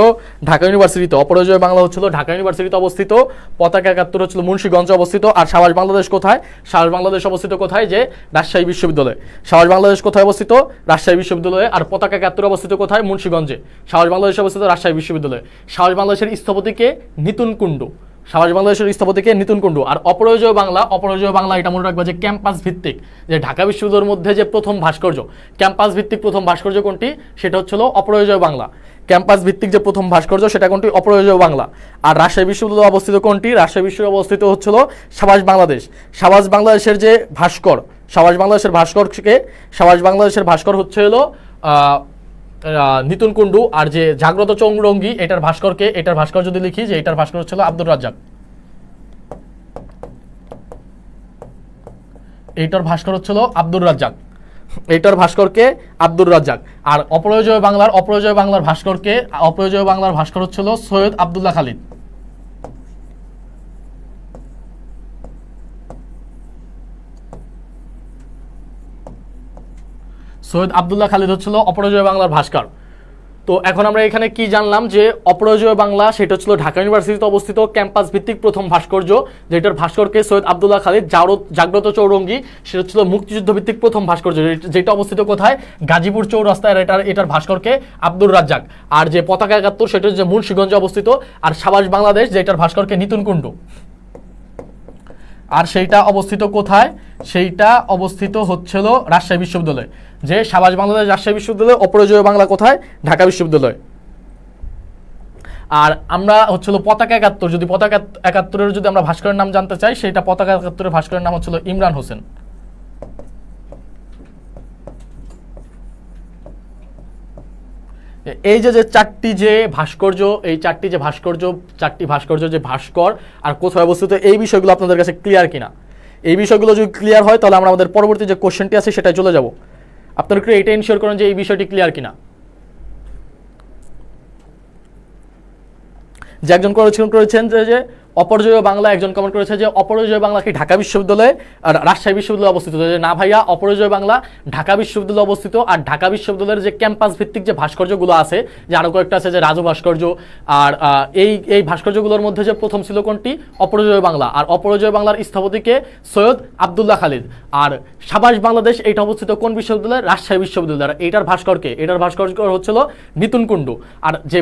ঢাকা ইউনিভার্সিটিতে। অপরাজয় বাংলা হচ্ছিল ঢাকা ইউনিভার্সিটিতে অবস্থিত। পতাকা ৭১ হচ্ছিল মুন্সিগঞ্জে অবস্থিত। আর সাবাস বাংলাদেশ কোথায়? সাবাস বাংলাদেশ অবস্থিত কোথায়? যে রাজশাহী বিশ্ববিদ্যালয়ে। সাবাস বাংলাদেশ কোথায় অবস্থিত? রাজশাহী বিশ্ববিদ্যালয়ে। আর পতাকা ৭১ অবস্থিত কোথায়? মুন্সিগঞ্জে। সাবাস বাংলাদেশ অবস্থিত রাজশাহী বিশ্ববিদ্যালয়ে। সাবাস বাংলাদেশের স্থপতিকে নিতুন কুণ্ডু। সাবাস বাংলাদেশের স্থপতিকে নিতুন কুণ্ডু। আর অপরাজয় বাংলা এটা মনে রাখবে যে ক্যাম্পাস ভিত্তিক, যে ঢাকা বিশ্ববিদ্যালয়ের মধ্যে যে প্রথম ভাস্কর্য, ক্যাম্পাস ভিত্তিক প্রথম ভাস্কর্য কোনটি? সেটা হচ্ছিল অপরাজয় বাংলা। ক্যাম্পাস ভিত্তিক যে প্রথম ভাস্কর্য সেটা কোনটি? অপরাজয় বাংলা। আর রাজশাহী বিশ্ববিদ্যালয় অবস্থিত কোনটি? রাজশাহী বিশ্ববিদ্যালয় অবস্থিত হচ্ছিল সাবাস বাংলাদেশ। সাবাস বাংলাদেশের যে ভাস্কর, সাবাস বাংলাদেশের ভাস্কর হচ্ছে হলো নিতুন কুণ্ডু। আর যে জাগ্রত চৌরঙ্গি এটার ভাস্কর যদি লিখি যে এটার ভাস্কর হচ্ছিল আব্দুর রাজ্জাক। এইটার ভাস্কর হচ্ছিল আব্দুর রাজ্জাক। এইটার ভাস্করকে আব্দুর রাজ্জাক। আর অপরাজয় বাংলার ভাস্কর হচ্ছিল সৈয়দ আব্দুল্লাহ খালিদ। সৈয়দ আব্দুল্লাহ খালিদ হচ্ছিল অপরাজয় বাংলার ভাস্কর। তো এখন আমরা এখানে কি জানলাম যে অপরাজয় বাংলা সেটা হচ্ছিল ঢাকা ইউনিভার্সিটিতে অবস্থিত ক্যাম্পাস ভিত্তিক প্রথম ভাস্কর্য, যেটার ভাস্করকে সৈয়দ আব্দুল্লাহ খালিদ। জাগ্রত চৌরঙ্গি সেটা হচ্ছিল মুক্তিযুদ্ধ ভিত্তিক প্রথম ভাস্কর্য, যেটা অবস্থিত কোথায়? গাজীপুর চৌরাস্তায়। এটার ভাস্করকে আব্দুর রাজ্জাক। আর যে পতাকা ৭১ সেটা হচ্ছে মুন্সিগঞ্জে অবস্থিত। আর সাবাস বাংলাদেশ যেটার ভাস্করকে নিতুন কুণ্ডু। আর সেইটা অবস্থিত কোথায়? সেইটা অবস্থিত হচ্ছিল রাজশাহী বিশ্ববিদ্যালয়। যে সাবাস বাংলাদেশ রাজশাহী বিশ্ববিদ্যালয়, অপরাজয় বাংলা কোথায়? ঢাকা বিশ্ববিদ্যালয়। আর আমরা হচ্ছিল পতাকা ৭১, যদি পতাকা ৭১-এর যদি আমরা ভাস্করের নাম জানতে চাই, সেইটা পতাকা ৭১-এর ভাস্করের নাম হচ্ছিল ইমরান হোসেন। এই যে চারটি ভাস্কর্য যে ভাস্কর আর কোথায় অবস্থিত, এই বিষয়গুলো আপনাদের কাছে ক্লিয়ার কিনা? এই বিষয়গুলো যদি ক্লিয়ার হয় তাহলে আমরা আমাদের পরবর্তী যে কোশ্চেনটি আছে সেটাই চলে যাব। আপনারা একটু এটা ইনশিওর করেন যে এই বিষয়টি ক্লিয়ার কিনা। যে একজন করেছেন যে অপরাজয় বাংলা, একজন কমেন্ট করেছে যে অপরাজয় বাংলা কি ঢাকা বিশ্ববিদ্যালয়ে আর রাজশাহী বিশ্ববিদ্যালয়ে অবস্থিত? যে না ভাইয়া, অপরাজয় বাংলা ঢাকা বিশ্ববিদ্যালয়ে অবস্থিত। আর ঢাকা বিশ্ববিদ্যালয়ের যে ক্যাম্পাস ভিত্তিক যে ভাস্কর্যগুলো আছে, যে আরো কয়েকটা আছে, যে রাজু ভাস্কর্য, আর এই ভাস্কর্যগুলোর মধ্যে যে প্রথম ছিল কোনটি? অপরাজয় বাংলা। আর অপরাজয় বাংলার স্থপতিকে সৈয়দ আব্দুল্লাহ খালিদ। আর সাবাস বাংলাদেশ এটা অবস্থিত কোন বিশ্ববিদ্যালয়? রাজশাহী বিশ্ববিদ্যালয়। এটার ভাস্কর হচ্ছিল নিতুন কুণ্ডু। আর যে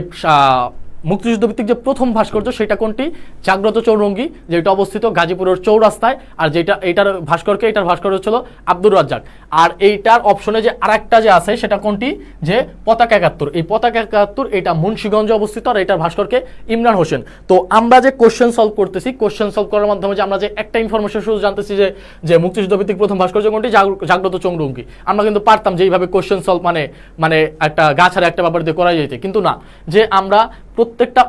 মুক্তিযুদ্ধ ভিত্তিক যে প্রথম ভাস্কর্য সেটা কোনটি? জাগ্রত চৌরঙ্গি, যেটা অবস্থিত গাজীপুরের চৌরাস্তায়। আর যেটা এইটার ভাস্কর্য ছিল আব্দুর রাজ্জাক। আর এইটার অপশনে যে আরেকটা যে আছে সেটা কোনটি? যে পতাকা 71। এই পতাকা 71 এটা মুন্সিগঞ্জে অবস্থিত, আর এটার ভাস্করকে ইমরান হোসেন। তো আমরা যে কোশ্চেন সলভ করতেছি, কোশ্চেন সলভ করার মাধ্যমে যে আমরা যে একটা ইনফরমেশন শুধু জানতেছি যে মুক্তিযুদ্ধ ভিত্তিক প্রথম ভাস্কর্য কোনটি? জাগ্রত চৌরঙ্গি। আমরা কিন্তু পারতাম যে এইভাবে কোশ্চেন সলভ মানে একটা গাছার একটা ব্যাপার দিয়ে করা যেতে, কিন্তু না, যে আমরা প্রত্যেকটা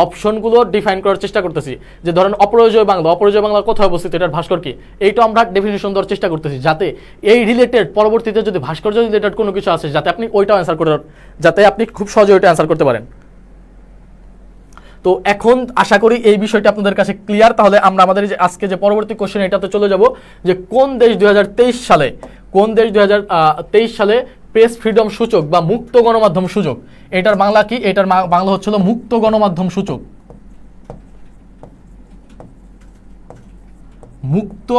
অপশনগুলো ডিফাইন করার চেষ্টা করতেছি। যে ধরেন অপরাজয় বাংলা কোথায় অবস্থিত, এটার ভাস্কর কি, এইটা আমরা ডেফিনিশন দেওয়ার চেষ্টা করতেছি, যাতে এই রিলেটেড পরবর্তীতে যদি ভাস্কর্য রিলেটেড কোনো কিছু আসে যাতে আপনি ওইটাও অ্যান্সার করে, যাতে আপনি খুব সহজে ওইটা অ্যান্সার করতে পারেন। তো এখন আশা করি এই বিষয়টা আপনাদের কাছে ক্লিয়ার। তাহলে আমরা আমাদের যে আজকে যে পরবর্তী কোশ্চেন এটাতে চলে যাব, যে কোন দেশ 2023 সালে প্রেস ফ্রিডম সূচক বা মুক্ত গণমাধ্যম সূচক, এটার বাংলা কি? এটার বাংলা হচ্ছিল মুক্ত গণমাধ্যম সূচক। মুক্ত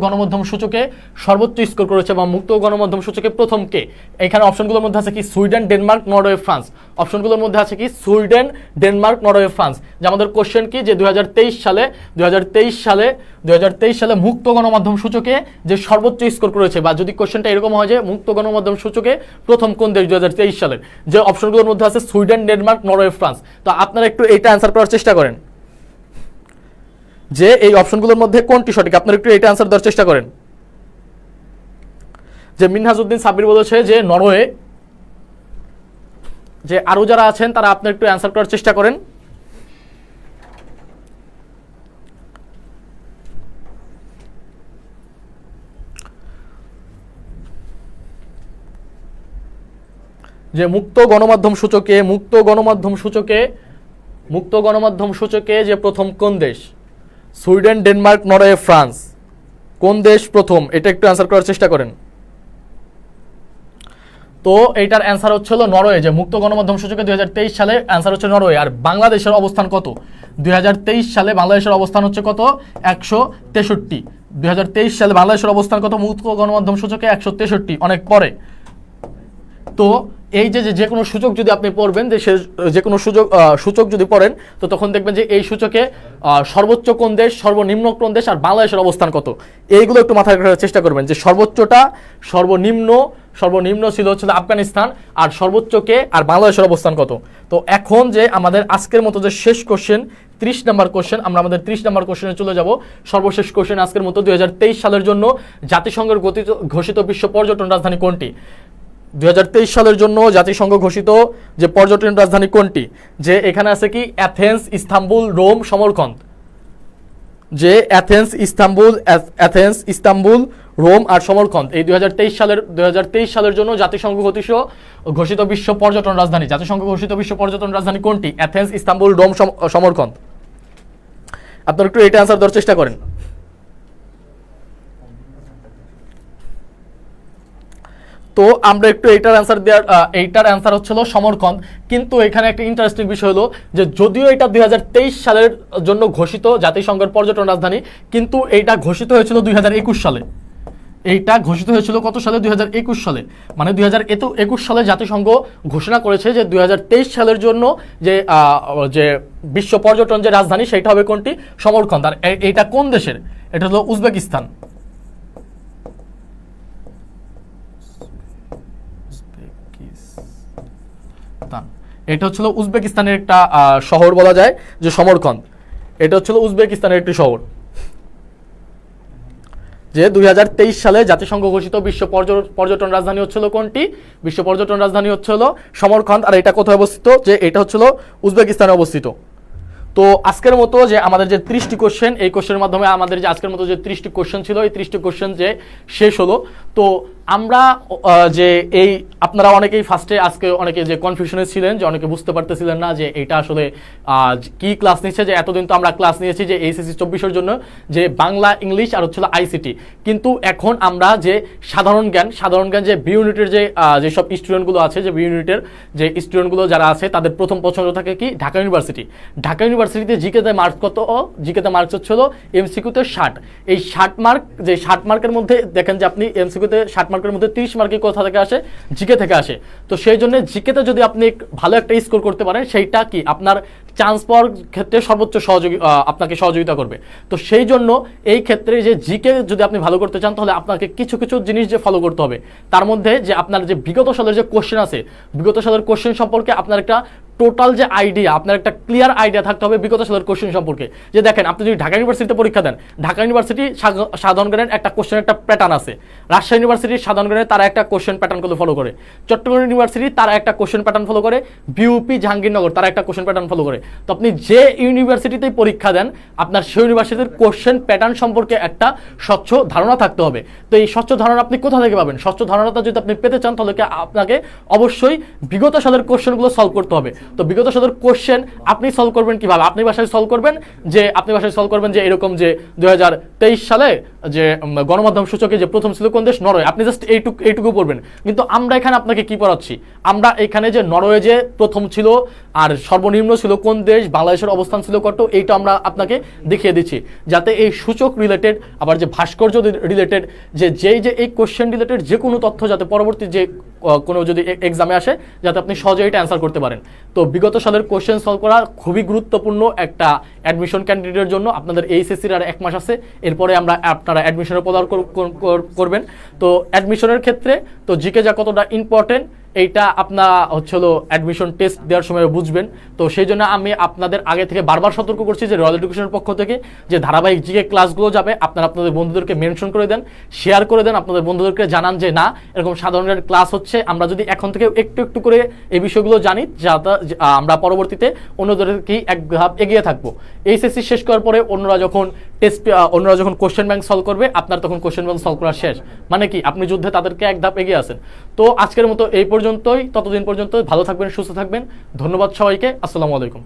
গণমাধ্যম সূচকে সর্বোচ্চ স্কোর করেছে বা মুক্ত গণমাধ্যম সূচকে প্রথম কে? এখানে অপশনগুলোর মধ্যে আছে কি? Sweden, Denmark, Norway, France. অপশনগুলোর মধ্যে আছে কি? Sweden, Denmark, Norway, France. যে আমাদের কোশ্চেন কি? যে 2023 সালে মুক্ত গণমাধ্যম সূচকে যে সর্বোচ্চ স্কোর করেছে, বা যদি কোশ্চেনটা এরকম হয় যে মুক্ত গণমাধ্যম সূচকে প্রথম কোন দেশ 2023 সালের, যে অপশনগুলোর মধ্যে আছে সুইডেন, ডেনমার্ক, নরওয়ে, ফ্রান্স। তো আপনারা একটু এইটা অ্যান্সার করার চেষ্টা করেন যে এই অপশনগুলোর মধ্যে কোনটি সঠিক। আপনারা একটু এটা আনসার দেওয়ার চেষ্টা করেন। যে মিনহাজউদ্দিন সাব্বির বলেছে যে নরওয়ে। যে আরো যারা আছেন তারা আপনারা একটু অ্যান্সার করার চেষ্টা করেন। যে মুক্ত গণমাধ্যম সূচকে যে প্রথম কোন দেশ? Sweden, Denmark, Norway, France. কোন দেশ প্রথম? এটা একটু অ্যান্সার করার চেষ্টা করেন। তো এইটার অ্যান্সার হচ্ছিল নরওয়ে। যে মুক্ত গণমাধ্যম সূচকে 2023 সালে অ্যান্সার হচ্ছে নরওয়ে। আর বাংলাদেশের অবস্থান কত? 2023 সালে বাংলাদেশের অবস্থান হচ্ছে কত? 163। 2023 সালে বাংলাদেশের অবস্থান কত মুক্ত গণমাধ্যম সূচকে? 163, অনেক পরে। তো এই যে কোনো সূচক যদি আপনি পড়বেন, যে কোনো সূচক যদি পড়েন, তো তখন দেখবেন যে এই সূচকে সর্বোচ্চ কোন দেশ, সর্বনিম্ন কোন দেশ, আর বাংলাদেশের অবস্থান কত, এইগুলো একটু মাথায় রাখার চেষ্টা করবেন। যে সর্বনিম্ন ছিল আফগানিস্তান, আর সর্বোচ্চ কে, আর বাংলাদেশের অবস্থান কত। তো এখন যে আমাদের আজকের মতো যে শেষ কোশ্চেন 30 নম্বর কোশ্চেন, আমরা আমাদের 30 নম্বর কোশ্চেনে চলে যাব। সর্বশেষ কোশ্চেন আজকের মতো, 2023 সালের জন্য জাতিসংঘের ঘোষিত বিশ্ব পর্যটন রাজধানী কোনটি? 2023 সালের জন্য জাতিসংঘ ঘোষিত যে পর্যটন রাজধানী কোনটি? যে এখানে আছে কি? Athens, Istanbul, Rome, Samarkand. যে অ্যাথেন্স, ইস্তাম্বুল, রোম আর সমরকন্দ, এই 2023 সালের জন্য জাতিসংঘ ঘোষিত বিশ্ব পর্যটন রাজধানী। জাতিসংঘ ঘোষিত বিশ্ব পর্যটন রাজধানী কোনটি? Athens, Istanbul, Rome, Samarkand. আপনারা একটু এটা অ্যান্সার দেওয়ার চেষ্টা করেন। তো আমরা একটু এইটার অ্যান্সার হচ্ছিল সমরকন্দ। কিন্তু এখানে একটা ইন্টারেস্টিং বিষয় হলো যে যদিও এটা 2023 সালের জন্য ঘোষিত জাতিসংঘের পর্যটন রাজধানী, কিন্তু এইটা ঘোষিত হয়েছিল 2021 সালে। এইটা ঘোষিত হয়েছিল কত সালে? 2021 সালে। মানে 2021 সালে জাতিসংঘ ঘোষণা করেছে যে 2023 সালের জন্য যে বিশ্ব পর্যটন যে রাজধানী সেটা হবে কোনটি? সমরকন্দ। আর এইটা কোন দেশের? এটা হলো উজবেকিস্তান। এটা হচ্ছিল উজবেকিস্তানের একটা শহর বলা যায় যে সমরকন্দ। এটা হচ্ছিল উজবেকিস্তানের একটি শহর। যে 2023 সালে জাতিসংঘ ঘোষিত বিশ্ব পর্যটন রাজধানী হচ্ছিল কোনটি? বিশ্ব পর্যটন রাজধানী হচ্ছিল সমরকন্দ। আর এটা কোথায় অবস্থিত? যে এটা হচ্ছিল উজবেকিস্তানে অবস্থিত। তো আজকের মতো যে আমাদের যে 30টি কোশ্চেন, এই কোশ্চেনের মাধ্যমে আমাদের যে আজকের মতো যে 30টি কোশ্চেন ছিল, এই 30টি কোশ্চেন যে শেষ হলো। তো আমরা যে এই আপনারা অনেকেই ফার্স্টে আজকে অনেকে যে কনফিউশনে ছিলেন, যে অনেকে বুঝতে পারতেছিলেন না যে এটা আসলে কি ক্লাস নিচ্ছে। যে এতদিন তো আমরা ক্লাস নিয়েছি যে এইচএসসি 24-এর জন্য যে বাংলা, ইংলিশ আর হচ্ছিল আইসিটি, কিন্তু এখন আমরা যে সাধারণ জ্ঞান যে বি ইউনিটের যেসব স্টুডেন্টগুলো আছে, যে বি ইউনিটের যে স্টুডেন্টগুলো যারা আছে তাদের প্রথম পছন্দ থাকে কি? ঢাকা ইউনিভার্সিটিতে জিকেতে মার্কস কত? জিকেতে মার্কস হচ্ছিল এমসিকিউতে 60। এই 60 মার্ক, যে 60 মার্কের মধ্যে দেখেন যে আপনি এমসিকিউতে 60 মার্কের মধ্যে 30 মার্কই কোথা থেকে আসে? জিকে থেকে আসে। তো সেই জন্য জিকেতে যদি আপনি ভালো একটা স্কোর করতে পারেন, সেইটা কি আপনার চান্স পাওয়ার ক্ষেত্রে সর্বোচ্চ আপনাকে সহযোগিতা করবে। তো সেই জন্য এই ক্ষেত্রে যে জিকে যদি আপনি ভালো করতে চান, তাহলে আপনাকে কিছু কিছু জিনিস যে ফলো করতে হবে। তার মধ্যে যে আপনার যে বিগত সালের যে কোশ্চেন আছে, বিগত সালের কোশ্চেন সম্পর্কে আপনার একটা টোটাল যে আইডিয়া, আপনার একটা ক্লিয়ার আইডিয়া থাকতে হবে বিগত সালের কোশ্চেন সম্পর্কে। যে দেখেন, আপনি যদি ঢাকা ইউনিভার্সিটিতে পরীক্ষা দেন, ঢাকা ইউনিভার্সিটি সাধারণ জ্ঞানের একটা কোশ্চেন একটা প্যাটার্ন আছে, রাজশাহী ইউনিভার্সিটির সাধারণ জ্ঞানের তারা একটা কোশ্চেন প্যাটার্নগুলো ফলো করে, চট্টগ্রাম ইউনিভার্সিটি তারা একটা কোশ্চেন প্যাটার্ন ফলো করে, বিউপি জাহাঙ্গীরনগর তারা একটা কোশ্চেন প্যাটার্ন ফলো করে। তো আপনি যে ইউনিভার্সিটিতেই পরীক্ষা দেন, আপনার সেই ইউনিভার্সিটির কোশ্চেন প্যাটার্ন সম্পর্কে একটা স্বচ্ছ ধারণা থাকতে হবে। তো এই স্বচ্ছ ধারণা আপনি কোথা থেকে পাবেন? স্বচ্ছ ধারণাটা যদি আপনি পেতে চান, তাহলে আপনাকে অবশ্যই বিগত সালের কোশ্চেনগুলো সলভ করতে হবে। তো বিগত সালের কোশ্চেন আপনি সলভ করবেন কিভাবে? আপনি বাসায় সলভ করবেন যে এরকম যে 2023 সালে যে গণমাধ্যম সূচকে যে প্রথম ছিল কোন দেশ? নরওয়ে। আপনি জাস্ট এইটুকু পড়বেন। কিন্তু আমরা এখানে আপনাকে কি পড়াচ্ছি? আমরা এখানে যে নরওয়ে যে প্রথম ছিল আর সর্বনিম্ন ছিল কোন দেশ, বাংলাদেশের অবস্থান ছিল কত, এইটা আমরা আপনাকে দেখিয়ে দিচ্ছি, যাতে এই সূচক রিলেটেড, আবার যে ভাস্কর্য রিলেটেড, যে এই কোশ্চেন রিলেটেড যে কোনো তথ্য যাতে পরবর্তী যে কোনো যদি এক্সামে আসে, যাতে আপনি সহজে এটা অ্যান্সার করতে পারেন। তো বিগত সালের কোশ্চেন সলভ করা খুবই গুরুত্বপূর্ণ একটা অ্যাডমিশন ক্যান্ডিডেটের জন্য। আপনাদের এইচএসসির আর 1 মাস আছে, এরপরে আপনারা অ্যাডমিশনের পদার্থ করবেন। তো অ্যাডমিশনের ক্ষেত্রে তো জিকে যা কতটা ইম্পর্টেন্ট, এইটা আপনার হলো অ্যাডমিশন টেস্ট দেওয়ার সময় বুঝবেন। তো সেই জন্য আমি আপনাদের আগে থেকে বারবার সতর্ক করছি যে রয়্যাল এডুকেশনের পক্ষ থেকে যে ধারাবাহিক জিকে ক্লাসগুলো যাবে, আপনারা আপনাদের বন্ধুদেরকে মেনশন করে দেন, শেয়ার করে দেন, আপনাদের বন্ধুদেরকে জানান যে না, এরকম সাধারণ ক্লাস হচ্ছে। আমরা যদি এখন থেকে একটু একটু করে এই বিষয়গুলো জানি, যাতে আমরা পরবর্তীতে অন্যদেরকেই এক ধাপ এগিয়ে থাকবো। এইচএসসি শেষ করার পরে অন্যরা যখন কোশ্চেন ব্যাংক সলভ করবে, আপনার তখন কোশ্চেন ব্যাংক সলভ করা শেষ। মানে কি, আপনি যুদ্ধে তাদেরকে এক ধাপ এগিয়ে আছেন। তো আজকের মতো এই পর্যন্তই। ততদিন পর্যন্ত ভালো থাকবেন, সুস্থ থাকবেন। ধন্যবাদ সবাইকে। আসসালামু আলাইকুম।